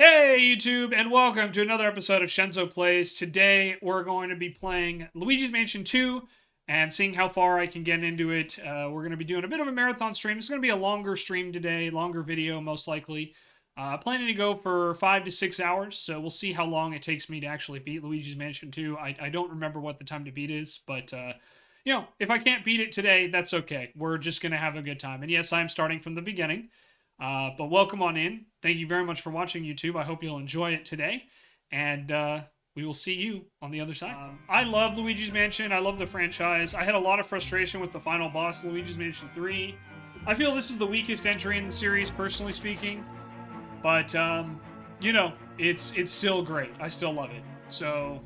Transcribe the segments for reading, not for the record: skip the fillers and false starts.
Hey YouTube, and welcome to another episode of Shenzo Plays. Today we're going to be playing Luigi's Mansion 2 and seeing how far I can get into it. We're going to be doing a bit of a marathon stream. It's going to be a longer stream today, longer video most likely. Planning to go for 5 to 6 hours, so we'll see how long it takes me to actually beat Luigi's Mansion 2. I don't remember what the time to beat is, but you know, if I can't beat it today, that's okay. We're just going to have a good time. And yes, I'm starting from the beginning. But welcome on in. Thank you very much for watching, YouTube. I hope you'll enjoy it today. And we will see you on the other side. I love Luigi's Mansion. I love the franchise. I had a lot of frustration with the final boss, Luigi's Mansion 3. I feel this is the weakest entry in the series, personally speaking. But, you know, it's still great. I still love it. So,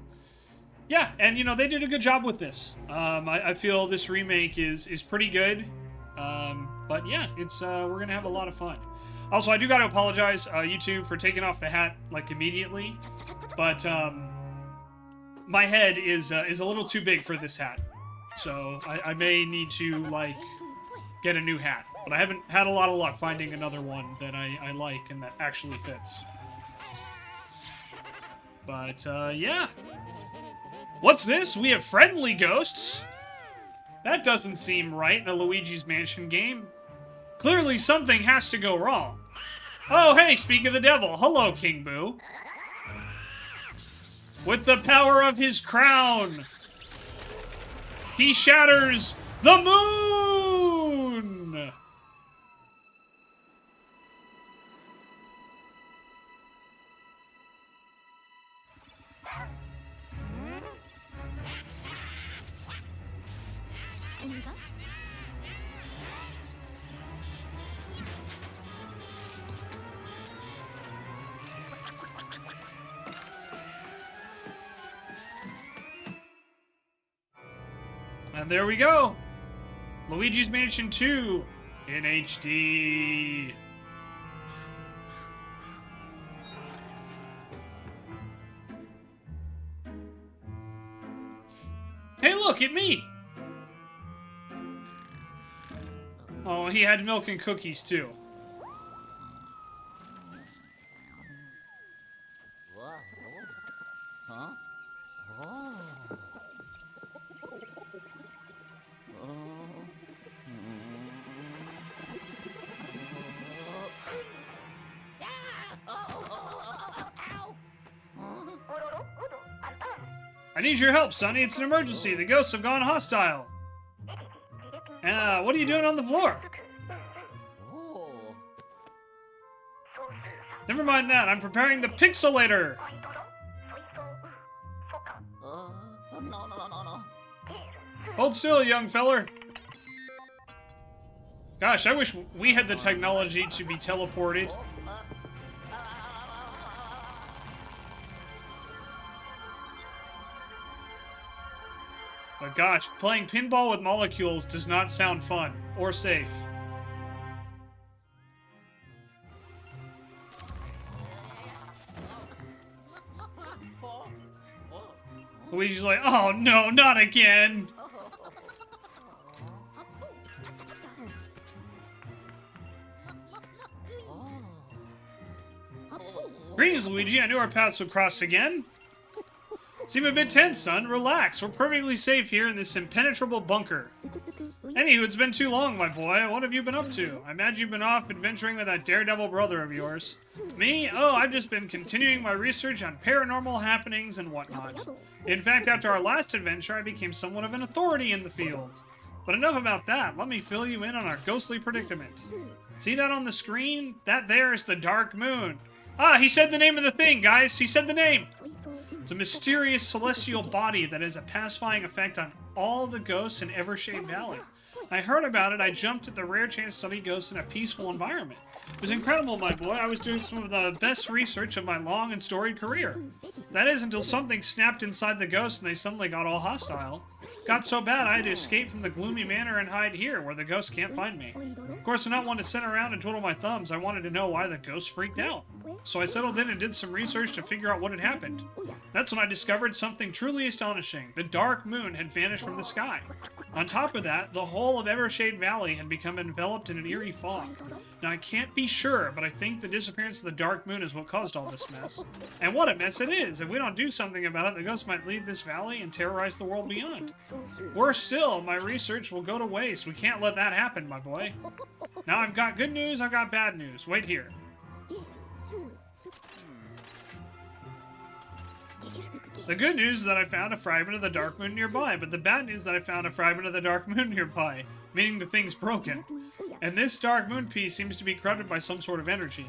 yeah. And, you know, they did a good job with this. I feel this remake is pretty good. But yeah, it's we're gonna have a lot of fun. Also, I do gotta apologize, YouTube, for taking off the hat like immediately. But my head is a little too big for this hat, so I may need to like get a new hat. But I haven't had a lot of luck finding another one that I like and that actually fits. But yeah, what's this? We have friendly ghosts. That doesn't seem right in a Luigi's Mansion game. Clearly something has to go wrong. Oh, hey, speak of the devil. Hello, King Boo. With the power of his crown, he shatters the moon! And there we go. Luigi's Mansion 2 in HD. Hey, look at me. Oh, he had milk and cookies too. Huh? Oh. I need your help, Sonny. It's an emergency. The ghosts have gone hostile. What are you doing on the floor? Never mind that. I'm preparing the pixelator. No. Hold still, young feller. Gosh, I wish we had the technology to be teleported. But gosh, playing pinball with molecules does not sound fun or safe. Luigi's like, oh no, not again! Greetings, Luigi. I knew our paths would cross again. Seem a bit tense, son. Relax. We're perfectly safe here in this impenetrable bunker. Anywho, it's been too long, my boy. What have you been up to? I imagine you've been off adventuring with that daredevil brother of yours. Me? Oh, I've just been continuing my research on paranormal happenings and whatnot. In fact, after our last adventure, I became somewhat of an authority in the field. But enough about that. Let me fill you in on our ghostly predicament. See that on the screen? That there is the Dark Moon. Ah, he said the name of the thing, guys. He said the name. It's a mysterious celestial body that has a pacifying effect on all the ghosts in Evershade Valley. I heard about it. I jumped at the rare chance to study ghosts in a peaceful environment. It was incredible, my boy. I was doing some of the best research of my long and storied career. That is until something snapped inside the ghosts and they suddenly got all hostile. Got so bad I had to escape from the gloomy manor and hide here, where the ghosts can't find me. Of course, I'm not one to sit around and twiddle my thumbs. I wanted to know why the ghosts freaked out. So I settled in and did some research to figure out what had happened. That's when I discovered something truly astonishing. The dark moon had vanished from the sky. On top of that, the whole of Evershade Valley had become enveloped in an eerie fog. Now, I can't be sure, but I think the disappearance of the dark moon is what caused all this mess. And what a mess it is! If we don't do something about it, the ghost might leave this valley and terrorize the world beyond. Worse still, my research will go to waste. We can't let that happen, my boy. Now I've got good news, I've got bad news. Wait here. The good news is that I found a fragment of the dark moon nearby, but the bad news is that I found a fragment of the dark moon nearby, meaning the thing's broken. And this dark moon piece seems to be corrupted by some sort of energy.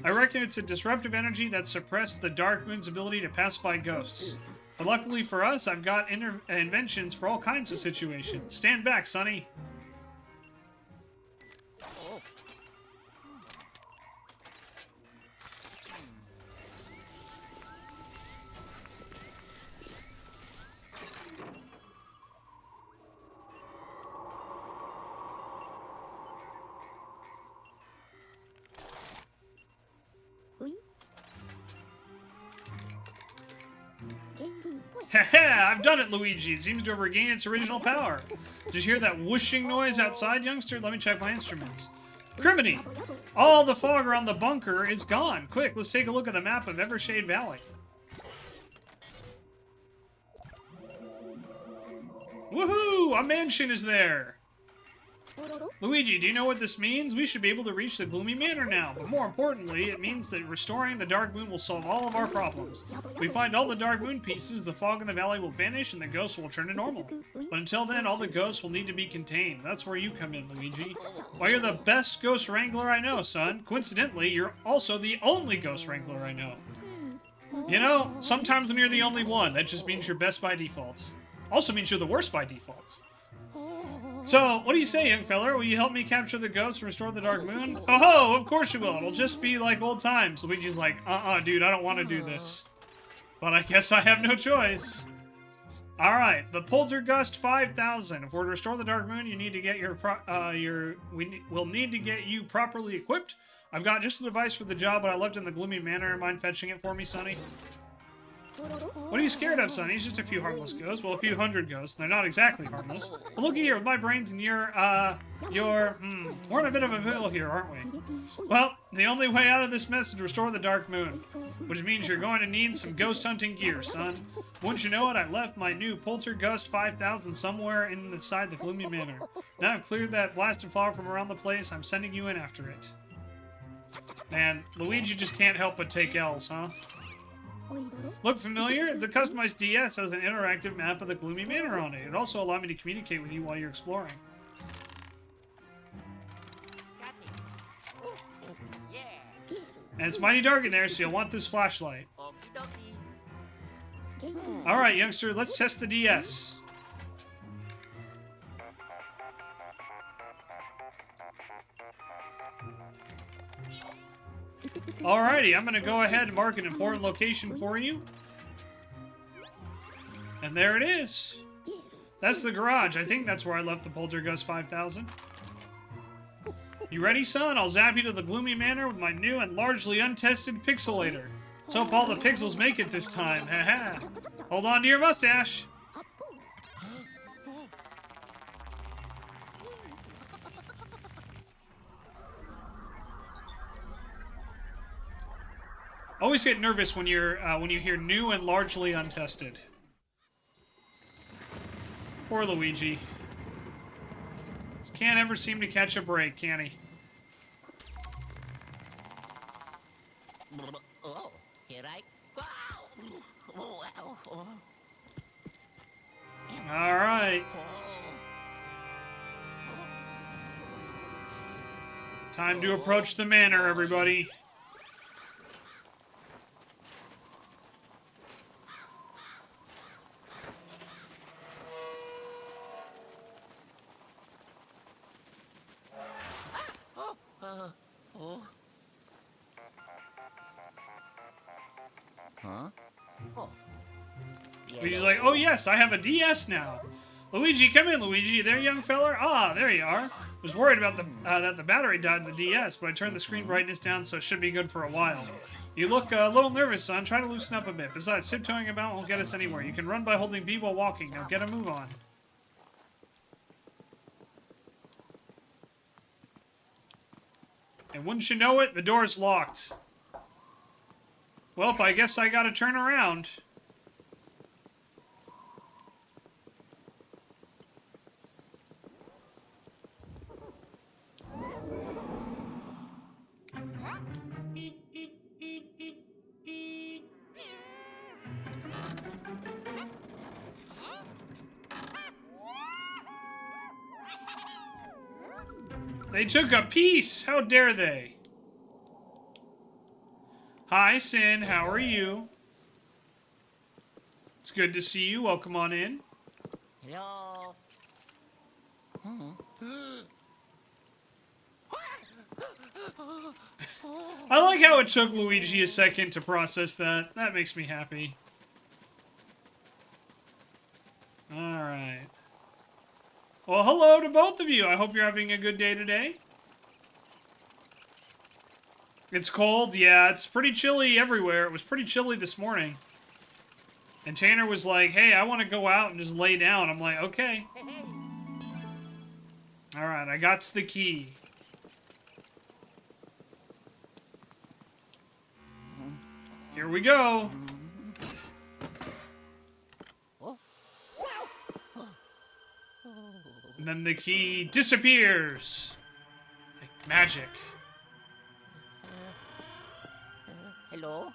I reckon it's a disruptive energy that suppressed the dark moon's ability to pacify ghosts. But luckily for us, I've got inventions for all kinds of situations. Stand back, Sonny. Haha, I've done it, Luigi. It seems to have regained its original power. Did you hear that whooshing noise outside, youngster? Let me check my instruments. Criminy! All the fog around the bunker is gone. Quick, let's take a look at the map of Evershade Valley. Woohoo! A mansion is there! Luigi, do you know what this means? We should be able to reach the Gloomy Manor now, but more importantly, it means that restoring the Dark Moon will solve all of our problems. If we find all the Dark Moon pieces, the fog in the valley will vanish and the ghosts will return to normal. But until then, all the ghosts will need to be contained. That's where you come in, Luigi. Why, you're the best ghost wrangler I know, son. Coincidentally, you're also the only ghost wrangler I know. You know, sometimes when you're the only one, that just means you're best by default. Also means you're the worst by default. So, what do you say, young feller? Will you help me capture the ghosts and restore the Dark Moon? Oh, of course you will. It'll just be like old times. Luigi's like, dude, I don't want to do this. But I guess I have no choice. Alright, the Poltergust 5000. If we're to restore the Dark Moon, you need to get we'll need to get you properly equipped. I've got just the device for the job, but I left it in the Gloomy Manor. Mind fetching it for me, Sonny? What are you scared of, Sonny? It's just a few harmless ghosts. Well, a few hundred ghosts. They're not exactly harmless. But looky here, with my brains and we're in a bit of a pickle here, aren't we? Well, the only way out of this mess is to restore the Dark Moon, which means you're going to need some ghost hunting gear, son. Wouldn't you know it, I left my new Poltergust 5000 somewhere inside the Gloomy Manor. Now I've cleared that blasted fog from around the place, I'm sending you in after it. Man, Luigi just can't help but take L's, huh? Look familiar? The customized DS has an interactive map of the Gloomy Manor on it. It also allowed me to communicate with you while you're exploring. And it's mighty dark in there, so you'll want this flashlight. Alright, youngster, let's test the DS. Alrighty, I'm gonna go ahead and mark an important location for you. And there it is. That's the garage. I think that's where I left the Poltergust 5000. You ready, son? I'll zap you to the Gloomy Manor with my new and largely untested pixelator. Let's hope all the pixels make it this time. Haha. Hold on to your mustache. Always get nervous when you hear new and largely untested. Poor Luigi. Just can't ever seem to catch a break, can he? Oh, here I go. All right. Time to approach the manor, everybody. Huh? Oh. Luigi's like, oh yes, I have a DS now. Luigi, come in, Luigi. You there, young feller? Ah, there you are. Was worried about that the battery died in the DS, but I turned the screen brightness down, so it should be good for a while. You look a little nervous, son. Try to loosen up a bit. Besides, tiptoeing about won't get us anywhere. You can run by holding B while walking. Now get a move on. And wouldn't you know it, the door's locked. Well, I guess I gotta turn around. They took a piece! How dare they? Hi, Sin. How are you? It's good to see you. Welcome on in. Hello. I like how it took Luigi a second to process that. That makes me happy. Alright. Well, hello to both of you. I hope you're having a good day today. It's cold. Yeah, it's pretty chilly everywhere. It was pretty chilly this morning. And Tanner was like, hey, I want to go out and just lay down. I'm like, okay. Alright, I got the key. Here we go. And then the key disappears. Like magic. Hello?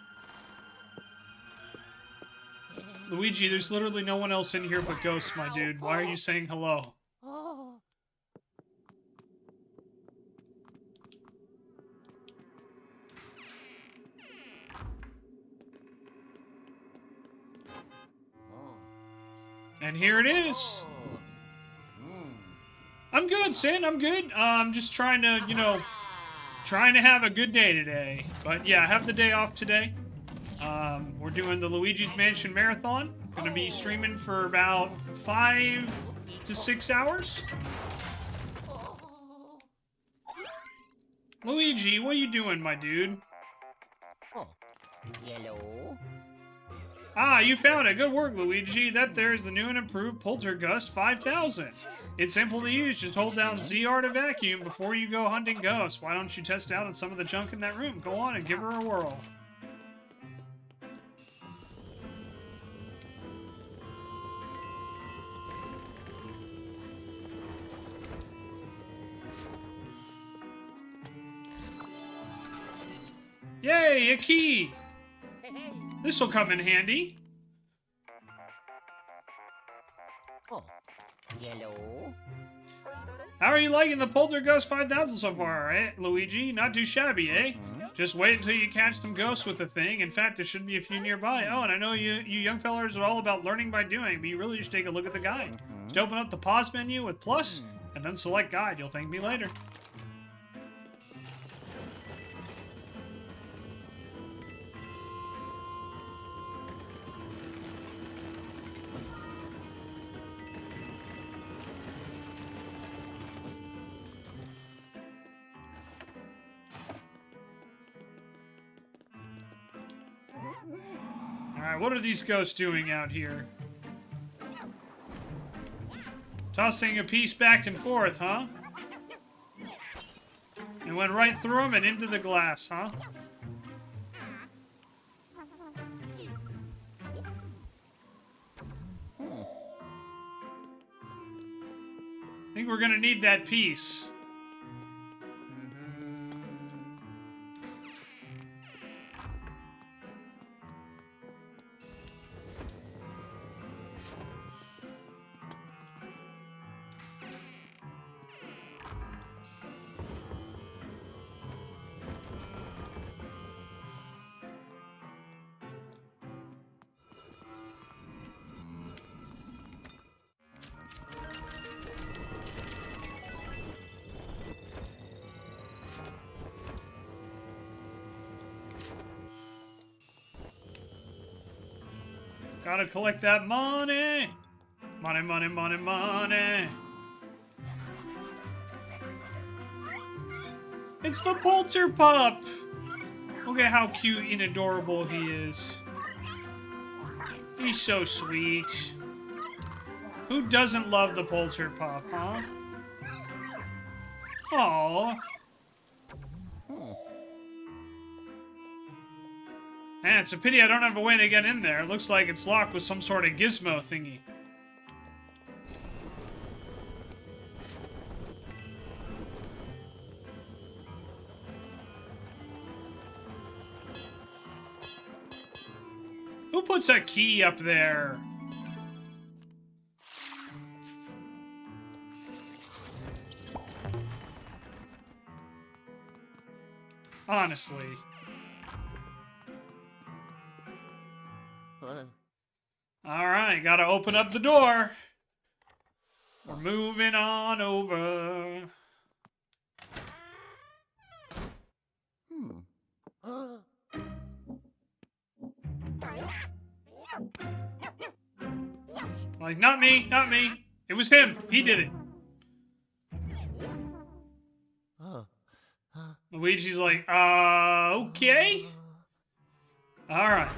Luigi, there's literally no one else in here but ghosts, my dude. Why are you saying hello? Oh. And here it is. I'm good, Sin. I'm good. I'm just trying to, you know, trying to have a good day today. But yeah, I have the day off today. We're doing the Luigi's Mansion Marathon. Gonna be streaming for about 5 to 6 hours. Luigi, what are you doing, my dude? Oh. Hello? Ah, you found it. Good work, Luigi. That there is the new and improved Poltergust 5000. It's simple to use. Just hold down ZR to vacuum before you go hunting ghosts. Why don't you test out some of the junk in that room? Go on and give her a whirl. Yay, a key! This'll come in handy. Oh. Hello? How are you liking the Poltergust 5000 so far, eh, Luigi? Not too shabby, eh? Just wait until you catch some ghosts with the thing. In fact, there should be a few nearby. Oh, and I know you young fellers are all about learning by doing, but you really should take a look at the guide. Just open up the pause menu with plus, and then select guide. You'll thank me later. Alright, what are these ghosts doing out here? Tossing a piece back and forth, huh? It went right through them and into the glass, huh? I think we're gonna need that piece. Gotta collect that money! Money, money, money, money! It's the Polter Pup! Look at how cute and adorable he is. He's so sweet. Who doesn't love the Polter Pup, huh? Aww. Man, it's a pity I don't have a way to get in there. It looks like it's locked with some sort of gizmo thingy. Who puts a key up there? Honestly. Alright, gotta open up the door. We're moving on over. Like, not me, not me. It was him. He did it. Luigi's like, okay. Alright.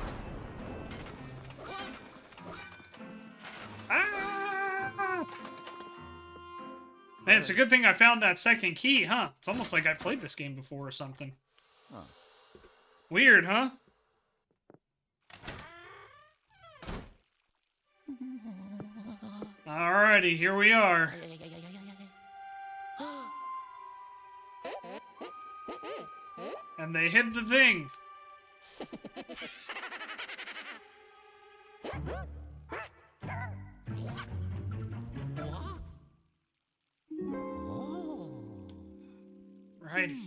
Ah! Man, it's a good thing I found that second key, huh? It's almost like I played this game before or something. Weird, huh? Alrighty, here we are. And they hid the thing. Righty.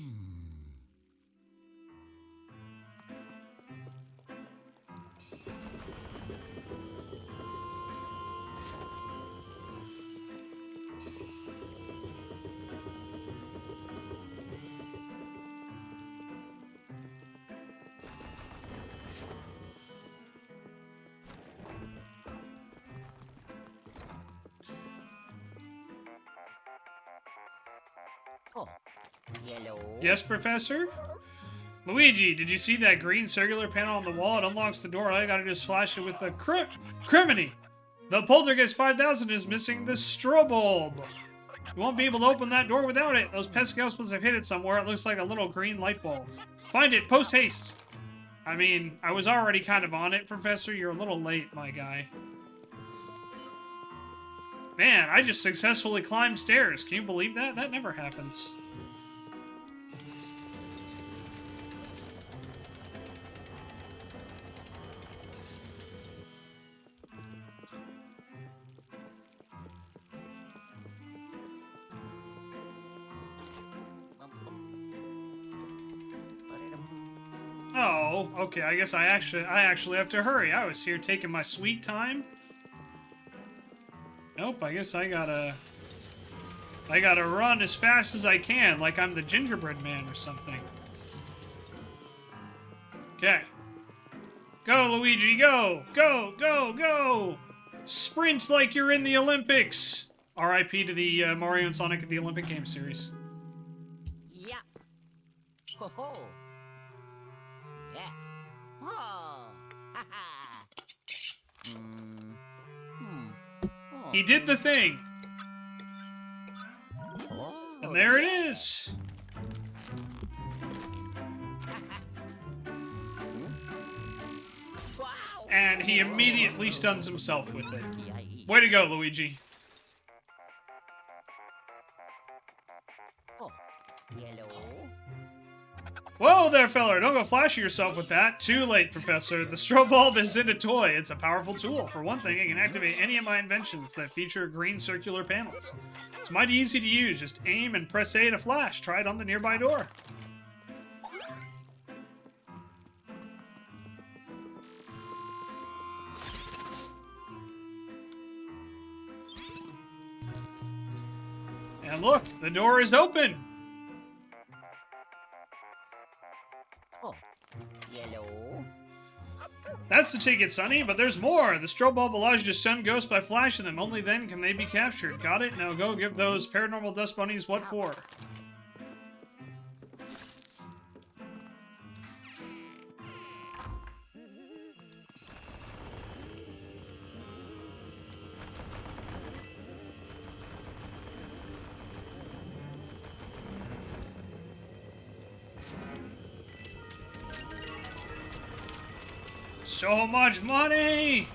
Yellow. Yes, Professor? Luigi, did you see that green circular panel on the wall? It unlocks the door. All you gotta do is flash it with the criminy. The Poltergeist 5000 is missing the strobe. You won't be able to open that door without it. Those pesky houseplants have hid it somewhere. It looks like a little green light bulb. Find it, post haste. I mean, I was already kind of on it, Professor. You're a little late, my guy. Man, I just successfully climbed stairs. Can you believe that? That never happens. Oh, okay. I guess I actually have to hurry. I was here taking my sweet time. Nope, I guess I gotta run as fast as I can, like I'm the gingerbread man or something. Okay. Go, Luigi, go! Go, go, go! Sprint like you're in the Olympics! R.I.P. to the Mario and Sonic at the Olympic Games series. Yeah. Ho ho. Yeah. Oh. Ha ha. Oh. He did the thing! Oh, And there it is! wow. And he immediately stuns himself with it. E-I-E. Way to go, Luigi. Oh. Yellow. Whoa there, feller! Don't go flashing yourself with that. Too late, Professor. The strobe bulb isn't a toy. It's a powerful tool. For one thing, it can activate any of my inventions that feature green circular panels. It's mighty easy to use. Just aim and press A to flash. Try it on the nearby door. And look, the door is open. Oh. Yellow. That's the ticket, Sonny, but there's more. The strobe bulb allows you to stun ghosts by flashing them. Only then can they be captured. Got it? Now go give those paranormal dust bunnies what for. So much money!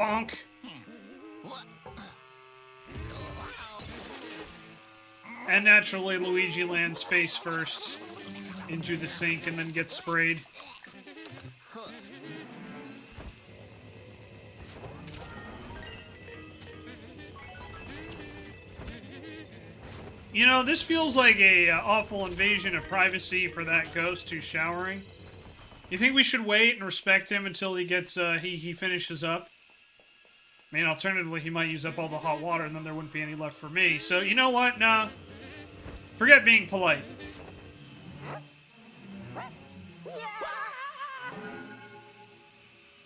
Bonk. And naturally, Luigi lands face first into the sink and then gets sprayed. You know, this feels like a awful invasion of privacy for that ghost who's showering. You think we should wait and respect him until he gets, he finishes up? I mean, alternatively, he might use up all the hot water and then there wouldn't be any left for me. So, you know what? Nah. Forget being polite.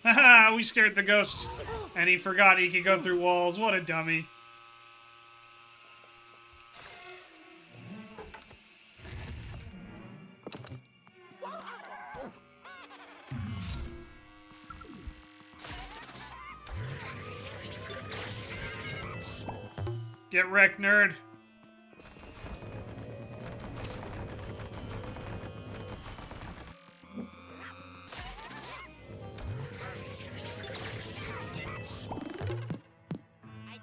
Haha, we scared the ghost. And he forgot he could go through walls. What a dummy. Get wrecked, nerd.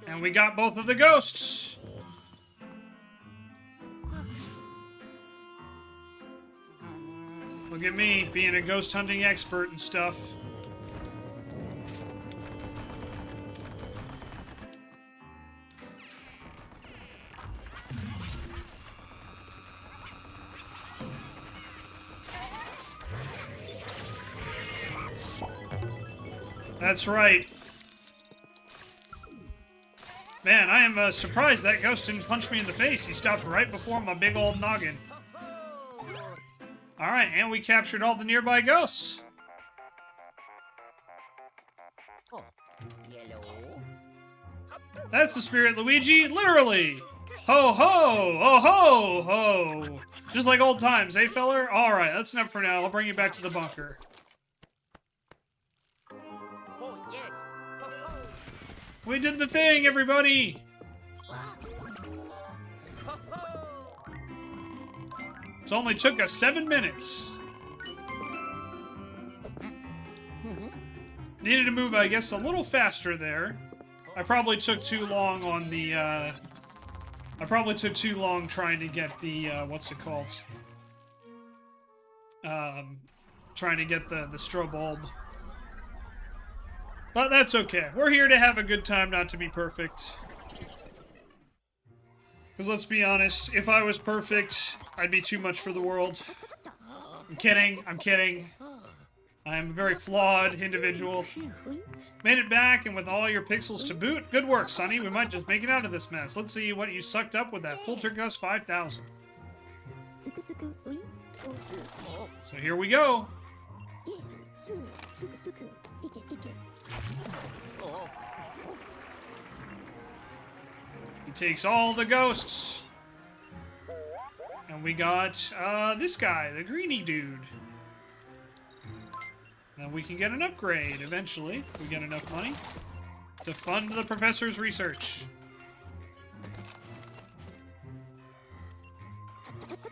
And we got both of the ghosts. Look at me, being a ghost hunting expert and stuff. That's right. Man, I am surprised that ghost didn't punch me in the face. He stopped right before my big old noggin. Alright, and we captured all the nearby ghosts. Yellow. That's the spirit, Luigi. Literally. Ho ho! Oh ho ho! Just like old times, eh, feller? Alright, that's enough for now. I'll bring you back to the bunker. Oh, yes. We did the thing, everybody! It only took us 7 minutes. Needed to move, I guess, a little faster there. I probably took too long on the, I probably took too long trying to get the, what's it called? Trying to get the strobe bulb. But that's okay. We're here to have a good time, not to be perfect. Because let's be honest, if I was perfect, I'd be too much for the world. I'm kidding, I'm kidding. I am a very flawed individual. Made it back, and with all your pixels to boot, good work, Sonny. We might just make it out of this mess. Let's see what you sucked up with that Poltergust 5000. So here we go. He takes all the ghosts. And we got, this guy, the greeny dude. Then we can get an upgrade, eventually, if we get enough money, to fund the professor's research.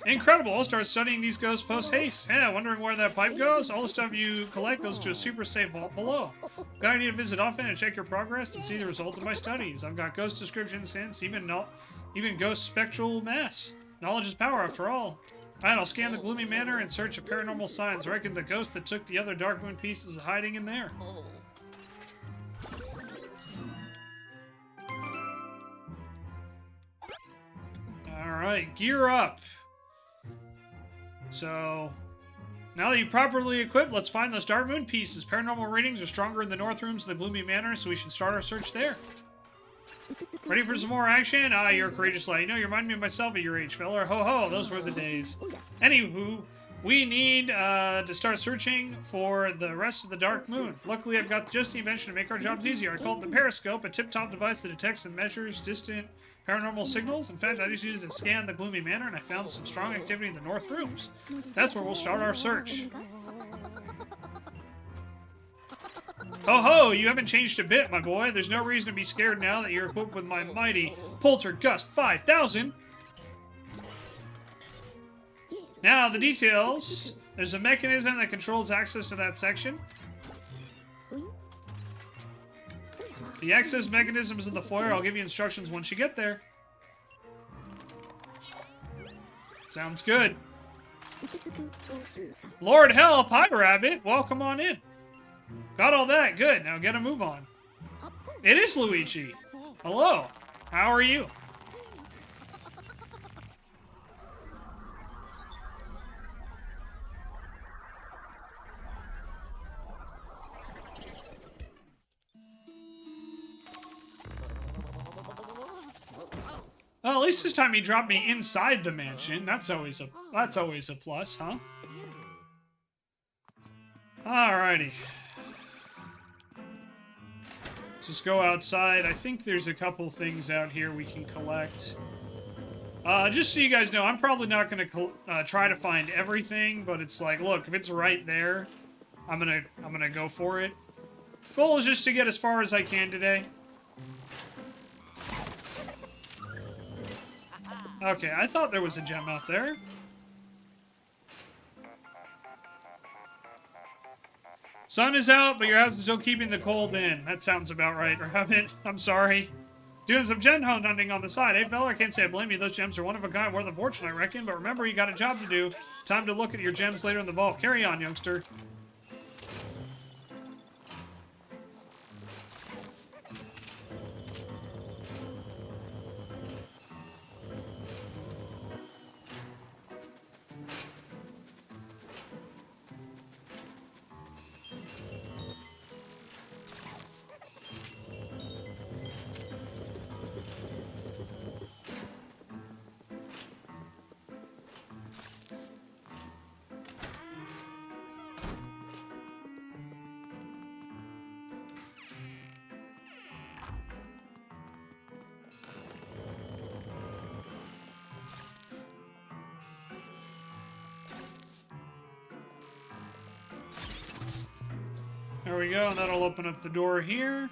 Incredible! I'll start studying these ghosts post-haste. Yeah, wondering where that pipe goes? All the stuff you collect goes to a super safe vault below. Gotta need to visit often and check your progress and see the results of my studies. I've got ghost descriptions, hints, even ghost spectral mass. Knowledge is power, after all. Alright, I'll scan the gloomy manor and search of paranormal signs. I reckon the ghost that took the other Dark Moon pieces is hiding in there. Alright, gear up. So, now that you're properly equipped, let's find those Dark Moon pieces. Paranormal readings are stronger in the north rooms of the gloomy manor, so we should start our search there. Ready for some more action? Ah, you're a courageous lad. You know, you remind me of myself at your age, fella. Ho ho, those were the days. Anywho, we need to start searching for the rest of the Dark Moon. Luckily, I've got just the invention to make our jobs easier. I call it the Periscope, a tip-top device that detects and measures distant paranormal signals. In fact, I just used it to scan the gloomy manor, and I found some strong activity in the north rooms. That's where we'll start our search. Ho ho, you haven't changed a bit, my boy. There's no reason to be scared now that you're equipped with my mighty Poltergust 5000. Now, the details. There's a mechanism that controls access to that section. The access mechanism is in the foyer. I'll give you instructions once you get there. Sounds good. Lord help! Hi, Rabbit! Welcome on in. Got all that. Good. Now get a move on. It is Luigi. Hello. How are you? Well, at least this time he dropped me inside the mansion. That's always a plus, huh? Alrighty. Let's just go outside. I think there's a couple things out here we can collect. Just so you guys know, I'm probably not going to try to find everything, but it's like, look, if it's right there, I'm gonna go for it. Goal is just to get as far as I can today. Okay, I thought there was a gem out there. Sun is out, but your house is still keeping the cold in. That sounds about right, Rabbit. I'm sorry. Doing some gem hunting on the side. Hey, fella, I can't say I blame you. Those gems are one of a kind, worth a fortune, I reckon. But remember, you got a job to do. Time to look at your gems later in the vault. Carry on, youngster. There we go, and that'll open up the door here.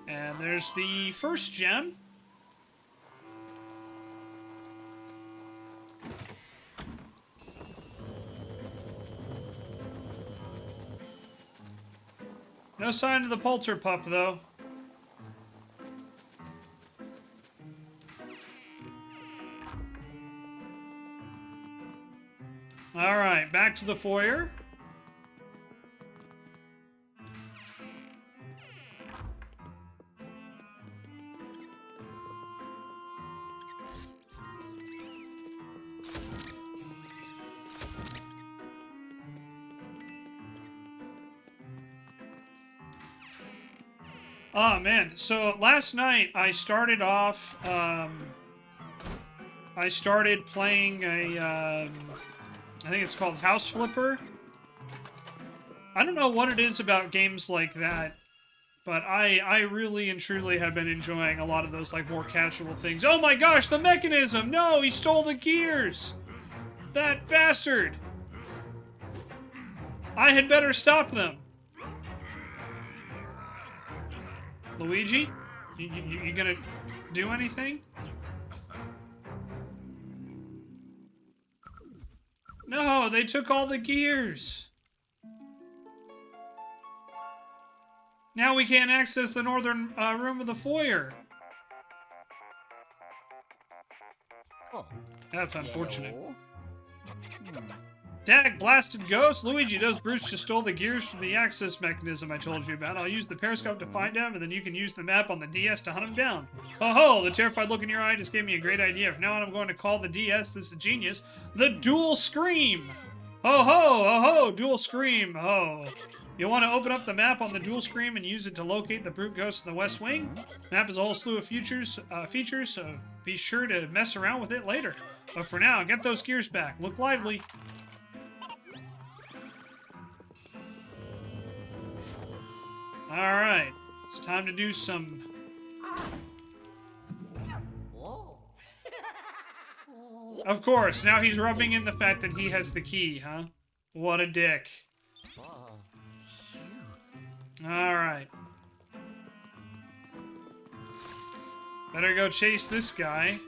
And there's the first gem. No sign of the polter pup, though. Alright, back to the foyer. Oh, man. So, last night, I started off, I started playing a, I think it's called House Flipper. I don't know what it is about games like that, but I really and truly have been enjoying a lot of those, like, more casual things. Oh my gosh, the mechanism! No, he stole the gears! That bastard! I had better stop them. Luigi? You gonna do anything? No, they took all the gears. Now we can't access the northern room of the foyer. Oh. That's unfortunate. Yellow. Dag blasted ghost! Luigi, those brutes just stole the gears from the access mechanism I told you about. I'll use the periscope to find them, and then you can use the map on the DS to hunt them down. Ho ho! The terrified look in your eye just gave me a great idea. From now on, I'm going to call the DS, this is genius, the Dual Scream! Ho ho! Ho ho! Dual Scream! Ho! You'll want to open up the map on the Dual Scream and use it to locate the brute ghost in the West Wing. The map has a whole slew of features, so be sure to mess around with it later. But for now, get those gears back. Look lively. Alright, it's time to do some... Oh. Of course, now he's rubbing in the fact that he has the key, huh? What a dick. Alright. Better go chase this guy.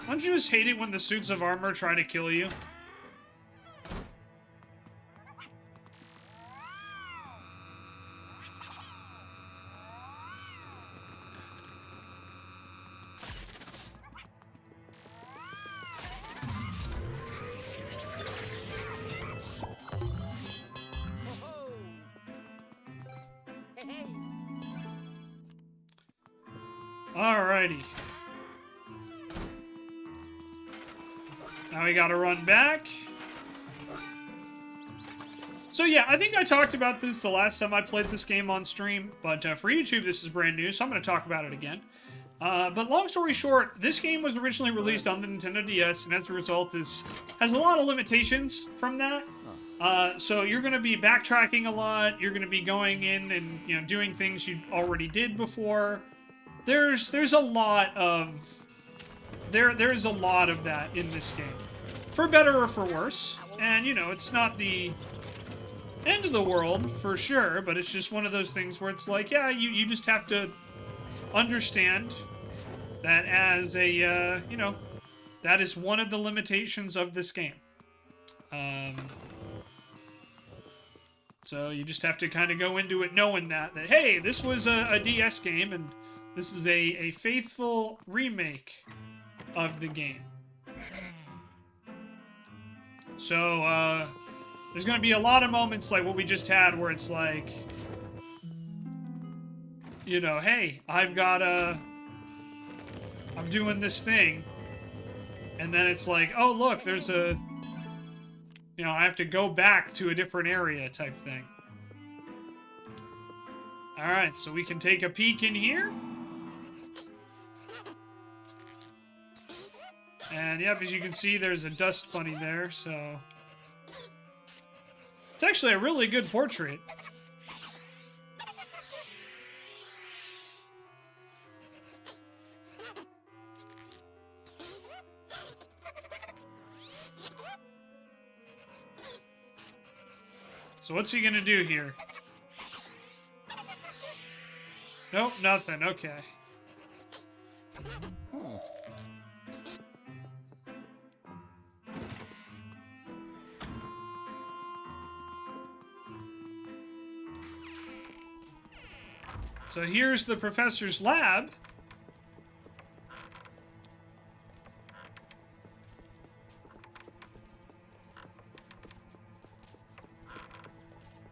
Don't you just hate it when the suits of armor try to kill you? Alrighty. Now we gotta run back. So yeah, I think I talked about this the last time I played this game on stream, but for YouTube this is brand new, so I'm going to talk about it again. But long story short, this game was originally released on the Nintendo DS, and as a result has a lot of limitations from that. So you're going to be backtracking a lot, you're going to be going in and doing things you already did before. There's a lot of there's a lot of that in this game, for better or for worse. And it's not the end of the world for sure, but it's just one of those things where it's like, yeah, you just have to understand that as a that is one of the limitations of this game. So you just have to kind of go into it knowing that hey, this was a DS game, and this is a faithful remake of the game. So, there's going to be a lot of moments like what we just had where it's like, hey, I'm doing this thing. And then it's like, oh, look, there's I have to go back to a different area type thing. Alright, so we can take a peek in here. And yep, as you can see, there's a dust bunny there, so it's actually a really good portrait. So what's he gonna do here? Nope, nothing. Okay. So here's the professor's lab.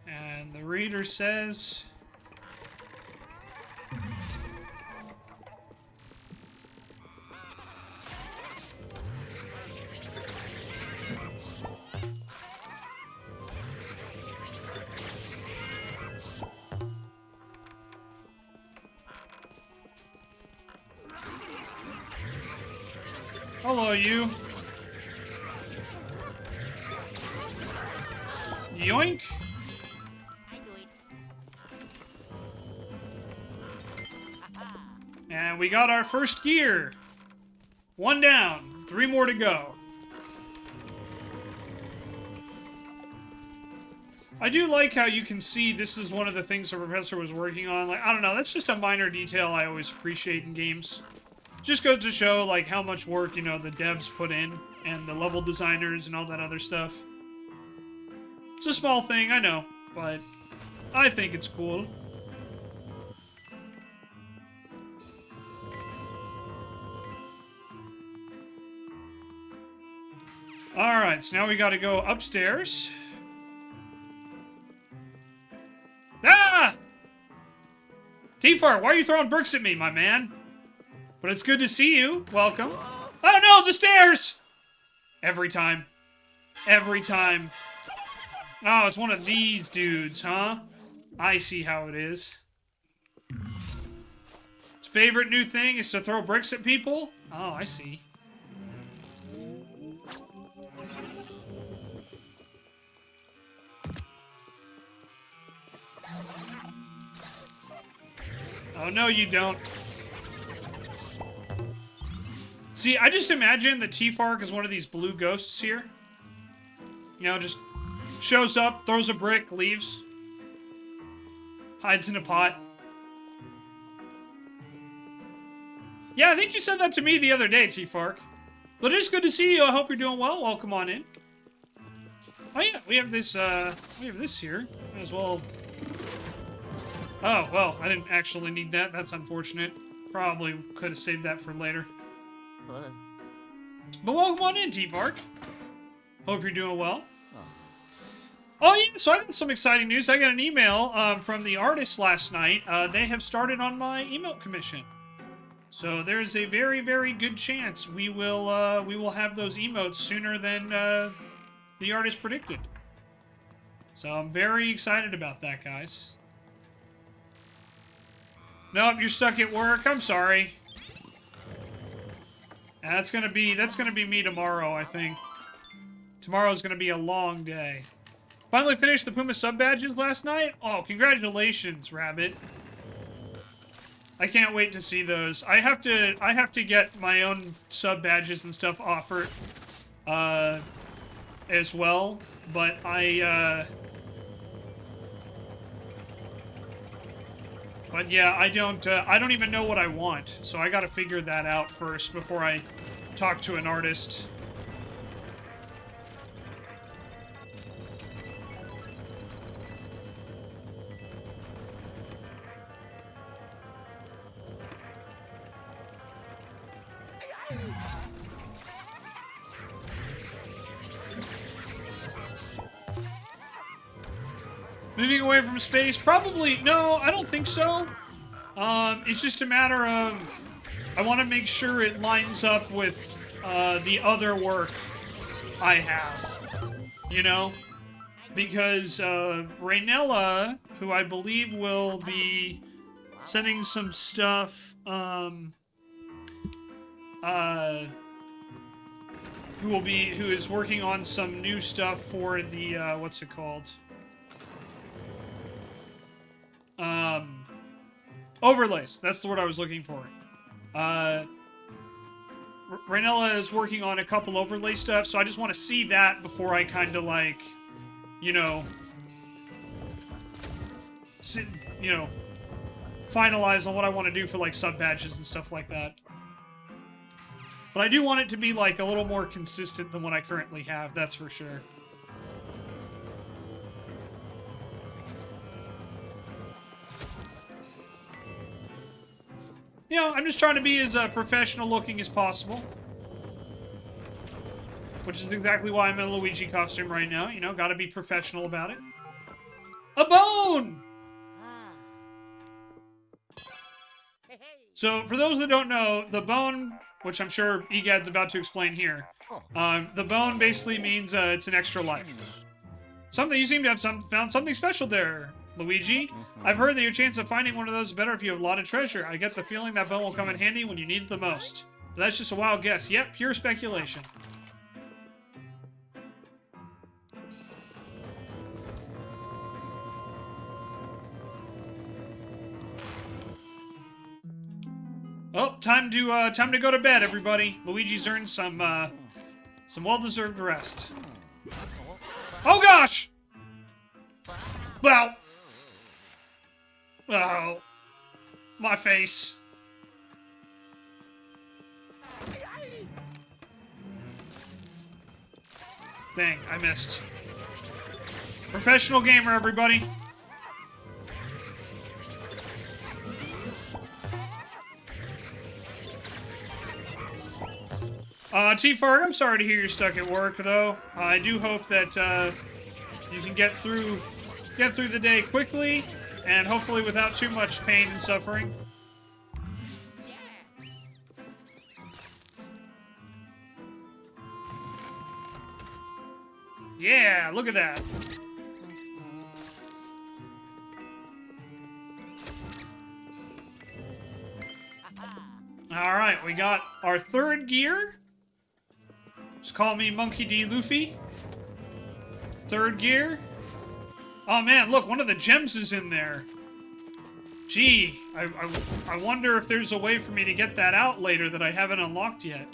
And the reader says, hello, you. Yoink. And we got our first gear. 1 down, 3 more to go. I do like how you can see this is one of the things the professor was working on. Like, I don't know, that's just a minor detail I always appreciate in games. Just goes to show, like, how much work, the devs put in, and the level designers and all that other stuff. It's a small thing, I know, but I think it's cool. Alright, so now we gotta go upstairs. Ah! T-Fart, why are you throwing bricks at me, my man? But it's good to see you. Welcome. Oh no, the stairs! Every time. Every time. Oh, it's one of these dudes, huh? I see how it is. Its favorite new thing is to throw bricks at people? Oh, I see. Oh, no, you don't. See, I just imagine that T-Fark is one of these blue ghosts here. You know, just shows up, throws a brick, leaves. Hides in a pot. Yeah, I think you said that to me the other day, T-Fark. But it is good to see you. I hope you're doing well. Welcome on in. Oh yeah, we have this here. Might as well. Oh, well, I didn't actually need that. That's unfortunate. Probably could have saved that for later. But welcome on in, T-Fark. Hope you're doing well. Oh yeah, so I got some exciting news. I got an email from the artist last night. They have started on my emote commission. So there's a very, very good chance we will have those emotes sooner than the artist predicted. So I'm very excited about that, guys. Nope, you're stuck at work. I'm sorry. And that's gonna be me tomorrow, I think. Tomorrow's gonna be a long day. Finally finished the Puma sub badges last night. Oh, congratulations, Rabbit. I can't wait to see those. I have to get my own sub badges and stuff offered as well, but but yeah, I don't even know what I want, so I got to figure that out first before I talk to an artist. Moving away from space? Probably, no, I don't think so. It's just a matter of, I want to make sure it lines up with the other work I have, you know? Because Raynella, who I believe will be sending some stuff, who is working on some new stuff for the, what's it called? Overlays. That's the word I was looking for. Raynella is working on a couple overlay stuff, so I just want to see that before I kind of like, you know, finalize on what I want to do for like sub badges and stuff like that. But I do want it to be like a little more consistent than what I currently have, that's for sure. You know, I'm just trying to be as professional looking as possible. Which is exactly why I'm in a Luigi costume right now. You know, gotta be professional about it. A bone! So, for those that don't know, the bone, which I'm sure Egad's about to explain here, the bone basically means it's an extra life. You seem to have found something special there, Luigi. I've heard that your chance of finding one of those is better if you have a lot of treasure. I get the feeling that bone will come in handy when you need it the most. But that's just a wild guess. Yep, pure speculation. Oh, time to go to bed, everybody. Luigi's earned some well-deserved rest. Oh gosh! Well. Oh. My face. Dang, I missed. Professional gamer, everybody. T-Farg, I'm sorry to hear you're stuck at work, though. I do hope that, you can get through the day quickly, and hopefully without too much pain and suffering. Yeah, look at that. Alright, we got our third gear. Just call me Monkey D. Luffy. Third gear. Oh man, look, one of the gems is in there. Gee, I wonder if there's a way for me to get that out later that I haven't unlocked yet.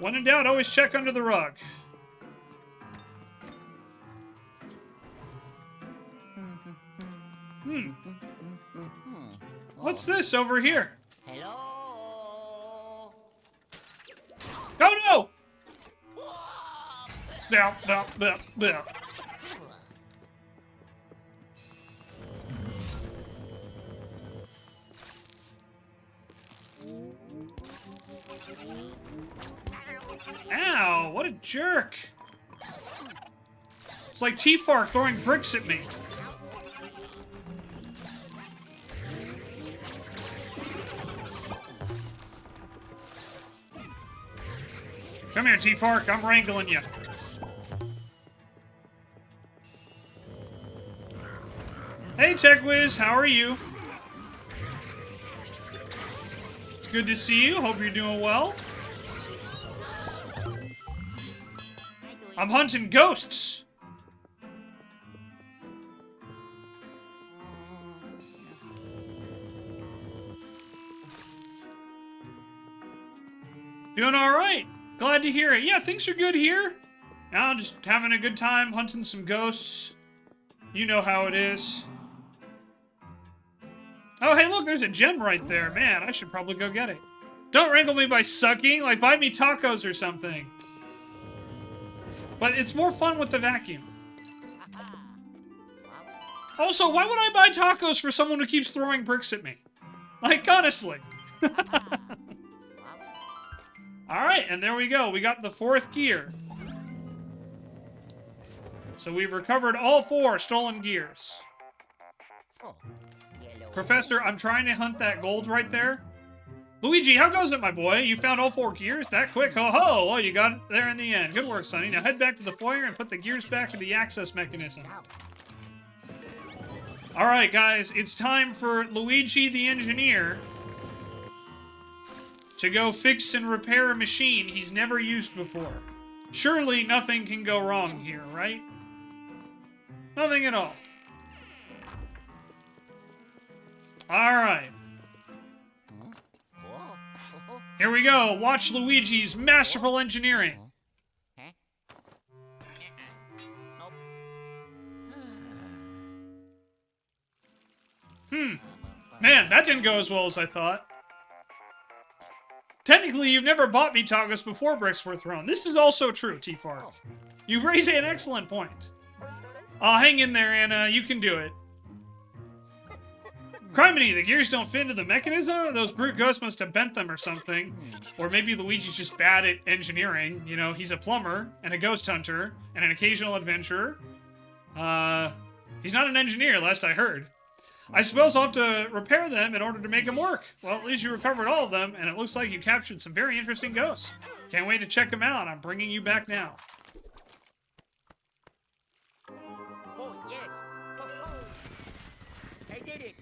When in doubt, always check under the rug. What's this over here? Hello. Oh no! Blah, blah, blah, blah. Ow, what a jerk. It's like T-Fark throwing bricks at me. Come here, T-Fark, I'm wrangling you. Hey, Tech Wiz, how are you? It's good to see you. Hope you're doing well. I'm hunting ghosts. Doing all right. Glad to hear it. Yeah, things are good here. Now, just having a good time hunting some ghosts. You know how it is. Oh, hey, look, there's a gem right there. Man, I should probably go get it. Don't wrangle me by sucking. Like, buy me tacos or something. But it's more fun with the vacuum. Also, why would I buy tacos for someone who keeps throwing bricks at me? Like, honestly. Alright, and there we go. We got the 4th gear. So we've recovered all 4 stolen gears. Professor, I'm trying to hunt that gold right there. Luigi, how goes it, my boy? You found all 4 gears that quick? Ho ho! Well, you got it there in the end. Good work, Sonny. Now head back to the foyer and put the gears back in the access mechanism. Alright, guys, it's time for Luigi the engineer to go fix and repair a machine he's never used before. Surely nothing can go wrong here, right? Nothing at all. Alright. Here we go. Watch Luigi's masterful engineering. Man, that didn't go as well as I thought. Technically, you've never bought me tacos before bricks were thrown. This is also true, T-Fark. You've raised an excellent point. Hang in there, Anna. You can do it. Criminy, the gears don't fit into the mechanism? Those brute ghosts must have bent them or something. Or maybe Luigi's just bad at engineering. You know, he's a plumber, and a ghost hunter, and an occasional adventurer. He's not an engineer, last I heard. I suppose I'll have to repair them in order to make them work. Well, at least you recovered all of them, and it looks like you captured some very interesting ghosts. Can't wait to check them out. I'm bringing you back now. Oh, yes. I did it.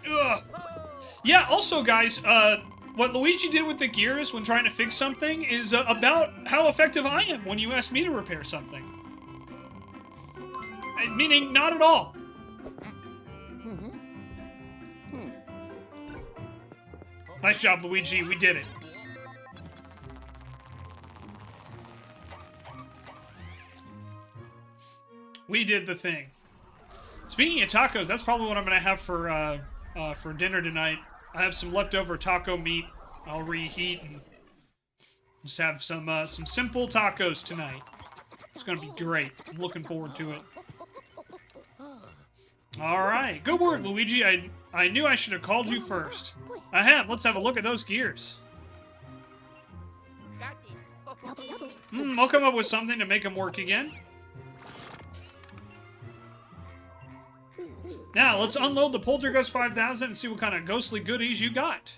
Ugh. Yeah, also, guys, what Luigi did with the gears when trying to fix something is about how effective I am when you ask me to repair something. Meaning, not at all. Nice job, Luigi. We did it. We did the thing. Speaking of tacos, that's probably what I'm gonna have for dinner tonight. I have some leftover taco meat. I'll reheat and just have some simple tacos tonight. It's gonna be great. I'm looking forward to it. All right, good work, Luigi. I knew I should have called you first. Ahem, let's have a look at those gears. I'll come up with something to make them work again. Now, let's unload the Poltergust 5000 and see what kind of ghostly goodies you got.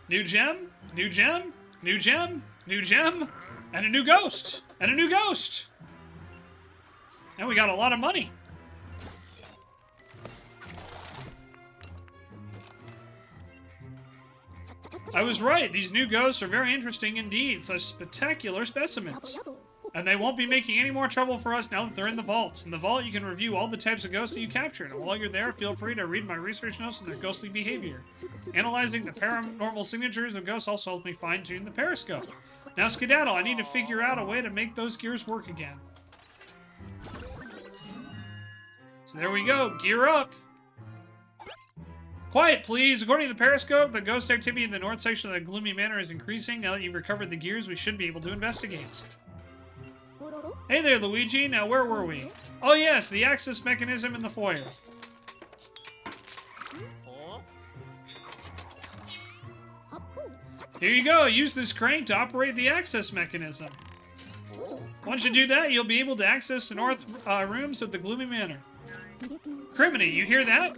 New gem, new gem, new gem, new gem, and a new ghost, and a new ghost. And we got a lot of money. I was right. These new ghosts are very interesting indeed. Such spectacular specimens. And they won't be making any more trouble for us now that they're in the vault. In the vault, you can review all the types of ghosts that you captured. And while you're there, feel free to read my research notes on their ghostly behavior. Analyzing the paranormal signatures of ghosts also helps me fine-tune the periscope. Now skedaddle, I need to figure out a way to make those gears work again. So there we go, gear up! Quiet, please. According to the periscope, the ghost activity in the north section of the Gloomy Manor is increasing. Now that you've recovered the gears, we should be able to investigate. Hey there, Luigi. Now, where were we? Oh, yes, the access mechanism in the foyer. Here you go. Use this crank to operate the access mechanism. Once you do that, you'll be able to access the north rooms of the Gloomy Manor. Criminy, you hear that?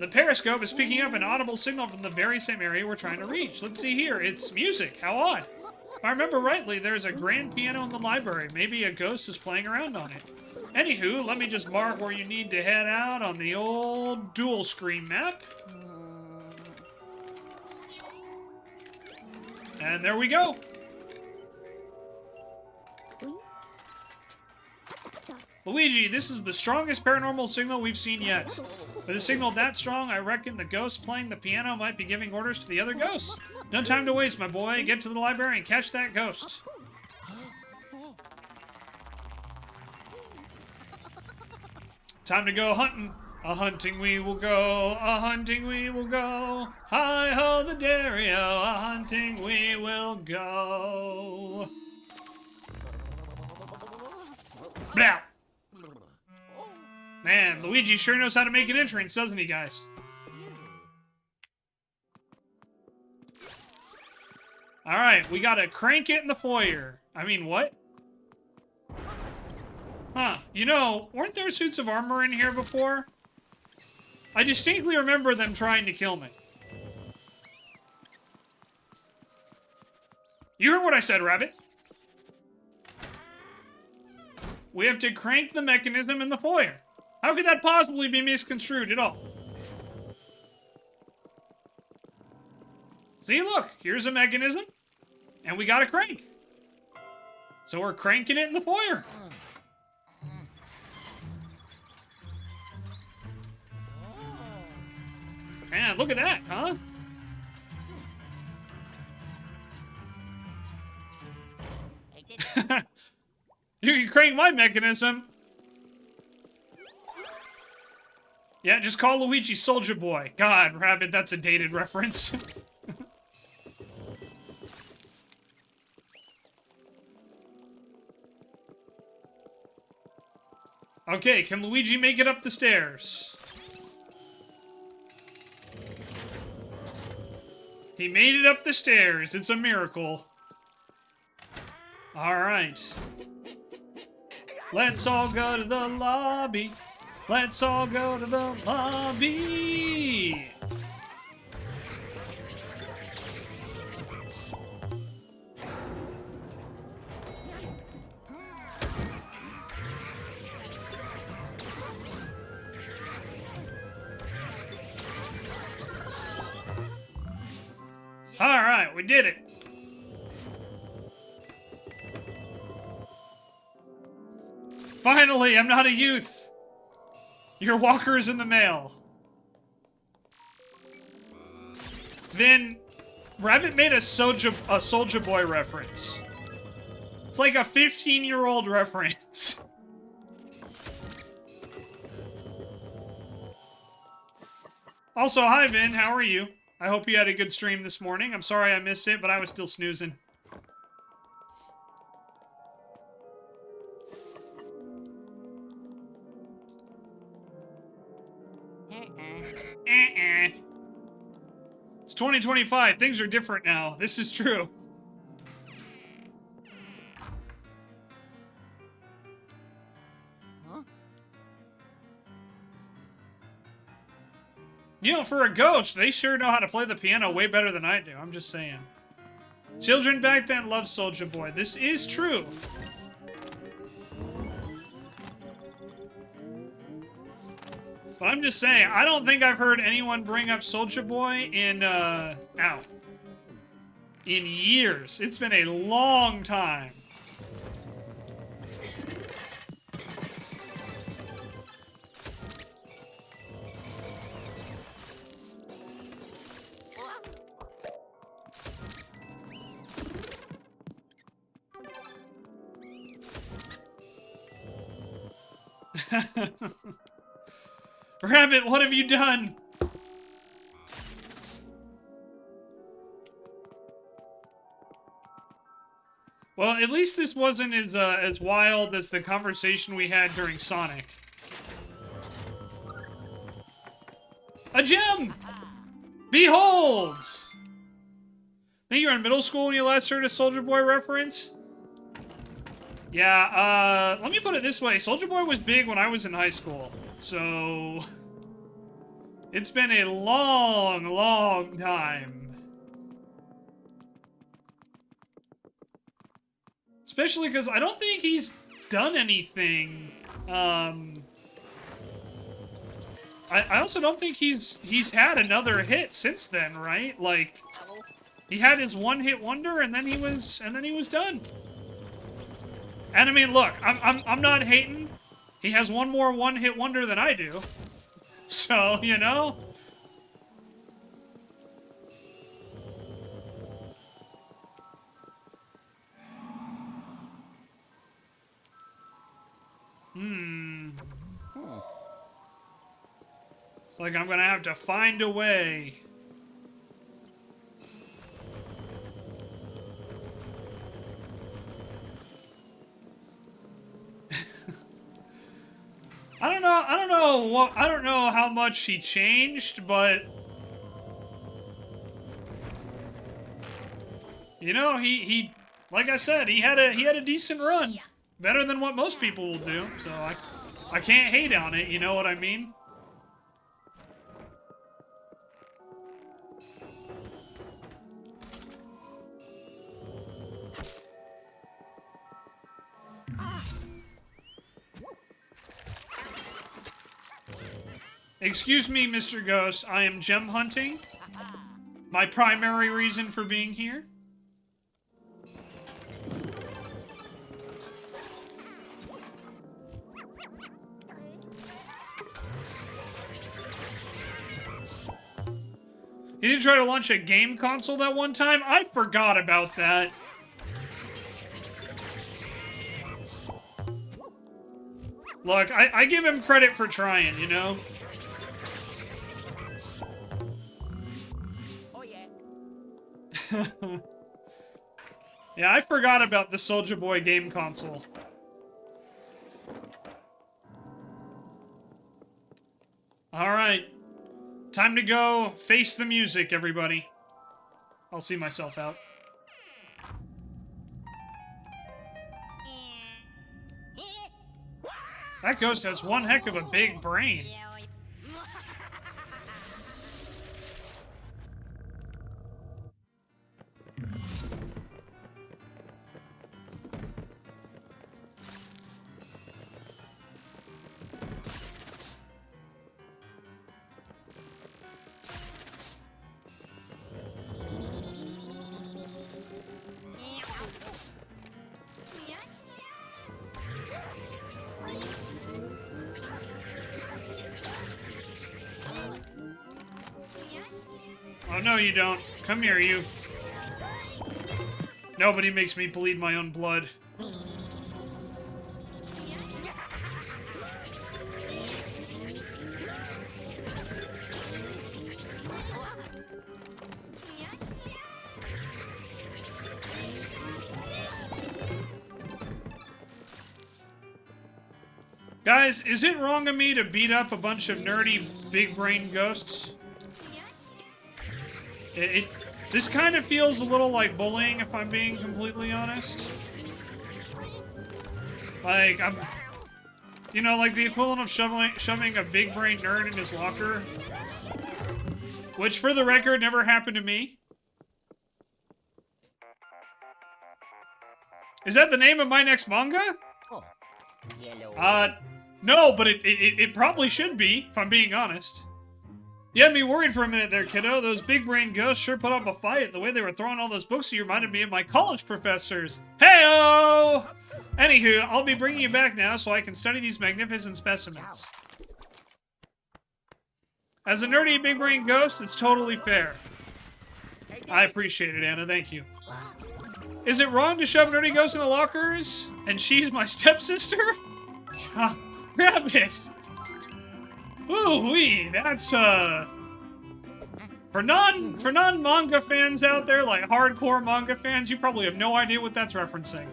The periscope is picking up an audible signal from the very same area we're trying to reach. Let's see here. It's music. How odd. If I remember rightly, there's a grand piano in the library. Maybe a ghost is playing around on it. Anywho, let me just mark where you need to head out on the old dual screen map. And there we go. Luigi, this is the strongest paranormal signal we've seen yet. With a signal that strong, I reckon the ghost playing the piano might be giving orders to the other ghosts. No time to waste, my boy. Get to the library and catch that ghost. Time to go hunting. A-hunting we will go, a-hunting we will go. Hi-ho the Dario, a-hunting we will go. Blah! Man, Luigi sure knows how to make an entrance, doesn't he, guys? Alright, we gotta crank it in the foyer. I mean, what? Huh, you know, weren't there suits of armor in here before? I distinctly remember them trying to kill me. You heard what I said, Rabbit. We have to crank the mechanism in the foyer. How could that possibly be misconstrued at all? See, look, here's a mechanism, and we got a crank. So we're cranking it in the foyer. Man, look at that, huh? You can crank my mechanism. Yeah, just call Luigi Soldier Boy. God, Rabbit, that's a dated reference. Okay, can Luigi make it up the stairs? He made it up the stairs. It's a miracle. Alright. Let's all go to the lobby. Let's all go to the lobby. Alright, we did it. Finally, I'm not a youth. Your walker is in the mail. Then, Rabbit made a Soldier Boy reference. It's like a 15-year-old reference. Also, hi Vin, how are you? I hope you had a good stream this morning. I'm sorry I missed it, but I was still snoozing. It's 2025. Things are different now. This is true. Huh? You know, for a ghost, they sure know how to play the piano way better than I do. I'm just saying. Children back then loved Soldier Boy. This is true. But I'm just saying, I don't think I've heard anyone bring up Soldier Boy in, in years. It's been a long time. Rabbit, what have you done? Well, at least this wasn't as wild as the conversation we had during Sonic. A gem! Behold! I think you were in middle school when you last heard a Soulja Boy reference? Yeah, let me put it this way. Soulja Boy was big when I was in high school. So... it's been a long, long time. Especially because I don't think he's done anything. I also don't think he's had another hit since then, right? Like, he had his one-hit wonder, and then he was done. And I mean, look, I'm not hating. He has one more one-hit wonder than I do, so you know. It's like I'm gonna have to find a way. I don't know how much he changed, but you know, he like I said, he had a decent run. Better than what most people will do, so I can't hate on it, you know what I mean? Excuse me, Mr. Ghost, I am gem hunting. My primary reason for being here. You did try to launch a game console that one time? I forgot about that. Look, I give him credit for trying, you know? Oh yeah. Yeah, I forgot about the Soulja Boy game console. Alright. Time to go face the music, everybody. I'll see myself out. That ghost has one heck of a big brain. Oh, no, you don't. Come here, you. Nobody makes me bleed my own blood. Guys, is it wrong of me to beat up a bunch of nerdy big-brain ghosts? This kind of feels a little like bullying, if I'm being completely honest. Like, you know, like the equivalent of shoving a big-brain nerd in his locker. Which, for the record, never happened to me. Is that the name of my next manga? Oh. Yellow. No, but it probably should be, if I'm being honest. You had me worried for a minute there, kiddo. Those big-brain ghosts sure put up a fight. The way they were throwing all those books, you reminded me of my college professors. Hey-o! Anywho, I'll be bringing you back now so I can study these magnificent specimens. As a nerdy big-brain ghost, it's totally fair. I appreciate it, Anna. Thank you. Is it wrong to shove nerdy ghosts into lockers? And she's my stepsister? Rabbit! Ooh-wee, that's, For non-manga fans out there, like hardcore manga fans, you probably have no idea what that's referencing.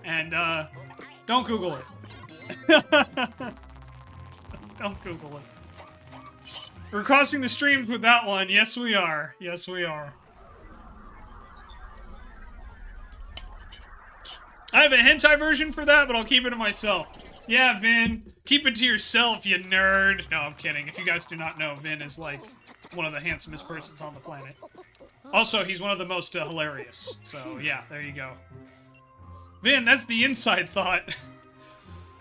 And, don't Google it. Don't Google it. We're crossing the streams with that one. Yes, we are. Yes, we are. I have a hentai version for that, but I'll keep it to myself. Yeah, Vin. Keep it to yourself, you nerd. No, I'm kidding. If you guys do not know, Vin is, like, one of the handsomest persons on the planet. Also, he's one of the most hilarious. So, yeah, there you go. Vin, that's the inside thought.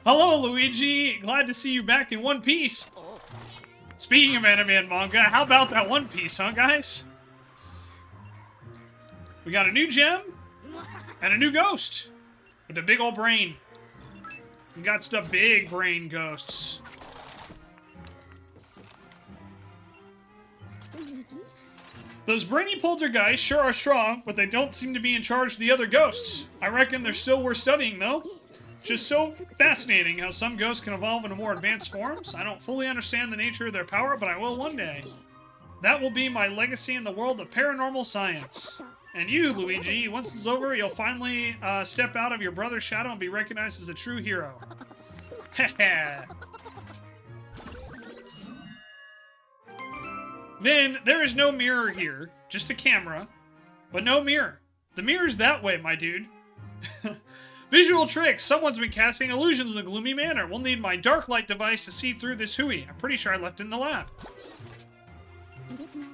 Hello, Luigi. Glad to see you back in One Piece. Speaking of anime and manga, how about that One Piece, huh, guys? We got a new gem and a new ghost with a big old brain. We got stuff big brain ghosts. Those brainy poltergeists sure are strong, but they don't seem to be in charge of the other ghosts. I reckon they're still worth studying, though. Just so fascinating how some ghosts can evolve into more advanced forms. I don't fully understand the nature of their power, but I will one day. That will be my legacy in the world of paranormal science. And you, Luigi, once it's over, you'll finally step out of your brother's shadow and be recognized as a true hero. Heh. Then, there is no mirror here, just a camera, but no mirror. The mirror's that way, my dude. Visual tricks! Someone's been casting illusions in a gloomy manner. We'll need my dark light device to see through this hooey. I'm pretty sure I left it in the lab.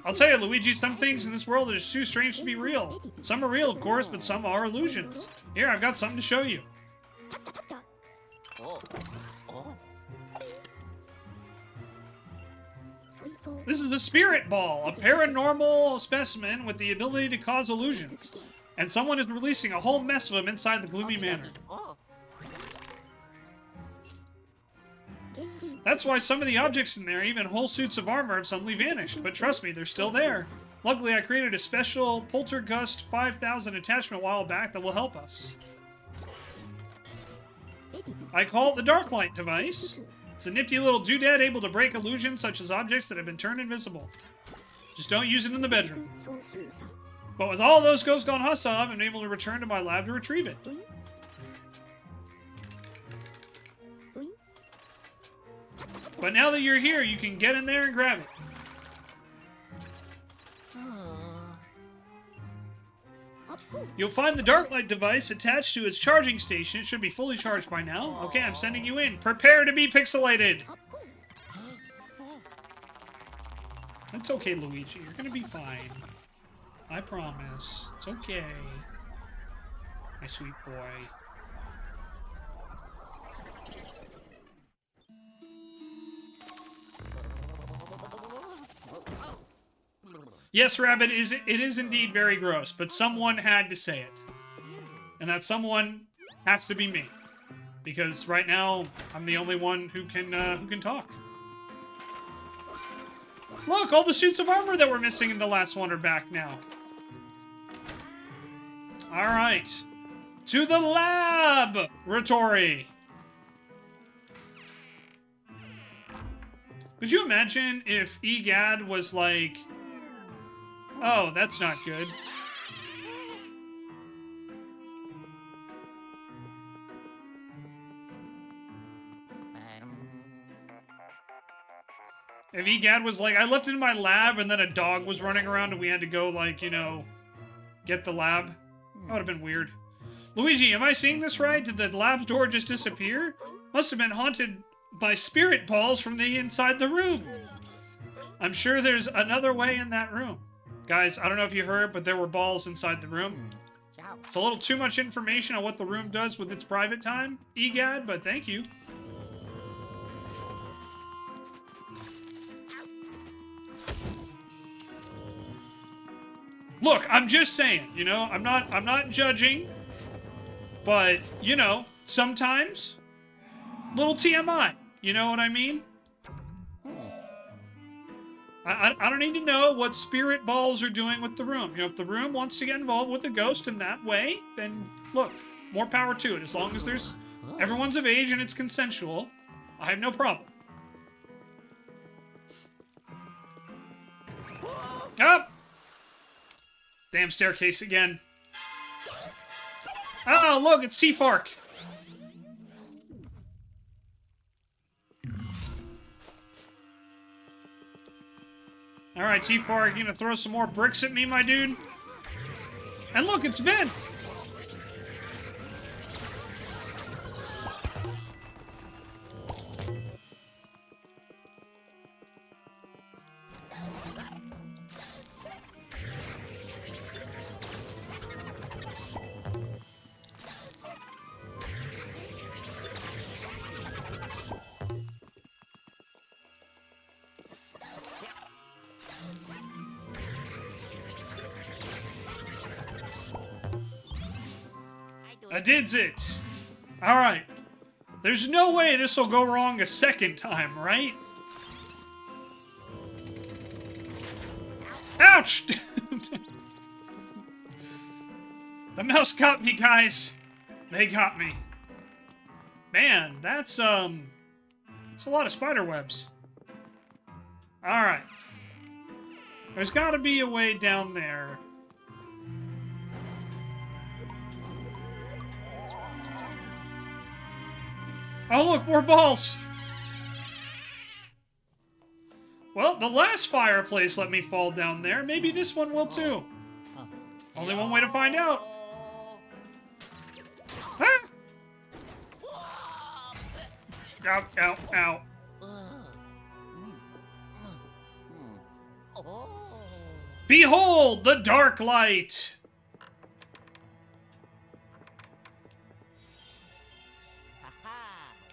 I'll tell you, Luigi, some things in this world are just too strange to be real. Some are real, of course, but some are illusions. Here, I've got something to show you. This is a spirit ball, a paranormal specimen with the ability to cause illusions. And someone is releasing a whole mess of them inside the gloomy manor. That's why some of the objects in there, even whole suits of armor, have suddenly vanished. But trust me, they're still there. Luckily, I created a special Poltergust 5000 attachment a while back that will help us. I call it the Dark Light device. It's a nifty little doodad able to break illusions such as objects that have been turned invisible. Just don't use it in the bedroom. But with all those ghosts gone hostile, I've been able to return to my lab to retrieve it. But now that you're here, you can get in there and grab it. You'll find the dark light device attached to its charging station. It should be fully charged by now. Okay, I'm sending you in. Prepare to be pixelated. That's okay, Luigi. You're gonna be fine. I promise. It's okay. My sweet boy. Yes, Rabbit, it is indeed very gross, but someone had to say it. And that someone has to be me. Because right now, I'm the only one who can talk. Look, all the suits of armor that were missing in the last one are back now. Alright. To the laboratory! Could you imagine if EGAD was like... Oh, that's not good. If EGAD was like, I left it in my lab and then a dog was running around and we had to go, like, you know, get the lab. That would have been weird. Luigi, am I seeing this right? Did the lab's door just disappear? Must have been haunted by spirit balls from the inside the room. I'm sure there's another way in that room. Guys, I don't know if you heard, but there were balls inside the room. It's a little too much information on what the room does with its private time, EGAD, but thank you. Look, I'm just saying, you know, I'm not judging, but, you know, sometimes, little TMI, you know what I mean? I don't need to know what spirit balls are doing with the room. You know, if the room wants to get involved with the ghost in that way, then, look, more power to it. As long as there's everyone's of age and it's consensual, I have no problem. Up! Damn staircase again. Oh, look, it's T-Fark. Alright, T-Fark, you gonna throw some more bricks at me, my dude? And look, it's Vin! I did it! Alright. There's no way this will go wrong a second time, right? Ouch! The mouse got me, guys. They got me. Man, that's a lot of spider webs. Alright. There's gotta be a way down there. Oh, look, more balls! Well, the last fireplace let me fall down there. Maybe this one will, too. Only one way to find out. Ah! Ow, ow, ow. Behold, the dark light!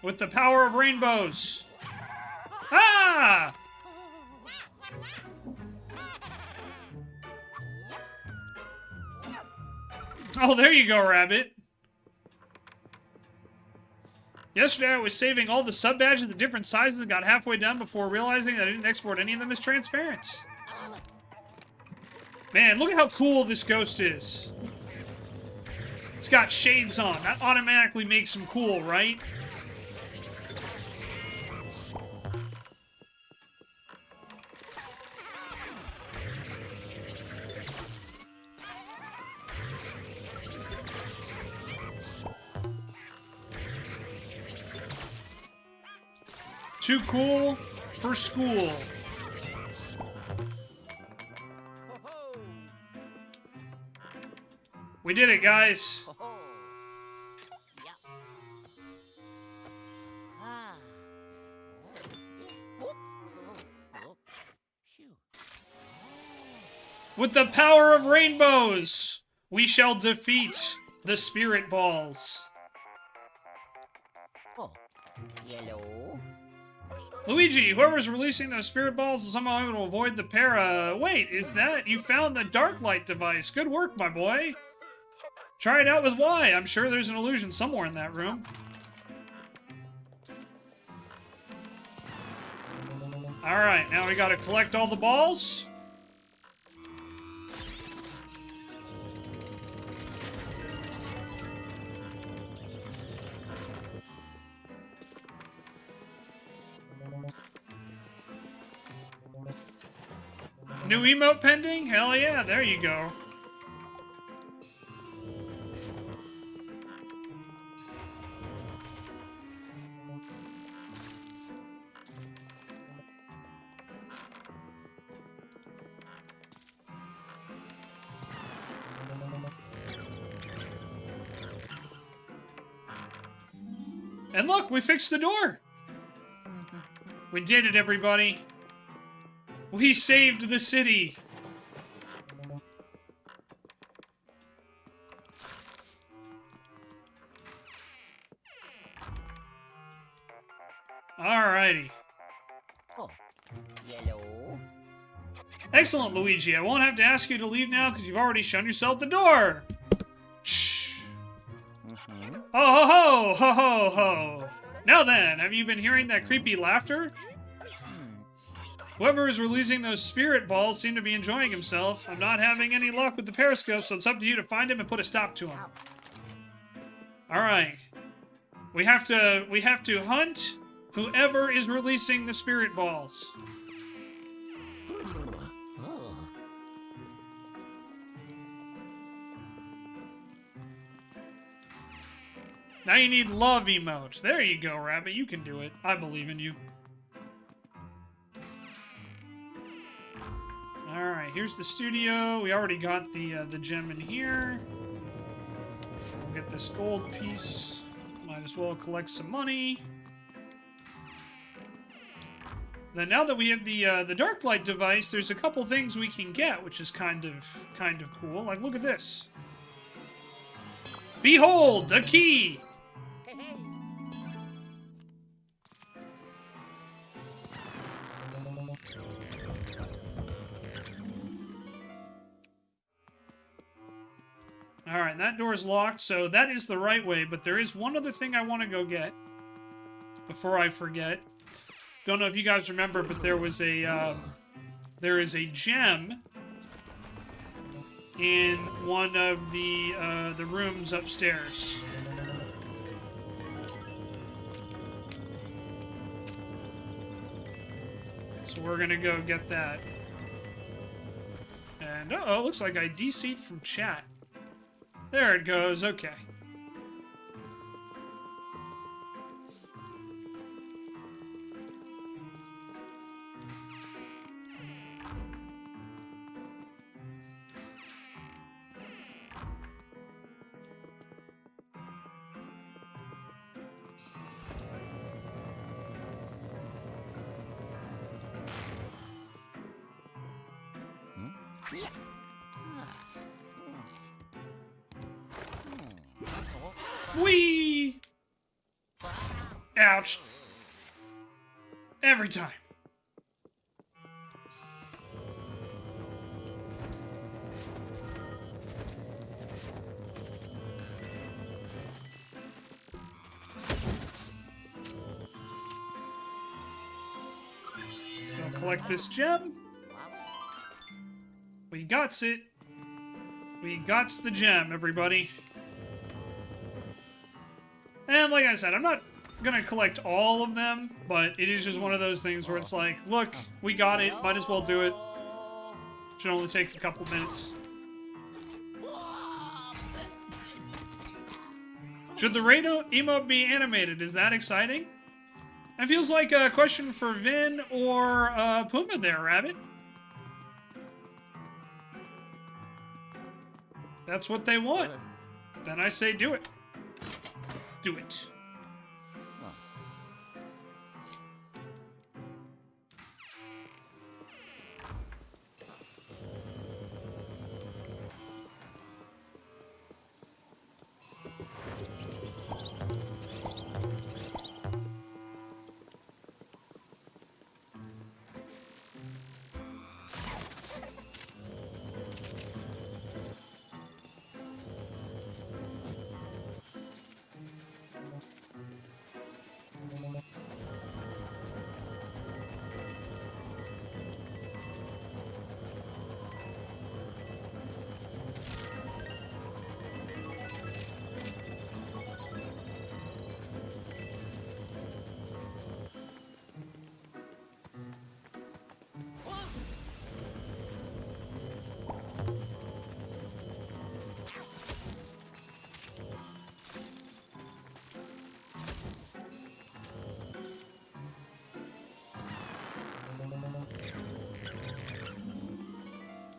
With the power of rainbows. Ah! Oh, there you go, Rabbit. Yesterday I was saving all the sub-badges of the different sizes and got halfway done before realizing that I didn't export any of them as transparent. Man, look at how cool this ghost is. It's got shades on. That automatically makes him cool, right? Too cool for school. We did it, guys. With the power of rainbows, we shall defeat the spirit balls. Yellow. Luigi, whoever's releasing those spirit balls is somehow able to avoid the para... Wait, is that... You found the dark light device. Good work, my boy. Try it out with Y. I'm sure there's an illusion somewhere in that room. Alright, now we gotta collect all the balls. New emote pending? Hell yeah, there you go. And look, we fixed the door. We did it, everybody. We saved the city! Alrighty. Oh. Yellow. Excellent, Luigi. I won't have to ask you to leave now because you've already shown yourself the door. Shh. Ho ho ho ho ho ho. Now then, have you been hearing that creepy laughter? Whoever is releasing those spirit balls seemed to be enjoying himself. I'm not having any luck with the periscope, so it's up to you to find him and put a stop to him. Alright. We have to hunt. Whoever is releasing the spirit balls. Now you need love emote. There you go, Rabbit. You can do it. I believe in you. Alright, here's the studio. We already got the gem in here. We'll get this gold piece. Might as well collect some money. Then now that we have the dark light device, there's a couple things we can get, which is kind of cool. Like, look at this. Behold, a key! Alright, that door's locked, so that is the right way, but there is one other thing I want to go get before I forget. Don't know if you guys remember, but there was a, there is a gem in one of the rooms upstairs. So we're gonna go get that. And, uh-oh, looks like I DC'd from chat. There it goes, okay. Whee! Ouch. Every time. Gonna collect this gem. We gots it. We gots the gem, everybody. And like I said, I'm not gonna collect all of them, but it is just one of those things where it's like, look, we got it, might as well do it. Should only take a couple minutes. Should the raid emote be animated? Is that exciting? That feels like a question for Vin or Puma there, Rabbit. That's what they want. Then I say do it. Do it.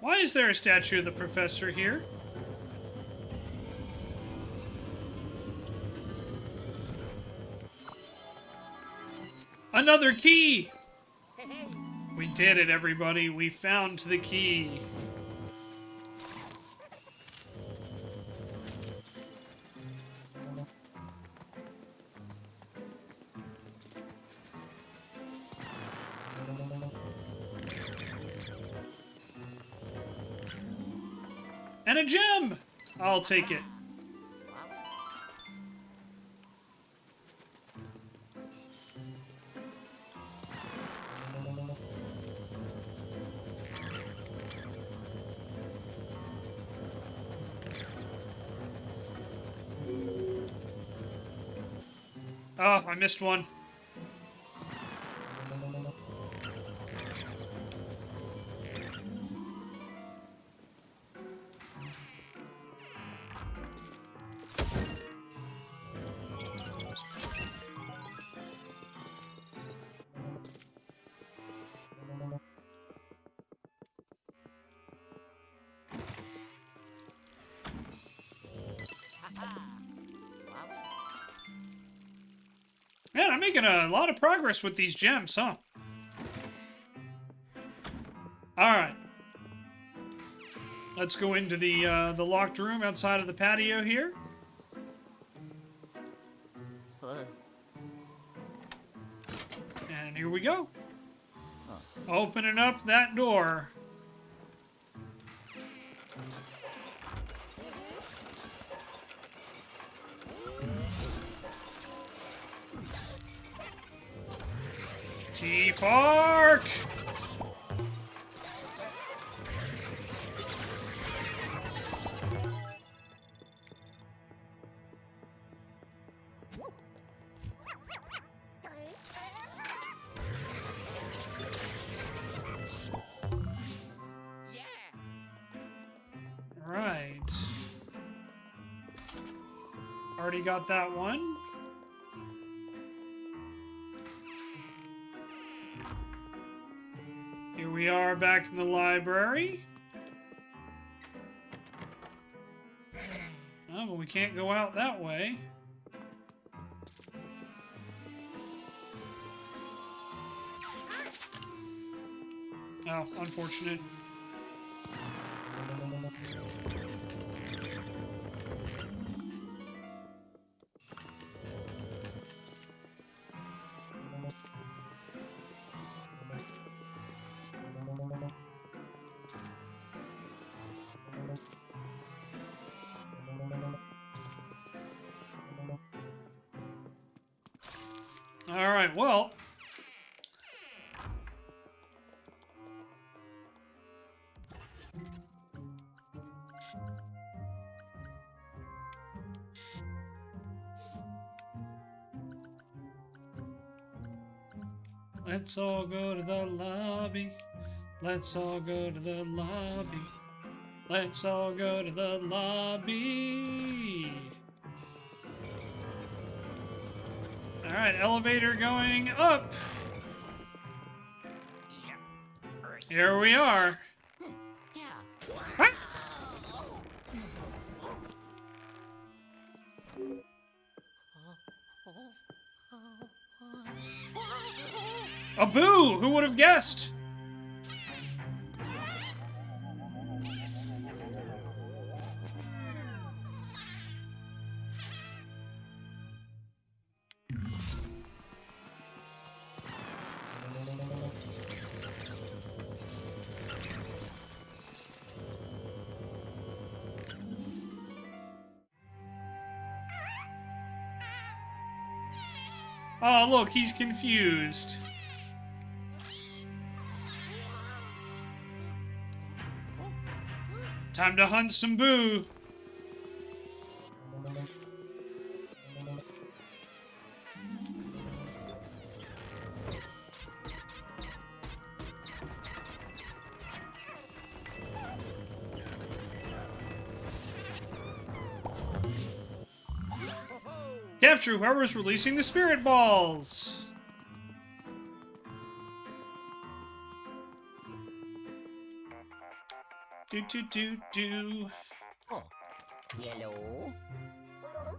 Why is there a statue of the professor here? Another key! We did it, everybody. We found the key. And a gem! I'll take it. Oh, I missed one. Man, I'm making a lot of progress with these gems, huh? Alright. Let's go into the locked room outside of the patio here. And here we go. Opening up that door. T-Park! Right. Already got that one. Here we are back in the library. Oh, but we can't go out that way. Oh, unfortunate. All right, well. Let's all go to the lobby. Let's all go to the lobby. Let's all go to the lobby. All right, elevator going up. Here we are. Ah! A boo! Who would have guessed? Oh, look, he's confused. Time to hunt some boo. Capture whoever's releasing the spirit balls. Do. Oh, yellow.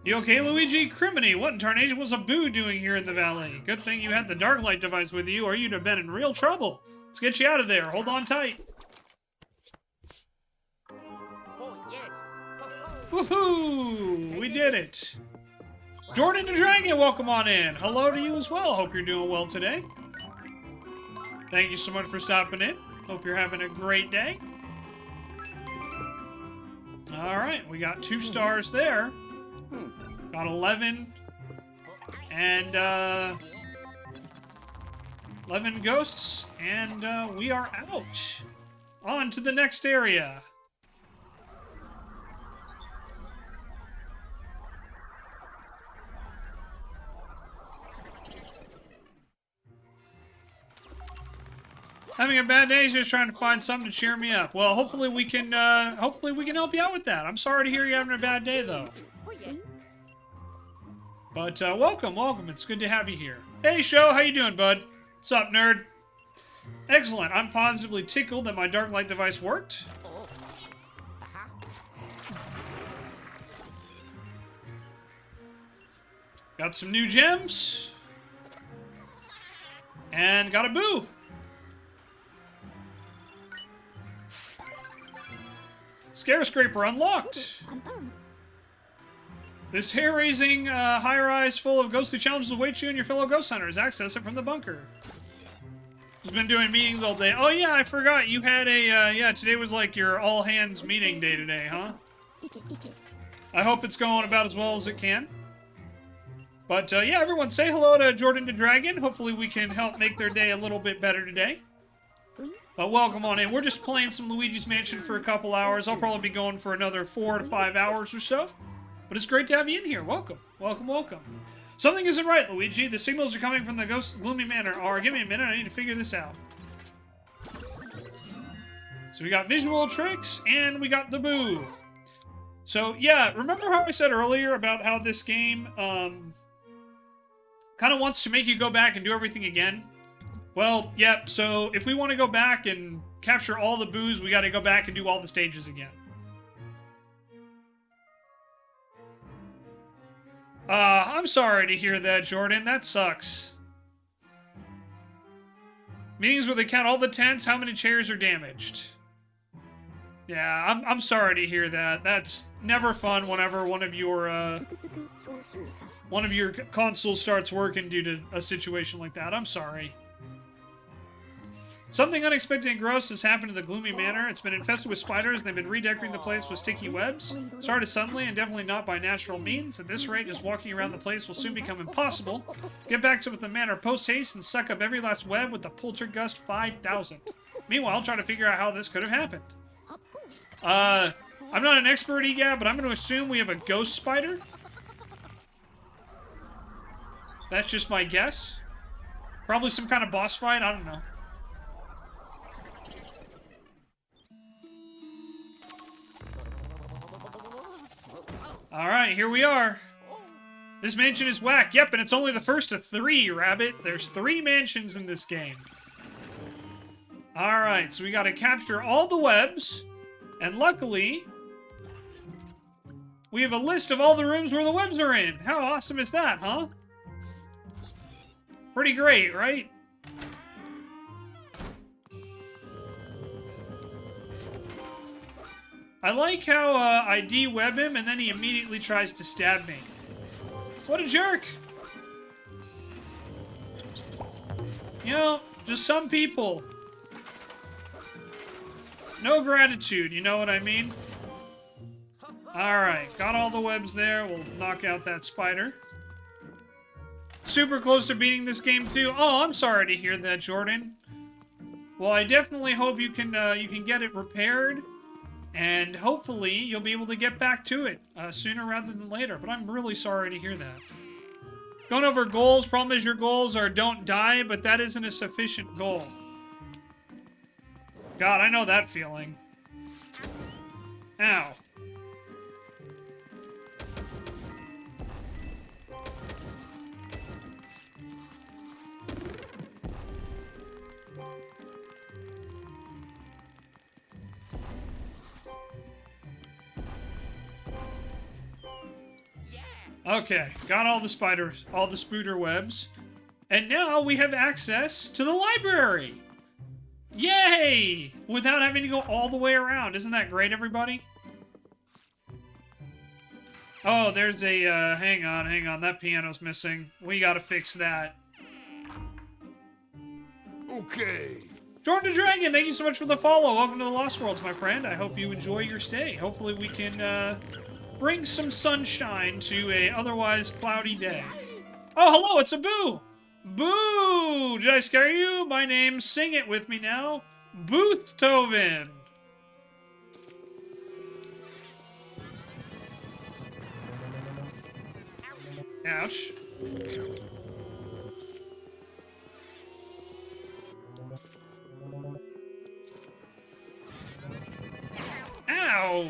You okay, Luigi? Criminy, what in tarnation was a boo doing here in the valley? Good thing you had the dark light device with you, or you'd have been in real trouble. Let's get you out of there. Hold on tight. Oh, yes. Woohoo! We did it. Jordan the Dragon, welcome on in. Hello to you as well. Hope you're doing well today. Thank you so much for stopping in. Hope you're having a great day. Alright, we got 2 stars there. Got 11. And, 11 ghosts. And, we are out. On to the next area. Having a bad day, just trying to find something to cheer me up. Well, hopefully we can help you out with that. I'm sorry to hear you're having a bad day, though. Oh, yes. But welcome. It's good to have you here. Hey, Sho, how you doing, bud? What's up, nerd? Excellent. I'm positively tickled that my dark light device worked. Oh. Got some new gems. And got a boo. Scare Scraper unlocked. This hair-raising high-rise full of ghostly challenges awaits you and your fellow ghost hunters. Access it from the bunker. Just been doing meetings all day. Oh yeah, I forgot you had a yeah. Today was like your all-hands meeting day today, huh? I hope it's going about as well as it can. But yeah, everyone say hello to Jordan the Dragon. Hopefully we can help make their day a little bit better today. Welcome on in. We're just playing some Luigi's Mansion for a couple hours. I'll probably be going for another 4 to 5 hours or so. But it's great to have you in here. Welcome. Welcome, welcome. Something isn't right, Luigi. The signals are coming from the gloomy manor. Or, give me a minute. I need to figure this out. So we got visual tricks, and we got the boo. So, yeah, remember how I said earlier about how this game kind of wants to make you go back and do everything again? Well, yeah, so if we want to go back and capture all the boos, we got to go back and do all the stages again. I'm sorry to hear that, Jordan. That sucks. Meetings where they count all the tents, how many chairs are damaged. Yeah, I'm sorry to hear that. That's never fun whenever one of your consoles starts working due to a situation like that. I'm sorry. Something unexpected and gross has happened to the gloomy manor. It's been infested with spiders, and they've been redecorating the place with sticky webs. Started suddenly and definitely not by natural means. At this rate, just walking around the place will soon become impossible. Get back to the manor post-haste and suck up every last web with the Poltergust 5000. Meanwhile, try to figure out how this could have happened. I'm not an expert, EGAB, but I'm going to assume we have a ghost spider. That's just my guess. Probably some kind of boss fight, I don't know. Alright, here we are. This mansion is whack. Yep, and it's only the first of 3, Rabbit. There's 3 mansions in this game. Alright, so we gotta capture all the webs. And luckily, we have a list of all the rooms where the webs are in. How awesome is that, huh? Pretty great, right? I like how I de-web him and then he immediately tries to stab me. What a jerk! You know, just some people. No gratitude, you know what I mean? Alright, got all the webs there. We'll knock out that spider. Super close to beating this game too. Oh, I'm sorry to hear that, Jordan. Well, I definitely hope you can get it repaired. And hopefully, you'll be able to get back to it sooner rather than later. But I'm really sorry to hear that. Going over goals. Problem is your goals are don't die, but that isn't a sufficient goal. God, I know that feeling. Ow. Okay, got all the spiders, all the spooder webs. And now we have access to the library! Yay! Without having to go all the way around. Isn't that great, everybody? Oh, there's a, hang on, that piano's missing. We gotta fix that. Okay. Jordan the Dragon, thank you so much for the follow. Welcome to the Lost Worlds, my friend. I hope you enjoy your stay. Hopefully we can, bring some sunshine to a otherwise cloudy day. Oh, hello, it's a Boo! Boo! Did I scare you? My name's, sing it with me now, Boothtoven. Ouch. Ow!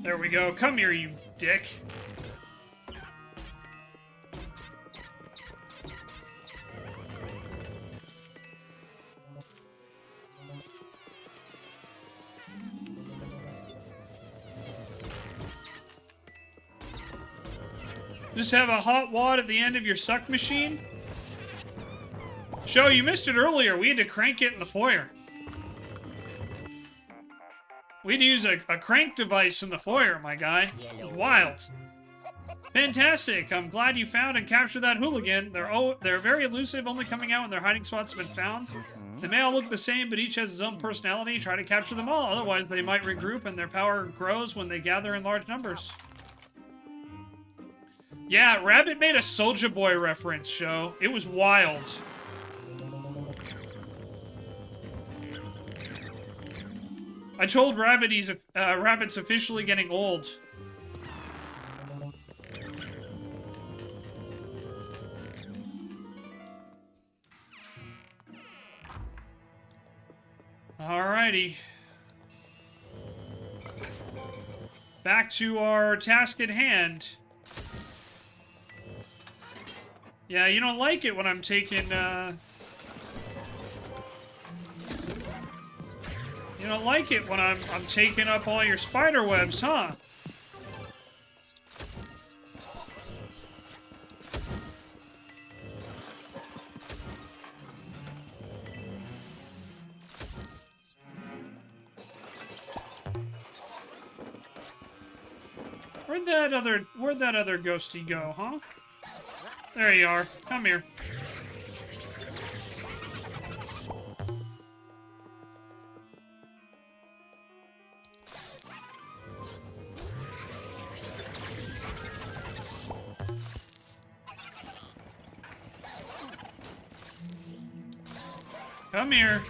There we go. Come here, you dick. Just have a hot wad at the end of your suck machine? Show, you missed it earlier. We had to crank it in the foyer. We had to use a crank device in the foyer, my guy. It was wild. Fantastic. I'm glad you found and captured that hooligan. They're very elusive, only coming out when their hiding spots have been found. They may all look the same, but each has its own personality. Try to capture them all, otherwise they might regroup and their power grows when they gather in large numbers. Yeah, Rabbit made a Soulja Boy reference, show. It was wild. I told Rabbit Rabbit's officially getting old. Alrighty. Back to our task at hand. Yeah, you don't like it when I'm taking, You don't like it when I'm taking up all your spider webs, huh? Where'd that other ghosty go, huh? There you are. Come here. Come here.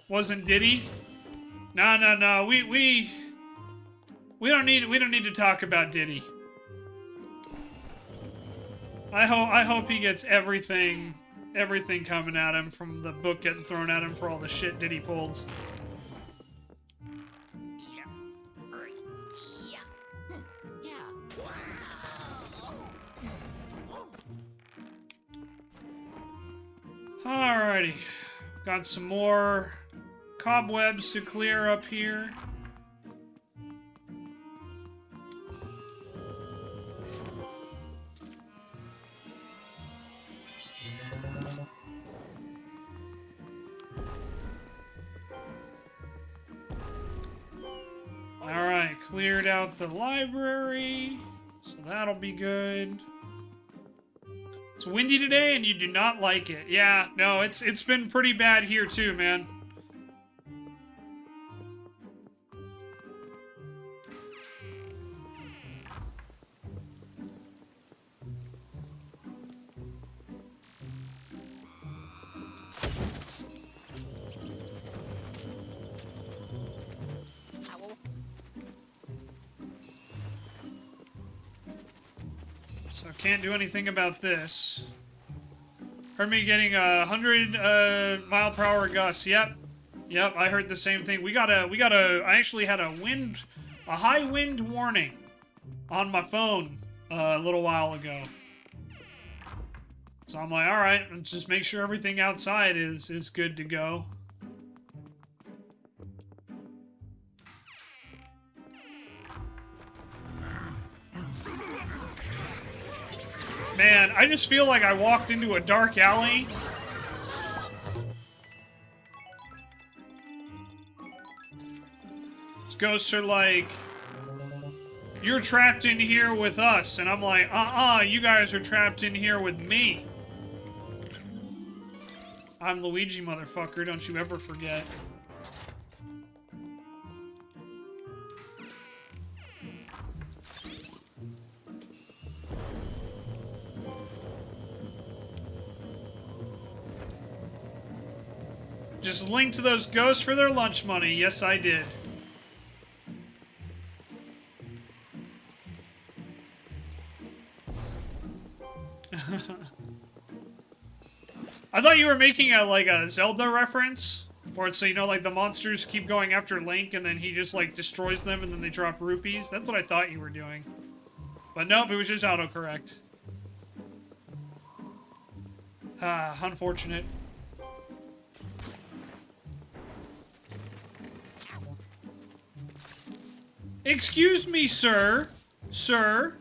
Wasn't Diddy? No. We don't need to talk about Diddy. I hope he gets everything coming at him from the book getting thrown at him for all the shit Diddy pulled. Alrighty. Got some more cobwebs to clear up here. Alright, cleared out the library, so that'll be good. It's windy today and you do not like it. Yeah, no, it's been pretty bad here too, man. So can't do anything about this. Heard me getting 100 mile per hour gusts. Yep, I heard the same thing. I actually had a high wind warning on my phone a little while ago. So I'm like, all right, let's just make sure everything outside is good to go. Man, I just feel like I walked into a dark alley. These ghosts are like, you're trapped in here with us. And I'm like, you guys are trapped in here with me. I'm Luigi, motherfucker, don't you ever forget. Just linked to those ghosts for their lunch money. Yes, I did. I thought you were making a Zelda reference. Or it's so, you know, like the monsters keep going after Link and then he just like destroys them and then they drop rupees. That's what I thought you were doing. But nope, it was just autocorrect. Ah, unfortunate. Excuse me, sir. Sir.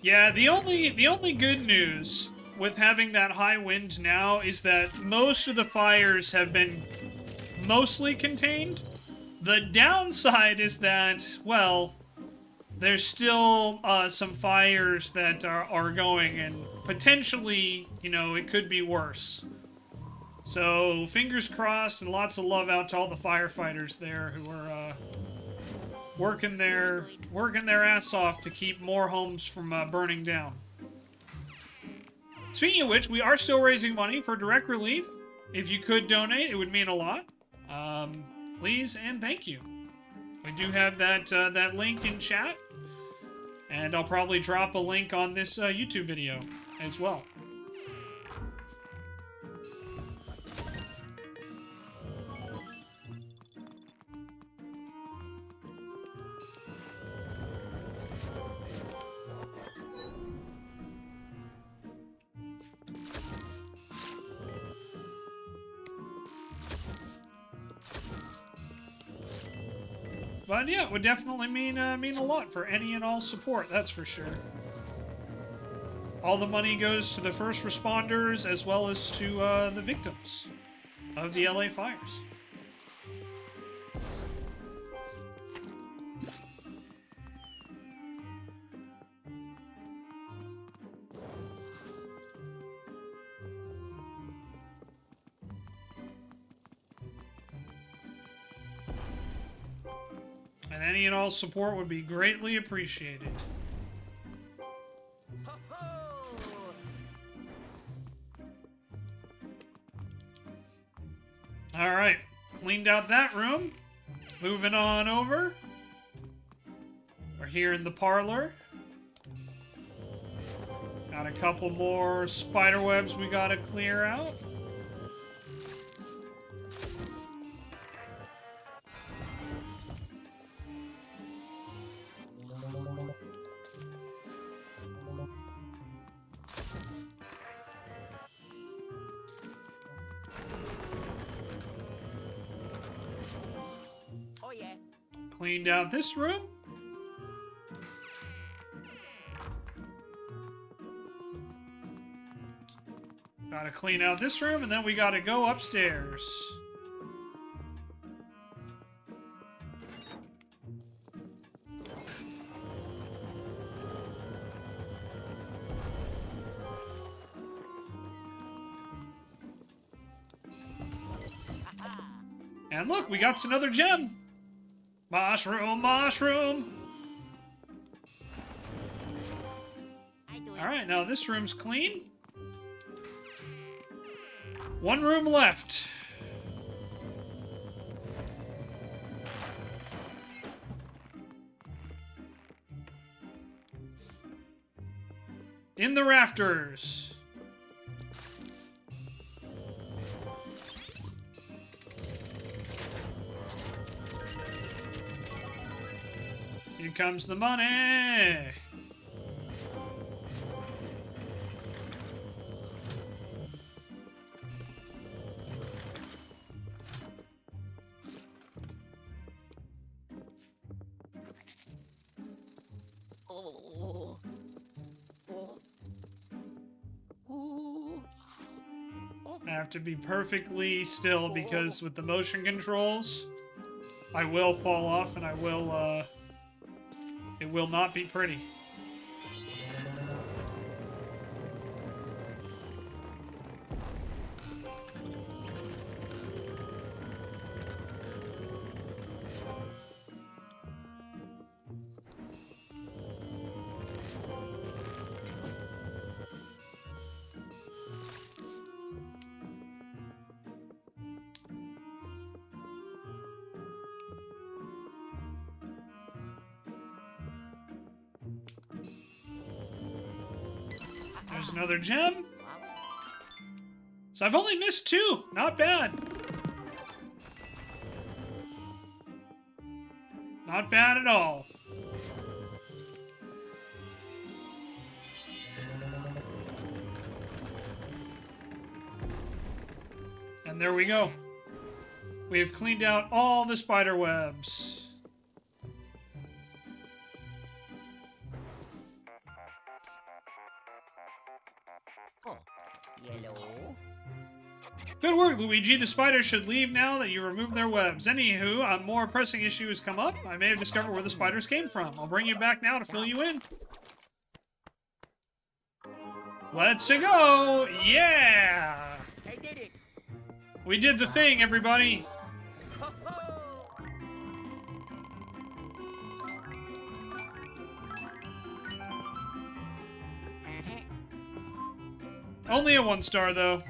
Yeah, the only good news with having that high wind now is that most of the fires have been mostly contained. The downside is that, well, there's still some fires that are going, and potentially, you know, it could be worse. So, fingers crossed, and lots of love out to all the firefighters there who are working their ass off to keep more homes from burning down. Speaking of which, we are still raising money for direct relief. If you could donate, it would mean a lot. Please and thank you. We do have that link in chat, and I'll probably drop a link on this YouTube video as well. But yeah, it would definitely mean a lot for any and all support, that's for sure. All the money goes to the first responders as well as to the victims of the LA fires. And any and all support would be greatly appreciated. Alright, cleaned out that room. Moving on over. We're here in the parlor. Got a couple more spider webs we gotta clear out. Oh yeah. Cleaned out this room. Gotta clean out this room, and then we gotta go upstairs. And look, we got another gem. Mushroom, mushroom. Alright, now this room's clean. One room left. In the rafters. Here comes the money. Oh. Oh. Ooh. I have to be perfectly still because with the motion controls, I will fall off and I will, it will not be pretty. There's another gem. So I've only missed 2. Not bad. Not bad at all. And there we go. We have cleaned out all the spider webs. Oh, yellow. Good work, Luigi. The spiders should leave now that you removed their webs. Anywho, a more pressing issue has come up. I may have discovered where the spiders came from. I'll bring you back now to fill you in. Let's go! Yeah! I did it. We did the thing, everybody. Ho, ho. Only a 1 star, though.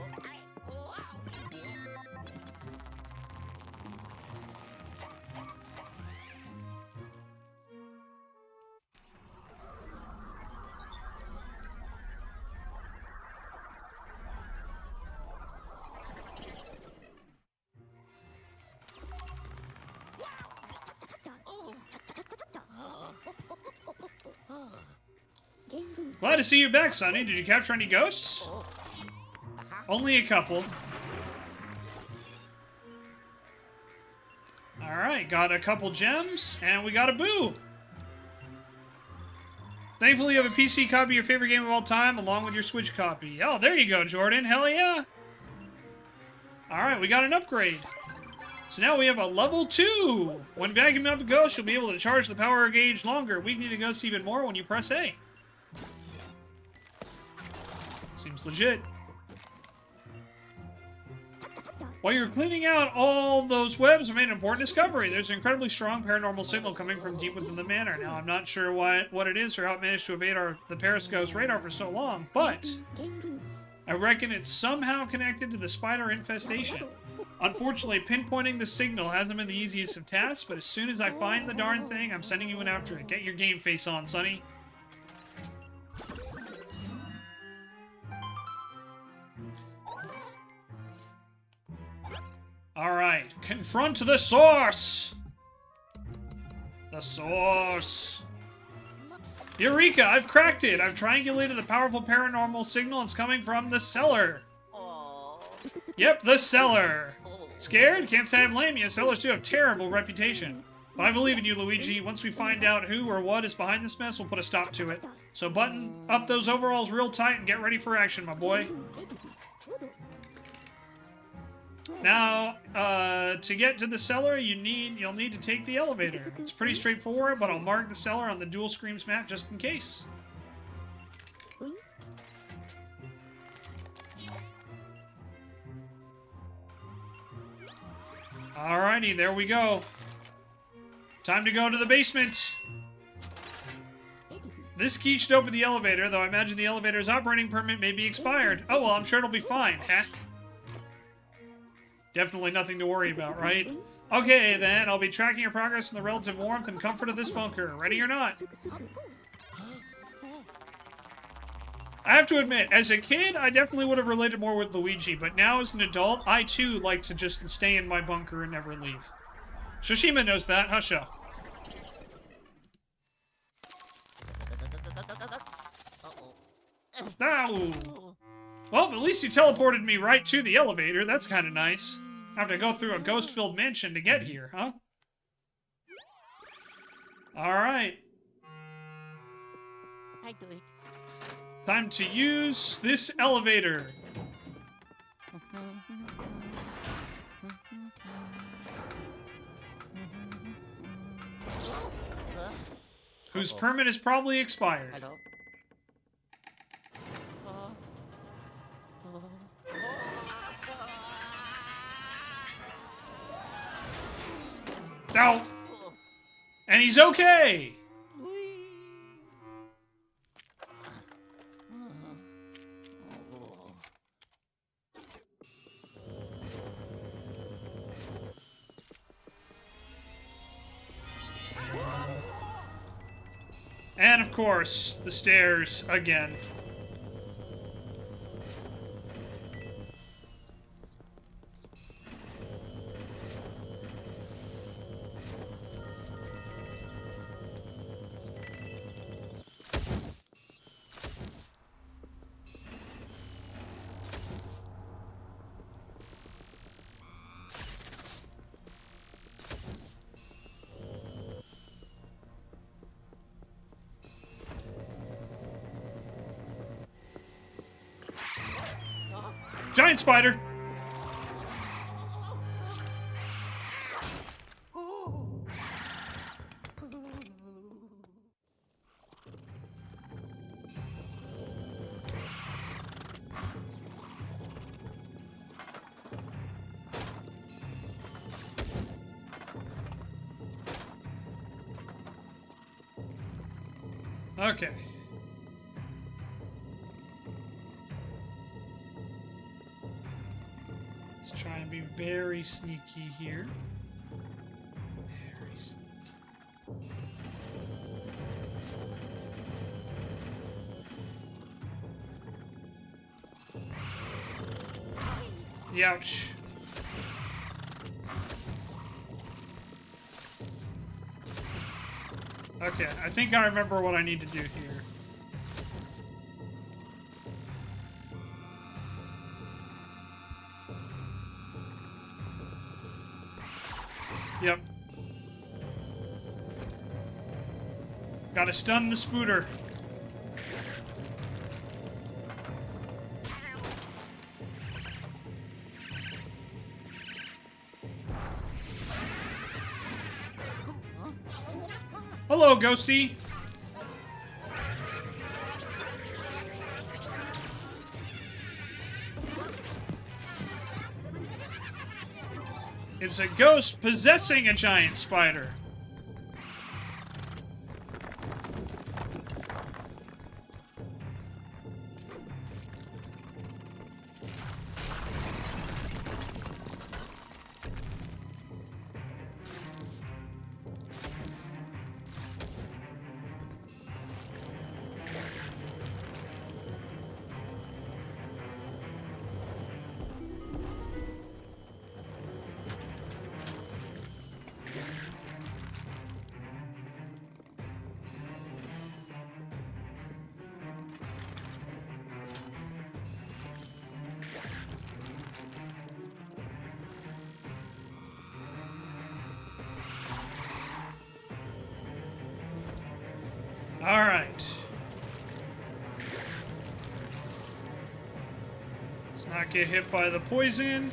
Glad to see you back, Sonny. Did you capture any ghosts? Only a couple. Alright, got a couple gems, and we got a boo. Thankfully, you have a PC copy of your favorite game of all time, along with your Switch copy. Oh, there you go, Jordan. Hell yeah. Alright, we got an upgrade. So now we have a level 2. When vacuuming up a ghost, you'll be able to charge the power gauge longer, weakening a ghost even more when you press A. Seems legit. While you're cleaning out all those webs, I made an important discovery. There's an incredibly strong paranormal signal coming from deep within the manor. Now, I'm not sure what it is or how it managed to evade the Periscope's radar for so long, but I reckon it's somehow connected to the spider infestation. Unfortunately, pinpointing the signal hasn't been the easiest of tasks, but as soon as I find the darn thing, I'm sending you in after it. Get your game face on, Sonny. Alright, confront the source! The source! Eureka! I've cracked it! I've triangulated the powerful paranormal signal. It's coming from the cellar. Oh. Yep, the cellar! Scared? Can't say I blame you. Cellars do have a terrible reputation. But I believe in you, Luigi. Once we find out who or what is behind this mess, we'll put a stop to it. So button up those overalls real tight and get ready for action, my boy. Now, to get to the cellar, you'll need to take the elevator. It's pretty straightforward, but I'll mark the cellar on the Dual Screams map just in case. Alrighty, there we go. Time to go to the basement. This key should open the elevator, though I imagine the elevator's operating permit may be expired. Oh, well, I'm sure it'll be fine, huh? Definitely nothing to worry about, right? Okay, then, I'll be tracking your progress in the relative warmth and comfort of this bunker. Ready or not? I have to admit, as a kid, I definitely would have related more with Luigi, but now as an adult, I too like to just stay in my bunker and never leave. Shoshima knows that, husha. Ow! Well, at least you teleported me right to the elevator. That's kind of nice. I have to go through a ghost-filled mansion to get here, huh? Alright. I do it. Time to use this elevator. Whose permit is probably expired. Hello? Ow! And he's okay! And of course, the stairs again. Giant spider. Okay. Let's try and be very sneaky here. Very sneaky. Ouch. Okay, I think I remember what I need to do here. Yep. Gotta stun the spooter. Hello, Ghosty. It's a ghost possessing a giant spider. All right. Let's not get hit by the poison.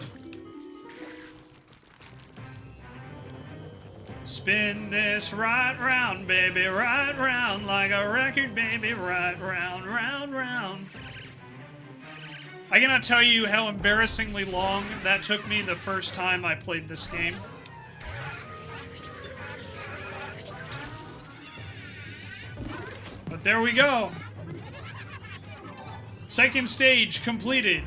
Spin this right round, baby, right round like a record, baby, right round, round, round. I cannot tell you how embarrassingly long that took me the first time I played this game. But there we go. Second stage completed.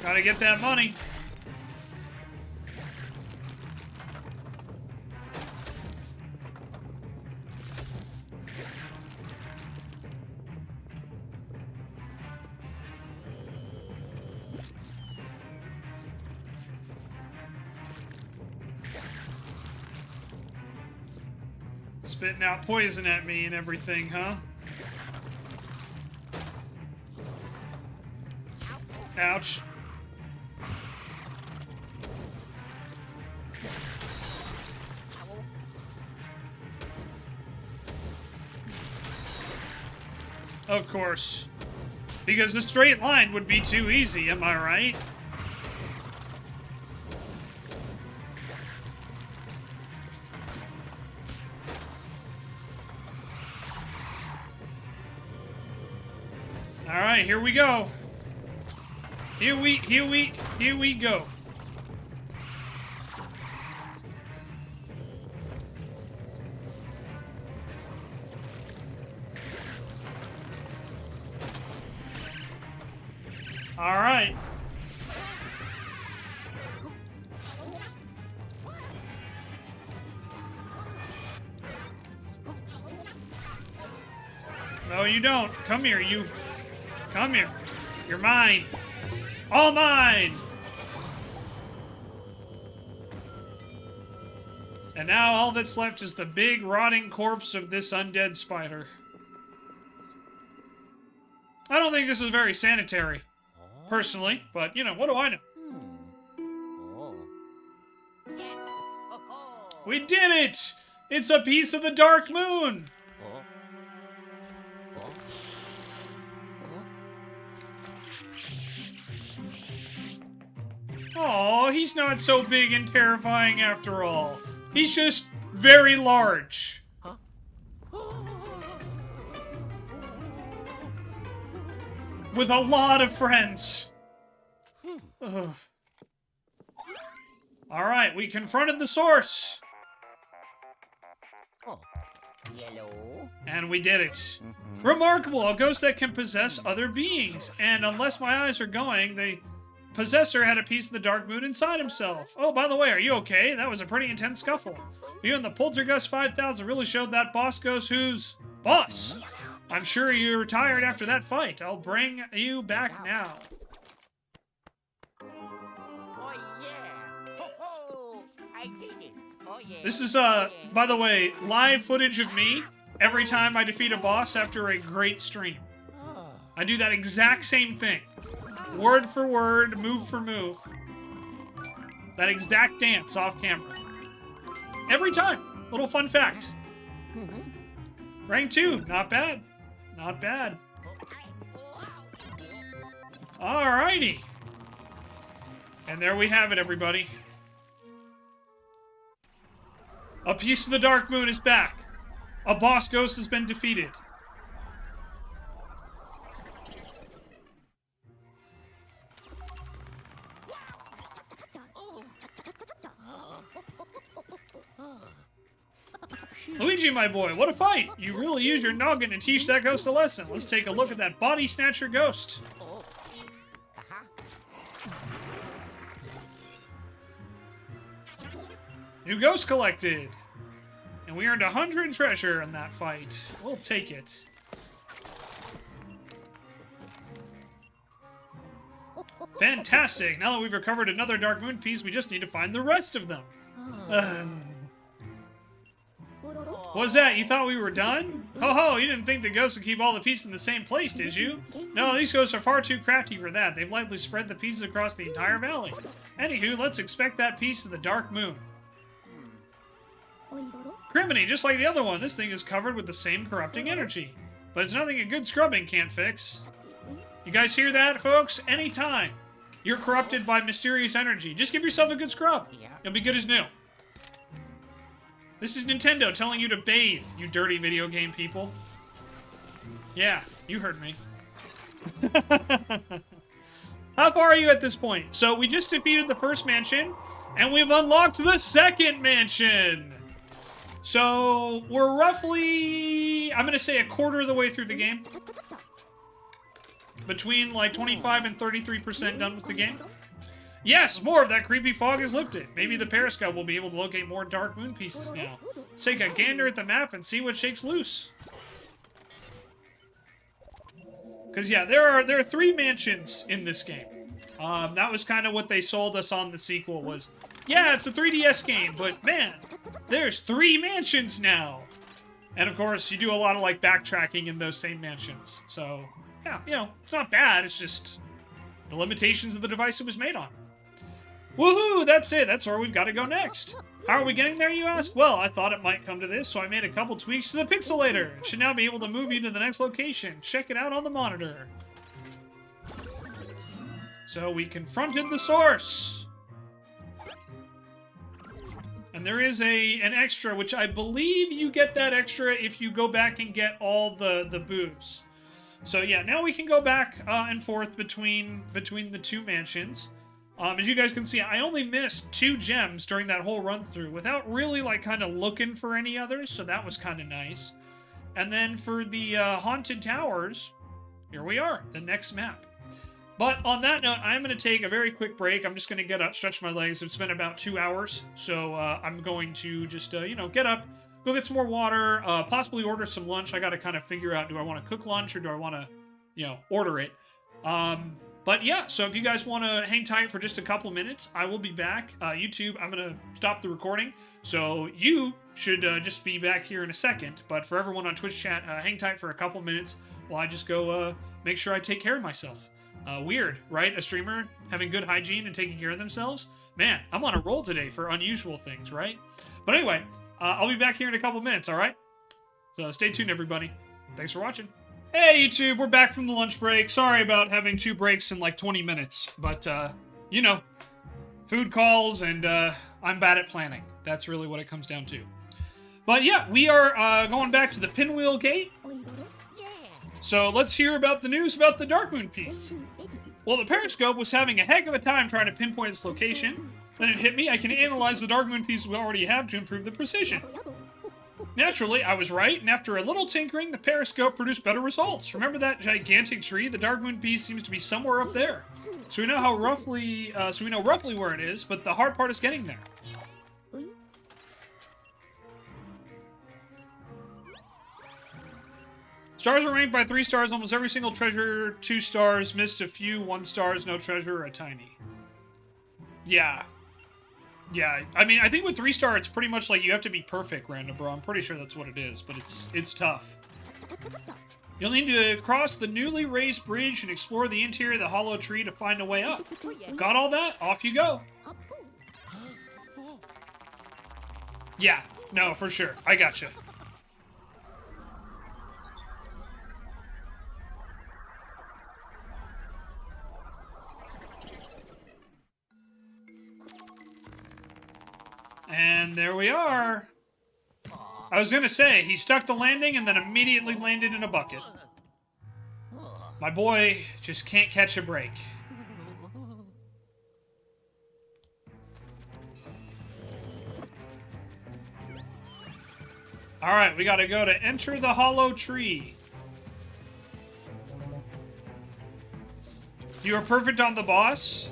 Gotta get that money. Spitting out poison at me and everything, huh? Ouch. Of course. Because a straight line would be too easy, am I right? Alright, here we go. Here we go. All right. No, you don't. Come here, you. Come here. You're mine. All mine! And now all that's left is the big rotting corpse of this undead spider. I don't think this is very sanitary, personally, but, you know, what do I know? We did it! It's a piece of the Dark Moon! Oh. Oh. Oh. Oh, he's not so big and terrifying after all. He's just very large. Huh? With a lot of friends. Ugh. Alright, we confronted the source. Oh. Yellow. And we did it. Remarkable, a ghost that can possess other beings. And unless my eyes are going, the possessor had a piece of the Dark Moon inside himself. Oh, by the way, are you okay? That was a pretty intense scuffle. You and the Poltergeist 5000 really showed that boss ghost who's boss. I'm sure you're tired after that fight. I'll bring you back now. Oh yeah. Ho ho. I did it. Oh yeah. This is, by the way, live footage of me every time I defeat a boss after a great stream. Oh. I do that exact same thing. Word for word, move for move. That exact dance off camera. Every time. Little fun fact. Rank 2, not bad. Not bad. Alrighty. And there we have it, everybody. A piece of the Dark Moon is back. A boss ghost has been defeated. Luigi, my boy, what a fight! You really used your noggin to teach that ghost a lesson. Let's take a look at that body snatcher ghost. Oh. New ghost collected. And we earned 100 treasure in that fight. We'll take it. Fantastic! Now that we've recovered another Dark Moon piece, we just need to find the rest of them. What's that? You thought we were done? Ho ho, you didn't think the ghosts would keep all the pieces in the same place, did you? No, these ghosts are far too crafty for that. They've likely spread the pieces across the entire valley. Anywho, let's expect that piece of the Dark Moon. Criminy, just like the other one, this thing is covered with the same corrupting energy. But it's nothing a good scrubbing can't fix. You guys hear that, folks? Anytime you're corrupted by mysterious energy, just give yourself a good scrub. You'll be good as new. This is Nintendo telling you to bathe, you dirty video game people. Yeah, you heard me. How far are you at this point? So we just defeated the first mansion, and we've unlocked the second mansion. So we're roughly, I'm going to say a quarter of the way through the game. Between like 25 and 33% done with the game. Yes, more of that creepy fog is lifted. Maybe the periscope will be able to locate more Dark Moon pieces now. Let's take a gander at the map and see what shakes loose. Because yeah, there are 3 mansions in this game. That was kind of what they sold us on the sequel was, yeah, it's a 3DS game, but man, there's 3 mansions now. And of course, you do a lot of like backtracking in those same mansions. So yeah, you know, it's not bad. It's just the limitations of the device it was made on. Woohoo! That's it. That's where we've got to go next. How are we getting there, you ask? Well, I thought it might come to this, so I made a couple tweaks to the pixelator. It should now be able to move you to the next location. Check it out on the monitor. So we confronted the source. And there is an extra, which I believe you get that extra if you go back and get all the booze. So yeah, now we can go back and forth between the 2 mansions. As you guys can see, I only missed 2 gems during that whole run-through without really, like, kind of looking for any others, so that was kind of nice. And then for the Haunted Towers, here we are, the next map. But on that note, I'm going to take a very quick break. I'm just going to get up, stretch my legs. It's been about 2 hours, so I'm going to just, you know, get up, go get some more water, possibly order some lunch. I got to kind of figure out, do I want to cook lunch or do I want to, you know, order it? But yeah, so if you guys want to hang tight for just a couple minutes, I will be back. YouTube, I'm going to stop the recording, so you should just be back here in a second. But for everyone on Twitch chat, hang tight for a couple minutes while I just go make sure I take care of myself. Weird, right? A streamer having good hygiene and taking care of themselves. Man, I'm on a roll today for unusual things, right? But anyway, I'll be back here in a couple minutes, all right? So stay tuned, everybody. Thanks for watching. Hey, YouTube, we're back from the lunch break. Sorry about having 2 breaks in like 20 minutes, but, you know, food calls and I'm bad at planning. That's really what it comes down to. But yeah, we are going back to the Pinwheel Gate. So let's hear about the news about the Dark Moon piece. Well, the Periscope was having a heck of a time trying to pinpoint its location. Then it hit me, I can analyze the Dark Moon piece we already have to improve the precision. Naturally, I was right, and after a little tinkering, the Periscope produced better results. Remember that gigantic tree? The Dark Moon piece seems to be somewhere up there. So we know roughly where it is, but the hard part is getting there. Stars are ranked by 3 stars. Almost every single treasure, 2 stars. Missed a few, 1 stars, no treasure, a tiny. Yeah. Yeah, I mean, I think with 3-star, it's pretty much like you have to be perfect, Random Bro. I'm pretty sure that's what it is, but it's tough. You'll need to cross the newly raised bridge and explore the interior of the hollow tree to find a way up. Got all that? Off you go. Yeah, no, for sure. I gotcha. And there we are. I was gonna say, he stuck the landing and then immediately landed in a bucket. My boy just can't catch a break. Alright, we gotta go to enter the hollow tree. You were perfect on the boss?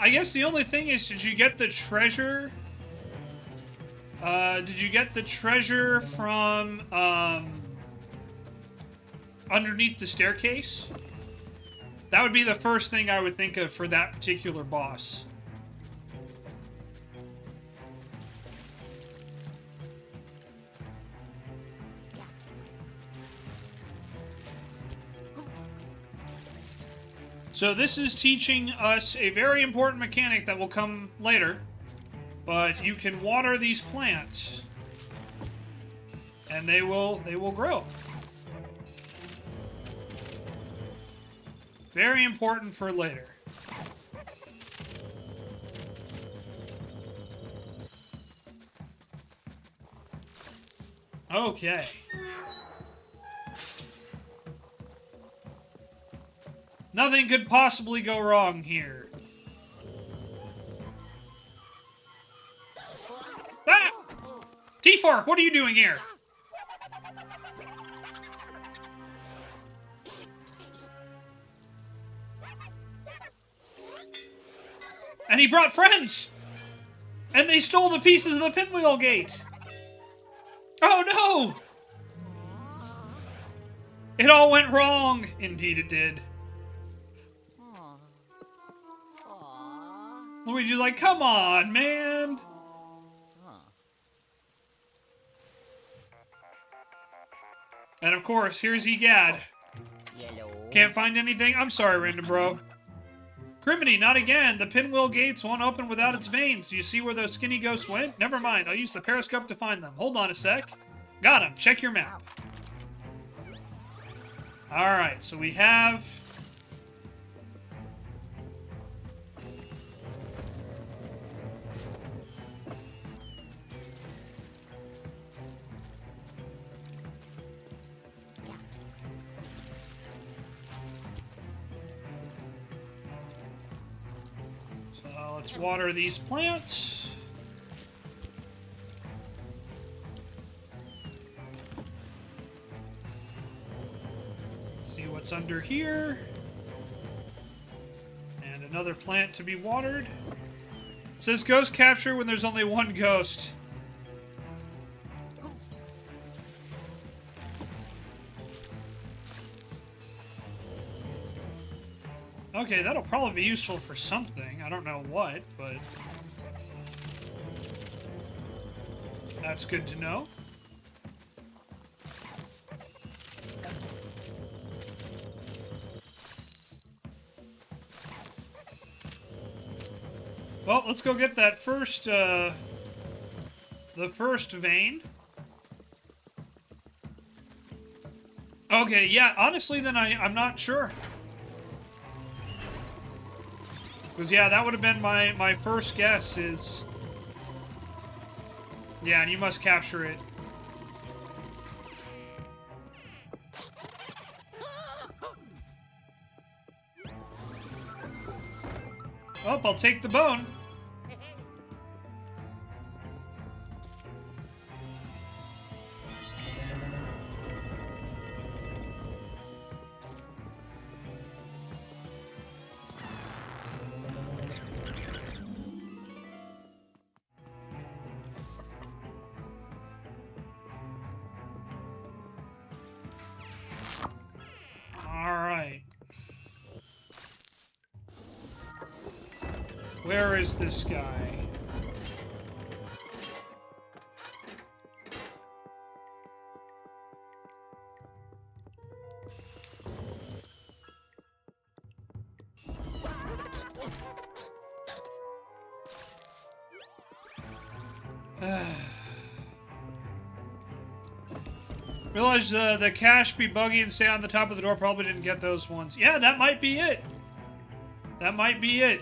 I guess the only thing is, did you get the treasure? Did you get the treasure from, underneath the staircase? That would be the first thing I would think of for that particular boss. So this is teaching us a very important mechanic that will come later. But you can water these plants. And they will grow. Very important for later. Okay. Nothing could possibly go wrong here. Ah! T-Fork, what are you doing here? And he brought friends! And they stole the pieces of the Pinwheel Gate! Oh no! It all went wrong! Indeed it did. Luigi's like, come on, man! And of course, here's Egad. Can't find anything? I'm sorry, Random Bro. Criminy, not again. The Pinwheel Gates won't open without its veins. Do you see where those skinny ghosts went? Never mind, I'll use the periscope to find them. Hold on a sec. Got him. Check your map. Alright, so we have... let's water these plants. See what's under here. And another plant to be watered. It says ghost capture when there's only one ghost. Okay, that'll probably be useful for something. I don't know what, but... that's good to know. Well, let's go get that first, the first vein. Okay, yeah, honestly, then I'm not sure. Because, yeah, that would have been my first guess is... Yeah, and you must capture it. Oh, I'll take the bone. Alright. Where is this guy? Realize the cache be buggy and stay on the top of the door. Probably didn't get those ones. Yeah, that might be it. That might be it.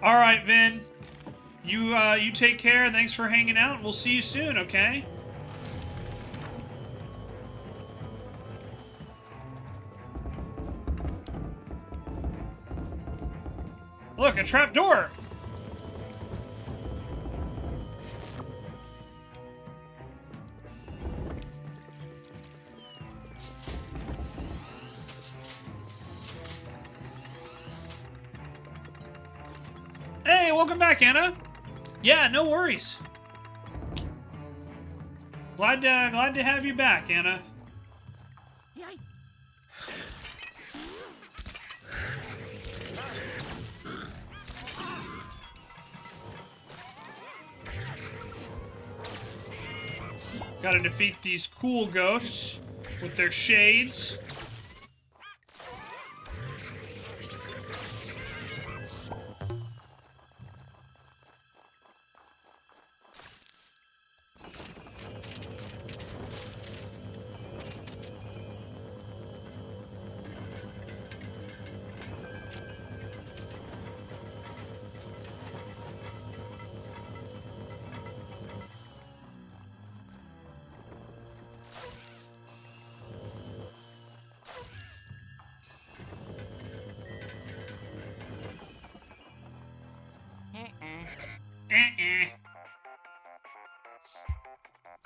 All right, Vin. You take care, and thanks for hanging out. We'll see you soon, okay? Look, a trap door. Hey, welcome back, Anna. Yeah, no worries. Glad to have you back, Anna. Yay. Gotta defeat these cool ghosts with their shades.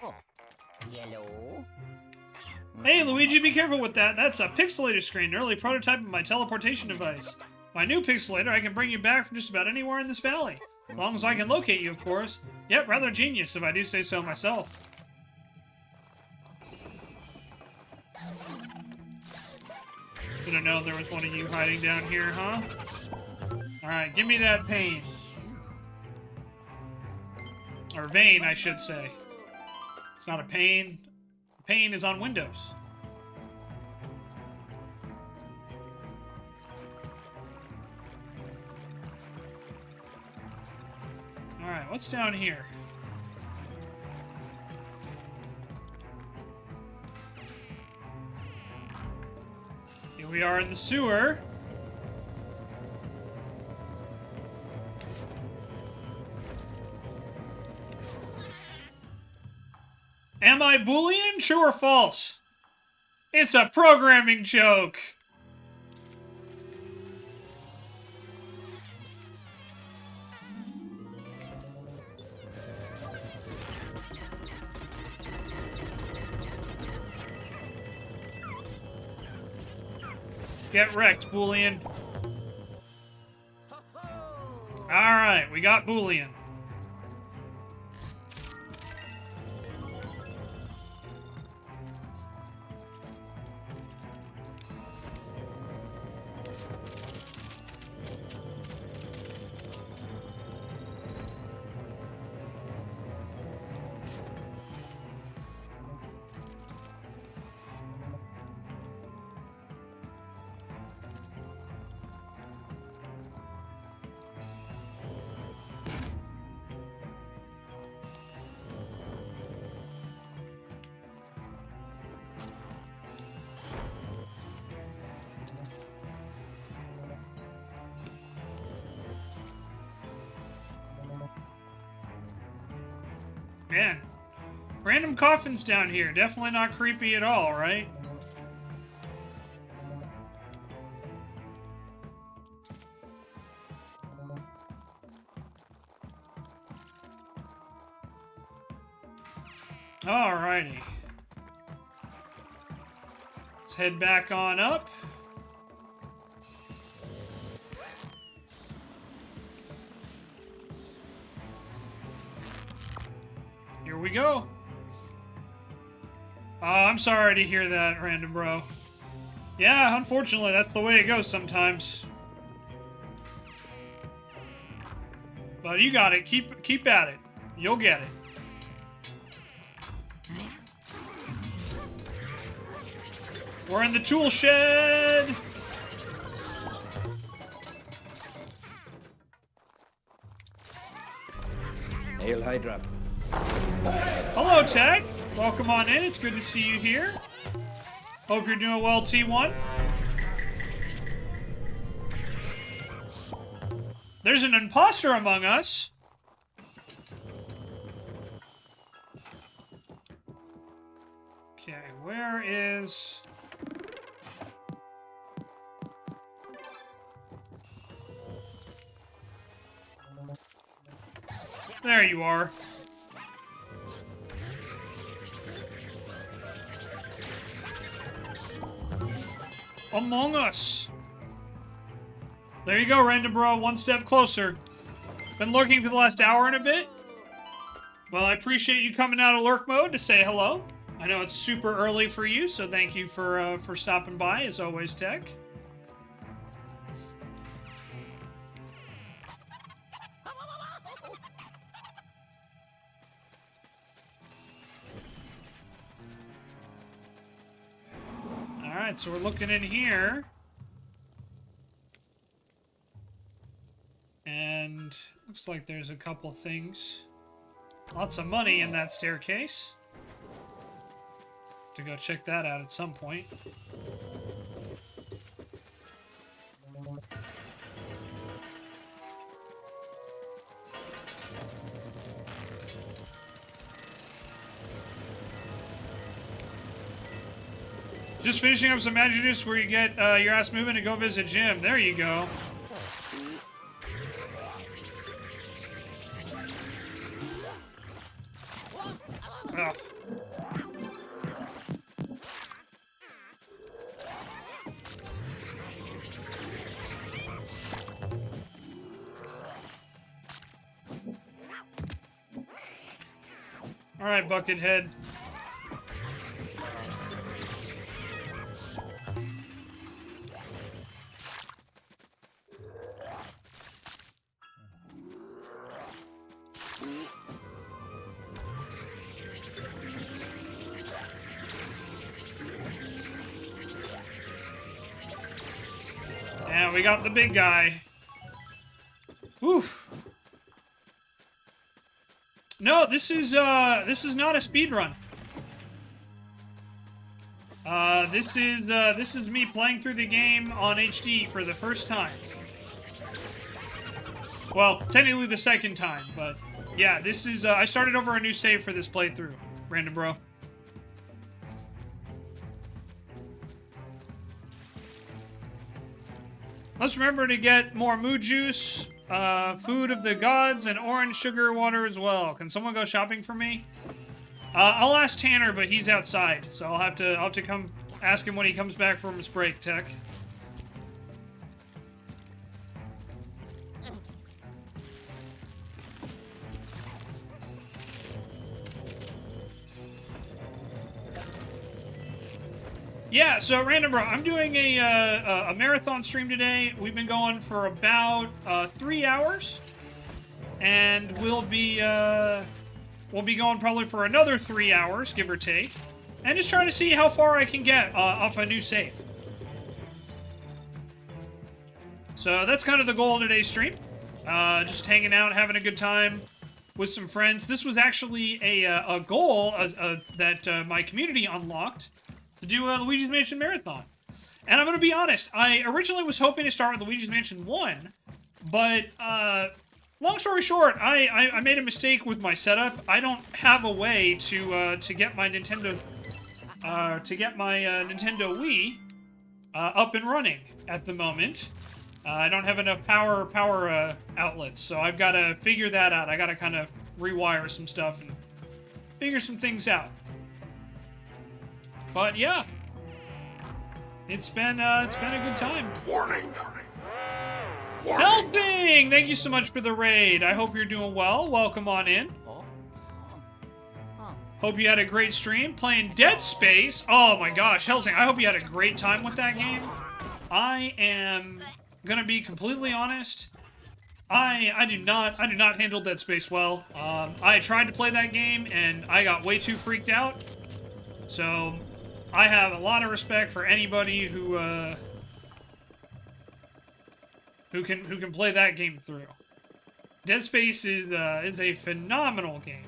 Oh, yellow. Hey, Luigi, be careful with that. That's a pixelator screen, an early prototype of my teleportation device. My new pixelator, I can bring you back from just about anywhere in this valley. As long as I can locate you, of course. Yep, rather genius, if I do say so myself. Didn't know there was one of you hiding down here, huh? Alright, give me that pain. Or vein, I should say. It's not a pain. Pain is on Windows. Alright, what's down here? Here we are in the sewer. Am I Boolean? True or false? It's a programming joke. Get wrecked, Boolean. Alright, we got Boolean. Man, random coffins down here. Definitely not creepy at all, right? Alrighty. Let's head back on up. Here we go. Oh, I'm sorry to hear that, random bro. Yeah, unfortunately, that's the way it goes sometimes. But you got it. Keep at it. You'll get it. We're in the tool shed. Hail Hydra. Hello, Tech. Welcome on in. It's good to see you here. Hope you're doing well, T1. There's an imposter among us. Okay, where is... There you are. Among Us. There you go, random bro. One step closer. Been lurking for the last hour and a bit. Well, I appreciate you coming out of lurk mode to say hello. I know it's super early for you, so thank you for stopping by, as always, Tech. Alright, so we're looking in here. And looks like there's a couple things. Lots of money in that staircase. To go check that out at some point. Just finishing up some magic juice where you get your ass moving and go visit Jim. There you go. Oh. All right, Buckethead. Yeah, we got the big guy. Whew. No, this is not a speed run. This is me playing through the game on HD for the first time. Well, technically the second time, but yeah, this is I started over a new save for this playthrough, random bro. Let's remember to get more mood juice, food of the gods, and orange sugar water as well. Can someone go shopping for me? I'll ask Tanner, but he's outside, so I'll have to come ask him when he comes back from his break, Tech. Yeah, so random bro, I'm doing a marathon stream today. We've been going for about 3 hours, and we'll be going probably for another 3 hours, give or take, and just trying to see how far I can get off a new save. So that's kind of the goal of today's stream. Just hanging out, having a good time with some friends. This was actually a goal that my community unlocked. To do a Luigi's Mansion Marathon. And I'm going to be honest, I originally was hoping to start with Luigi's Mansion 1, but long story short, I made a mistake with my setup. I don't have a way to get my Nintendo Nintendo Wii up and running at the moment. I don't have enough power outlets, so I've got to figure that out. I got to kind of rewire some stuff and figure some things out. But yeah, it's been a good time. Warning. Helsing, thank you so much for the raid. I hope you're doing well. Welcome on in. Hope you had a great stream playing Dead Space. Oh my gosh, Helsing, I hope you had a great time with that game. I am gonna be completely honest. I do not handle Dead Space well. I tried to play that game and I got way too freaked out. So I have a lot of respect for anybody who can play that game through. Dead Space is a phenomenal game.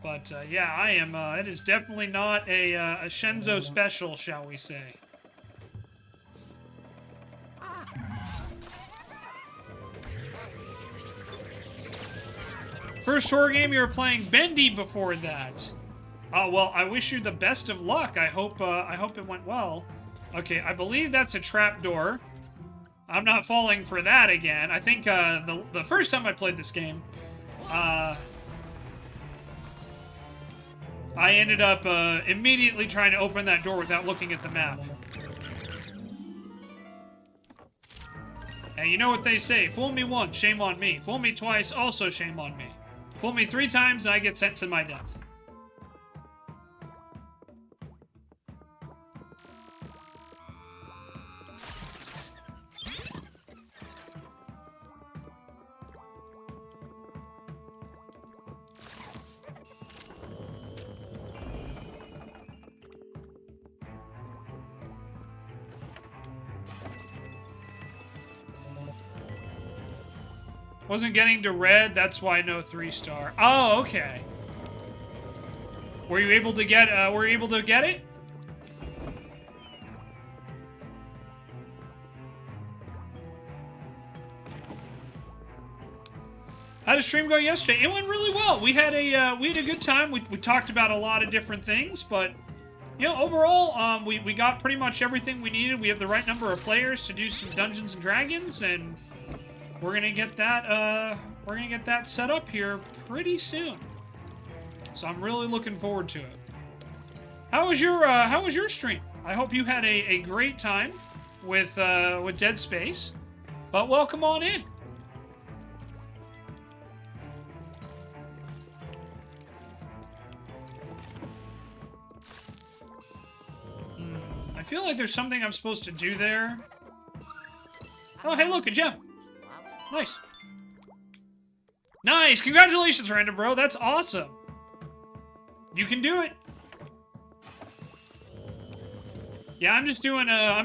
But yeah, I am. It is definitely not a Shenzo special, shall we say? First horror game, you were playing Bendy before that. Well, I wish you the best of luck. I hope it went well. Okay, I believe that's a trapdoor. I'm not falling for that again. I think the first time I played this game, I ended up immediately trying to open that door without looking at the map. And you know what they say, fool me once, shame on me. Fool me twice, also shame on me. Fool me 3 times, and I get sent to my death. Wasn't getting to red, that's why no 3-star. Oh, okay. Were you able to get it? How did stream go yesterday? It went really well. We had a good time. We talked about a lot of different things, but you know, overall, we got pretty much everything we needed. We have the right number of players to do some Dungeons and Dragons, and we're gonna get that set up here pretty soon. So I'm really looking forward to it. How was your stream? I hope you had a great time with Dead Space. But welcome on in. I feel like there's something I'm supposed to do there. Oh, hey, look, a gem. Nice. Nice! Congratulations, Random Bro. That's awesome. You can do it. Yeah, I'm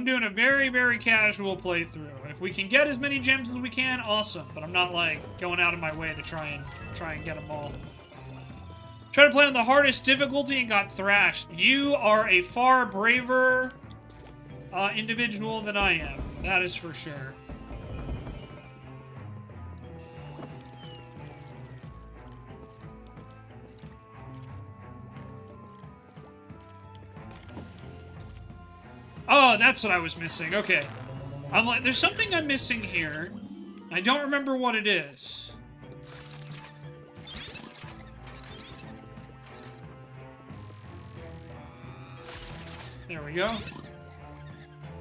doing a very, very casual playthrough. If we can get as many gems as we can, awesome. But I'm not, like, going out of my way to try and get them all. Tried to play on the hardest difficulty and got thrashed. You are a far braver individual than I am. That is for sure. Oh, that's what I was missing. Okay. I'm like, there's something I'm missing here. I don't remember what it is. There we go.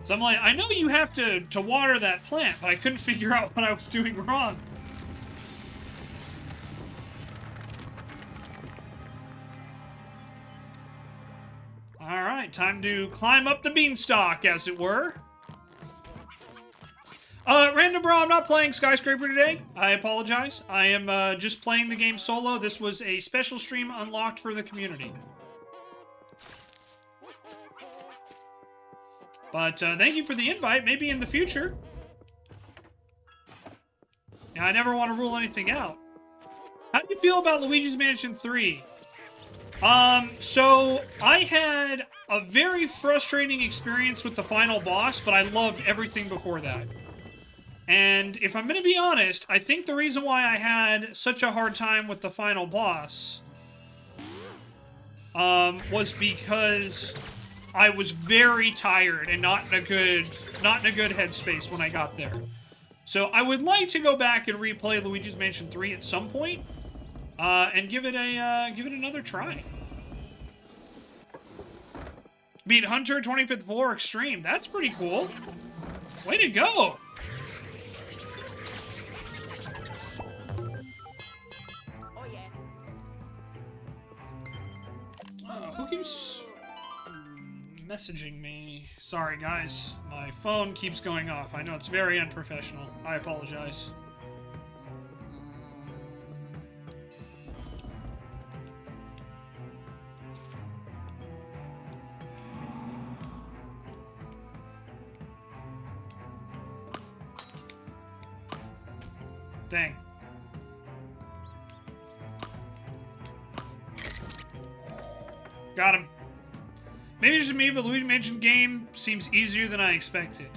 So I'm like, I know you have to water that plant, but I couldn't figure out what I was doing wrong. Alright, time to climb up the beanstalk, as it were. Random Bro, I'm not playing Skyscraper today. I apologize. I am just playing the game solo. This was a special stream unlocked for the community. But thank you for the invite. Maybe in the future. Yeah, I never want to rule anything out. How do you feel about Luigi's Mansion 3? So I had a very frustrating experience with the final boss, but I loved everything before that. And if I'm going to be honest, I think the reason why I had such a hard time with the final boss was because I was very tired and not in a good headspace when I got there. So I would like to go back and replay Luigi's Mansion 3 at some point, and give it another try. Beat Hunter 25th floor extreme. That's pretty cool. Way to go. Oh yeah. Who keeps messaging me? Sorry, guys. My phone keeps going off. I know it's very unprofessional. I apologize. Dang. Got him. Maybe it's just me, but Luigi Mansion game seems easier than I expected.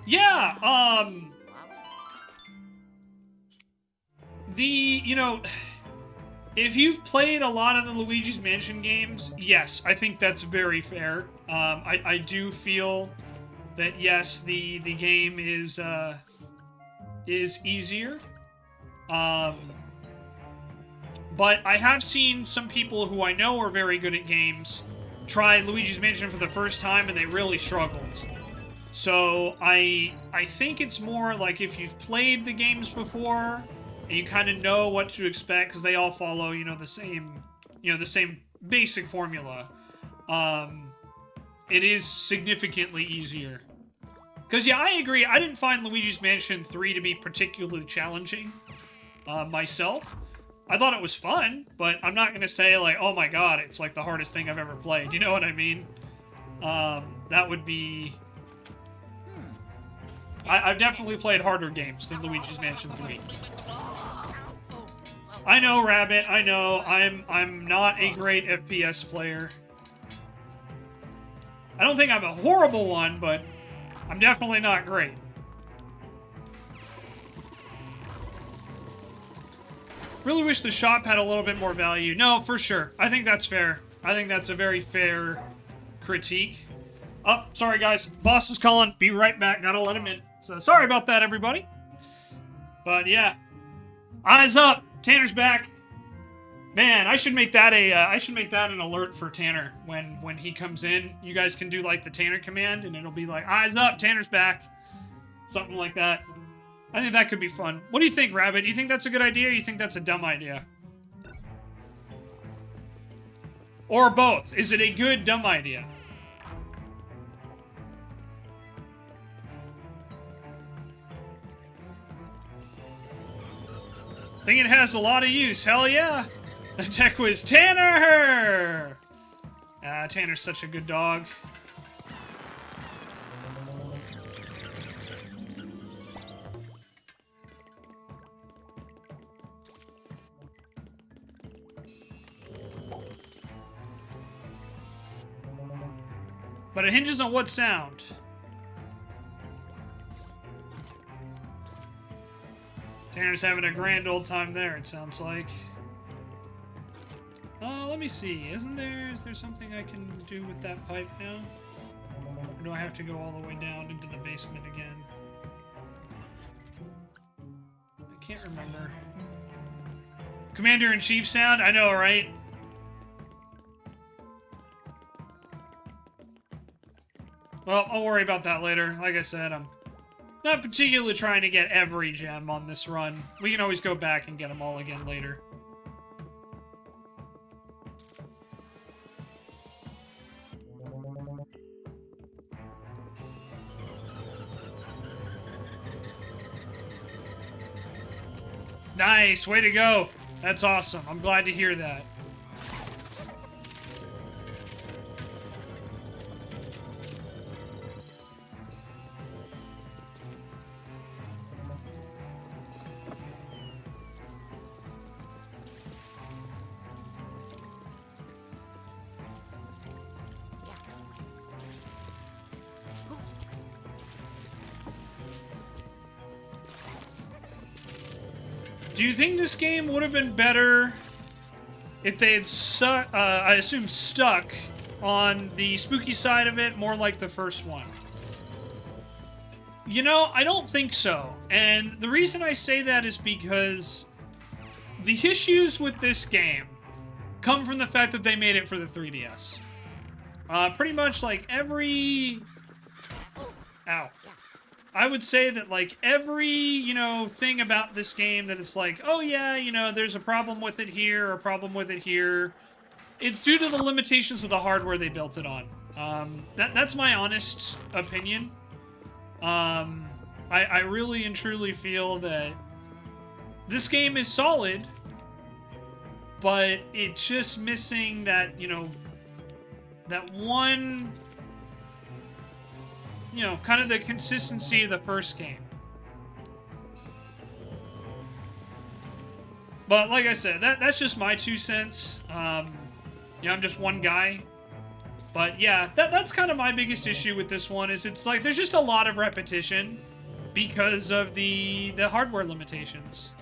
Yeah, you know, if you've played a lot of the Luigi's Mansion games, yes, I think that's very fair. I do feel that, yes, the game is easier. But I have seen some people who I know are very good at games try Luigi's Mansion for the first time and they really struggled. So I think it's more like if you've played the games before and you kind of know what to expect because they all follow, the same basic formula. It is significantly easier. Because, yeah, I agree. I didn't find Luigi's Mansion 3 to be particularly challenging myself. I thought it was fun, but I'm not going to say, like, oh my god, it's, like, the hardest thing I've ever played. You know what I mean? That would be... I've definitely played harder games than Luigi's Mansion 3. I know, Rabbit, I know. I'm not a great FPS player. I don't think I'm a horrible one, but I'm definitely not great. Really wish the shop had a little bit more value. No, for sure. I think that's fair. I think that's a very fair critique. Oh, sorry guys. Boss is calling. Be right back. Gotta let him in. So sorry about that, everybody. But yeah. Eyes up. Tanner's back. Man, I should make that an alert for Tanner when he comes in. You guys can do like the Tanner command and it'll be like, eyes up, Tanner's back. Something like that. I think that could be fun. What do you think, Rabbit? Do you think that's a good idea or you think that's a dumb idea? Or both? Is it a good, dumb idea? I think it has a lot of use. Hell yeah! The tech quiz, Tanner! Tanner's such a good dog. But it hinges on what sound. Tanner's having a grand old time there, it sounds like. Let me see. Is there something I can do with that pipe now? Or do I have to go all the way down into the basement again? I can't remember. Commander-in-Chief sound? I know, right? Well, I'll worry about that later. Like I said, I'm not particularly trying to get every gem on this run. We can always go back and get them all again later. Nice! Way to go! That's awesome. I'm glad to hear that. Do you think this game would have been better if they had, I assume, stuck on the spooky side of it, more like the first one? You know, I don't think so. And the reason I say that is because the issues with this game come from the fact that they made it for the 3DS. Pretty much like every... Ow. I would say that like every, you know, thing about this game that it's like, oh yeah, you know, there's a problem with it here, or a problem with it here. It's due to the limitations of the hardware they built it on. That's my honest opinion. I really and truly feel that this game is solid, but it's just missing that, you know, that one, you know, kind of the consistency of the first game. But like I said, that's just my 2 cents. You know, I'm just one guy. But yeah, that's kind of my biggest issue with this one, is it's like there's just a lot of repetition because of the hardware limitations.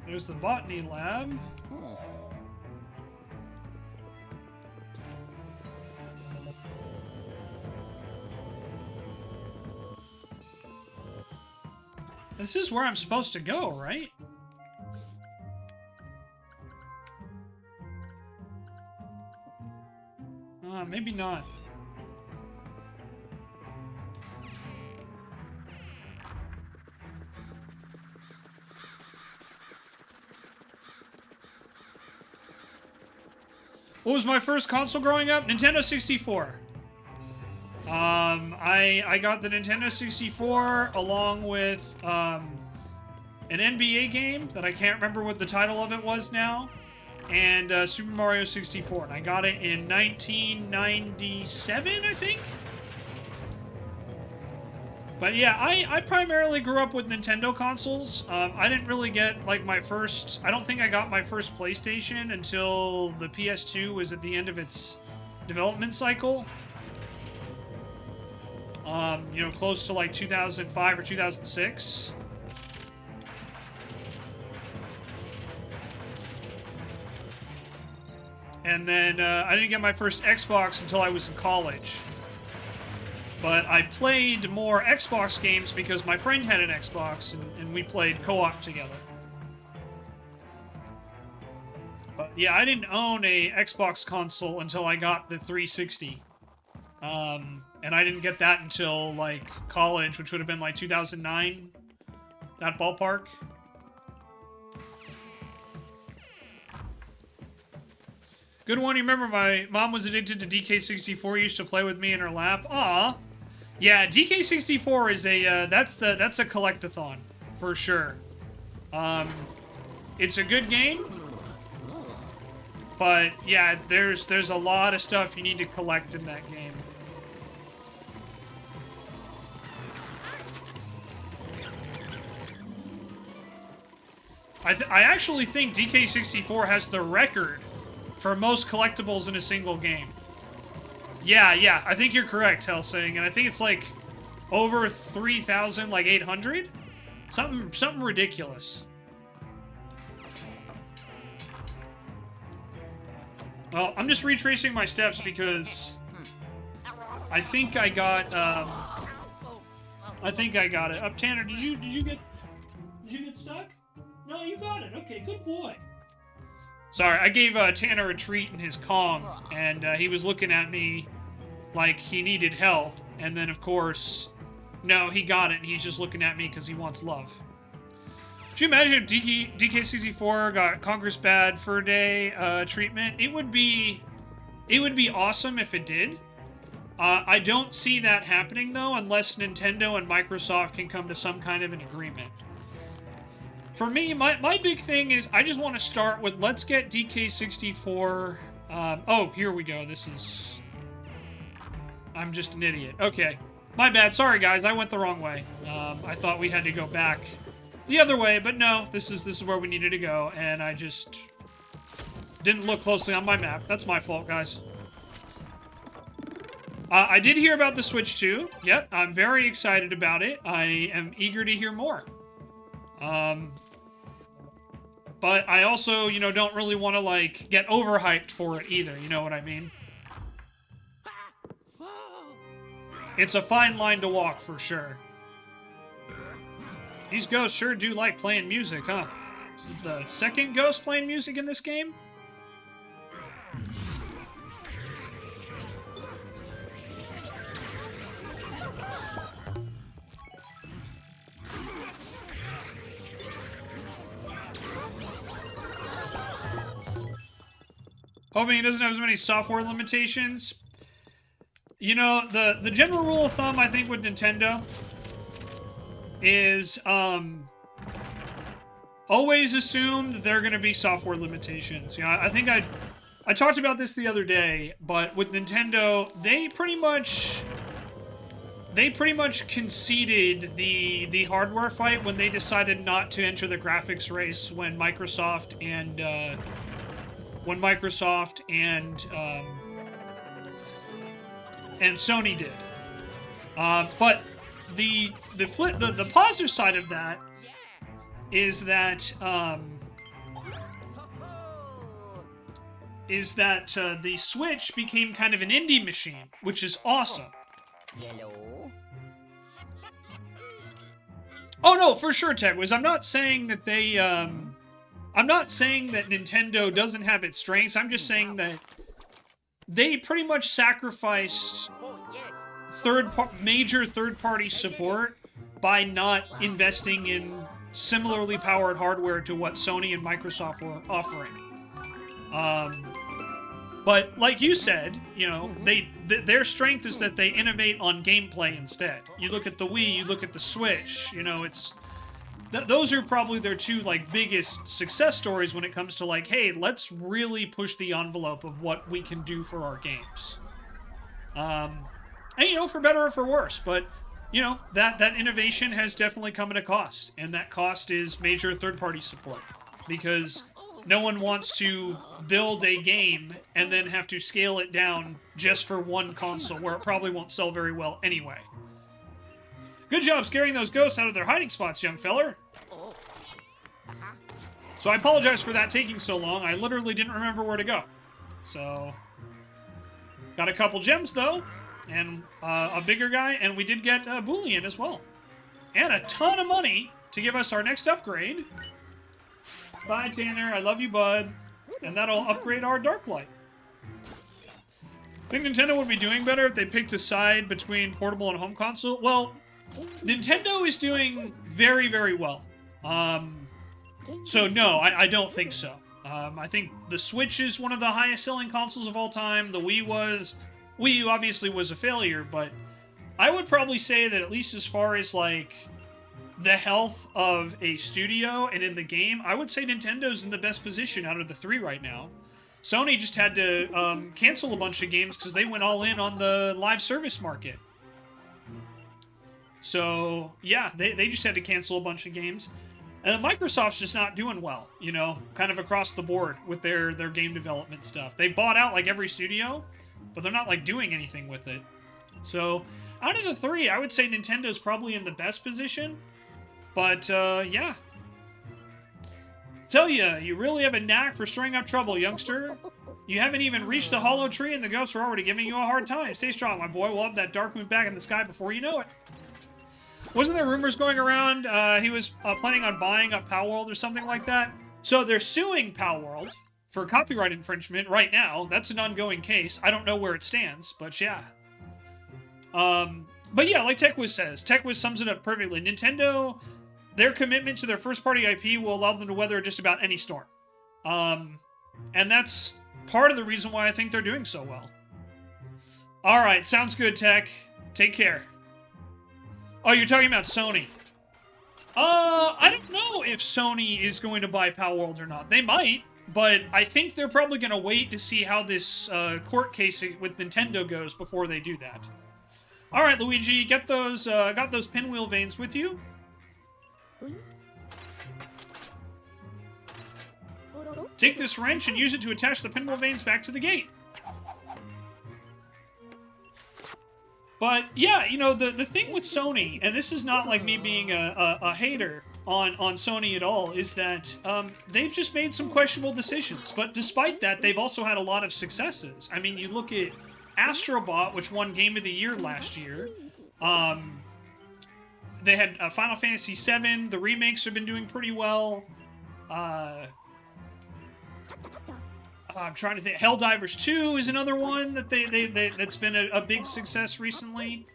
There's the botany lab. This is where I'm supposed to go, right? Maybe not. What was my first console growing up? Nintendo 64. I got the Nintendo 64 along with an NBA game that I can't remember what the title of it was now, and Super Mario 64. And I got it in 1997, I think? But yeah, I primarily grew up with Nintendo consoles. I didn't really get, like, my first... I don't think I got my first PlayStation until the PS2 was at the end of its development cycle. You know, close to, like, 2005 or 2006. And then, I didn't get my first Xbox until I was in college. But I played more Xbox games because my friend had an Xbox, and we played co-op together. But yeah, I didn't own a Xbox console until I got the 360. And I didn't get that until, like, college, which would have been, like, 2009. That ballpark. Good one. You remember my mom was addicted to DK64, used to play with me in her lap. Aw. Yeah, DK64 is a, that's a collectathon, for sure. It's a good game, but yeah, there's a lot of stuff you need to collect in that game. I actually think DK64 has the record for most collectibles in a single game. Yeah, I think you're correct, Helsing, and I think it's like over 3,000, like 800? Something ridiculous. Well, I'm just retracing my steps because I think I got it. Up, Tanner, did you get stuck? No, you got it. Okay, good boy. Sorry, I gave Tanner a treat in his Kong, and he was looking at me like he needed help, and then, of course, no, he got it, and he's just looking at me because he wants love. Could you imagine if DK64 got Congress Bad Fur Day treatment? It would be awesome if it did. I don't see that happening, though, unless Nintendo and Microsoft can come to some kind of an agreement. For me, my big thing is I just want to start with, let's get DK64... oh, here we go. This is... I'm just an idiot. Okay. My bad. Sorry, guys. I went the wrong way. I thought we had to go back the other way, but no. This is where we needed to go, and I just didn't look closely on my map. That's my fault, guys. I did hear about the Switch 2. Yep, I'm very excited about it. I am eager to hear more. But I also, you know, don't really want to, like, get overhyped for it either. You know what I mean? It's a fine line to walk, for sure. These ghosts sure do like playing music, huh? This is the second ghost playing music in this game? Hoping it doesn't have as many software limitations. You know, the general rule of thumb, I think, with Nintendo is always assume that there are going to be software limitations. You know, I think I talked about this the other day, but with Nintendo, they pretty much conceded the hardware fight when they decided not to enter the graphics race when Microsoft and Sony did. But the positive side of that is that the Switch became kind of an indie machine, which is awesome. Hello? Oh no, for sure, TechWiz. I'm not saying that they I'm not saying that Nintendo doesn't have its strengths. I'm just saying that they pretty much sacrificed Oh, yes. major third-party support by not investing in similarly powered hardware to what Sony and Microsoft were offering. But like you said, you know, their strength is that they innovate on gameplay instead. You look at the Wii, you look at the Switch, you know, it's those are probably their two, like, biggest success stories when it comes to, like, hey, let's really push the envelope of what we can do for our games. And, you know, for better or for worse, but, you know, that innovation has definitely come at a cost, and that cost is major third-party support, because no one wants to build a game and then have to scale it down just for one console, where it probably won't sell very well anyway. Good job scaring those ghosts out of their hiding spots, young feller. So I apologize for that taking so long. I literally didn't remember where to go. So, got a couple gems, though, and a bigger guy, and we did get a Boolean as well. And a ton of money to give us our next upgrade. Bye, Tanner. I love you, bud. And that'll upgrade our Dark Light. Think Nintendo would be doing better if they picked a side between portable and home console? Well, Nintendo is doing very, very well. So no, I don't think so. I think the Switch is one of the highest selling consoles of all time. The Wii U obviously was a failure, but I would probably say that at least as far as, like, the health of a studio and in the game, I would say Nintendo's in the best position out of the three right now. Sony just had to cancel a bunch of games because they went all in on the live service market. So, yeah, they just had to cancel a bunch of games. And Microsoft's just not doing well, you know, kind of across the board with their game development stuff. They bought out, like, every studio, but they're not, like, doing anything with it. So, out of the three, I would say Nintendo's probably in the best position. But, yeah. Tell ya, you really have a knack for stirring up trouble, youngster. You haven't even reached the hollow tree and the ghosts are already giving you a hard time. Stay strong, my boy. We'll have that dark moon back in the sky before you know it. Wasn't there rumors going around he was planning on buying up Palworld or something like that? So they're suing Palworld for copyright infringement right now. That's an ongoing case. I don't know where it stands, but yeah. But yeah, like TechWiz says, TechWiz sums it up perfectly. Nintendo, their commitment to their first-party IP will allow them to weather just about any storm. And that's part of the reason why I think they're doing so well. Alright, sounds good, Tech. Take care. Oh, you're talking about Sony. I don't know if Sony is going to buy Palworld or not. They might, but I think they're probably going to wait to see how this court case with Nintendo goes before they do that. All right, Luigi, get those got those pinwheel veins with you. Take this wrench and use it to attach the pinwheel veins back to the gate. But yeah, you know, the thing with Sony, and this is not like me being a hater on Sony at all, is that they've just made some questionable decisions. But despite that, they've also had a lot of successes. I mean, you look at Astrobot, which won Game of the Year last year. They had Final Fantasy VII. The remakes have been doing pretty well. I'm trying to think. Helldivers 2 is another one that that's been a big success recently.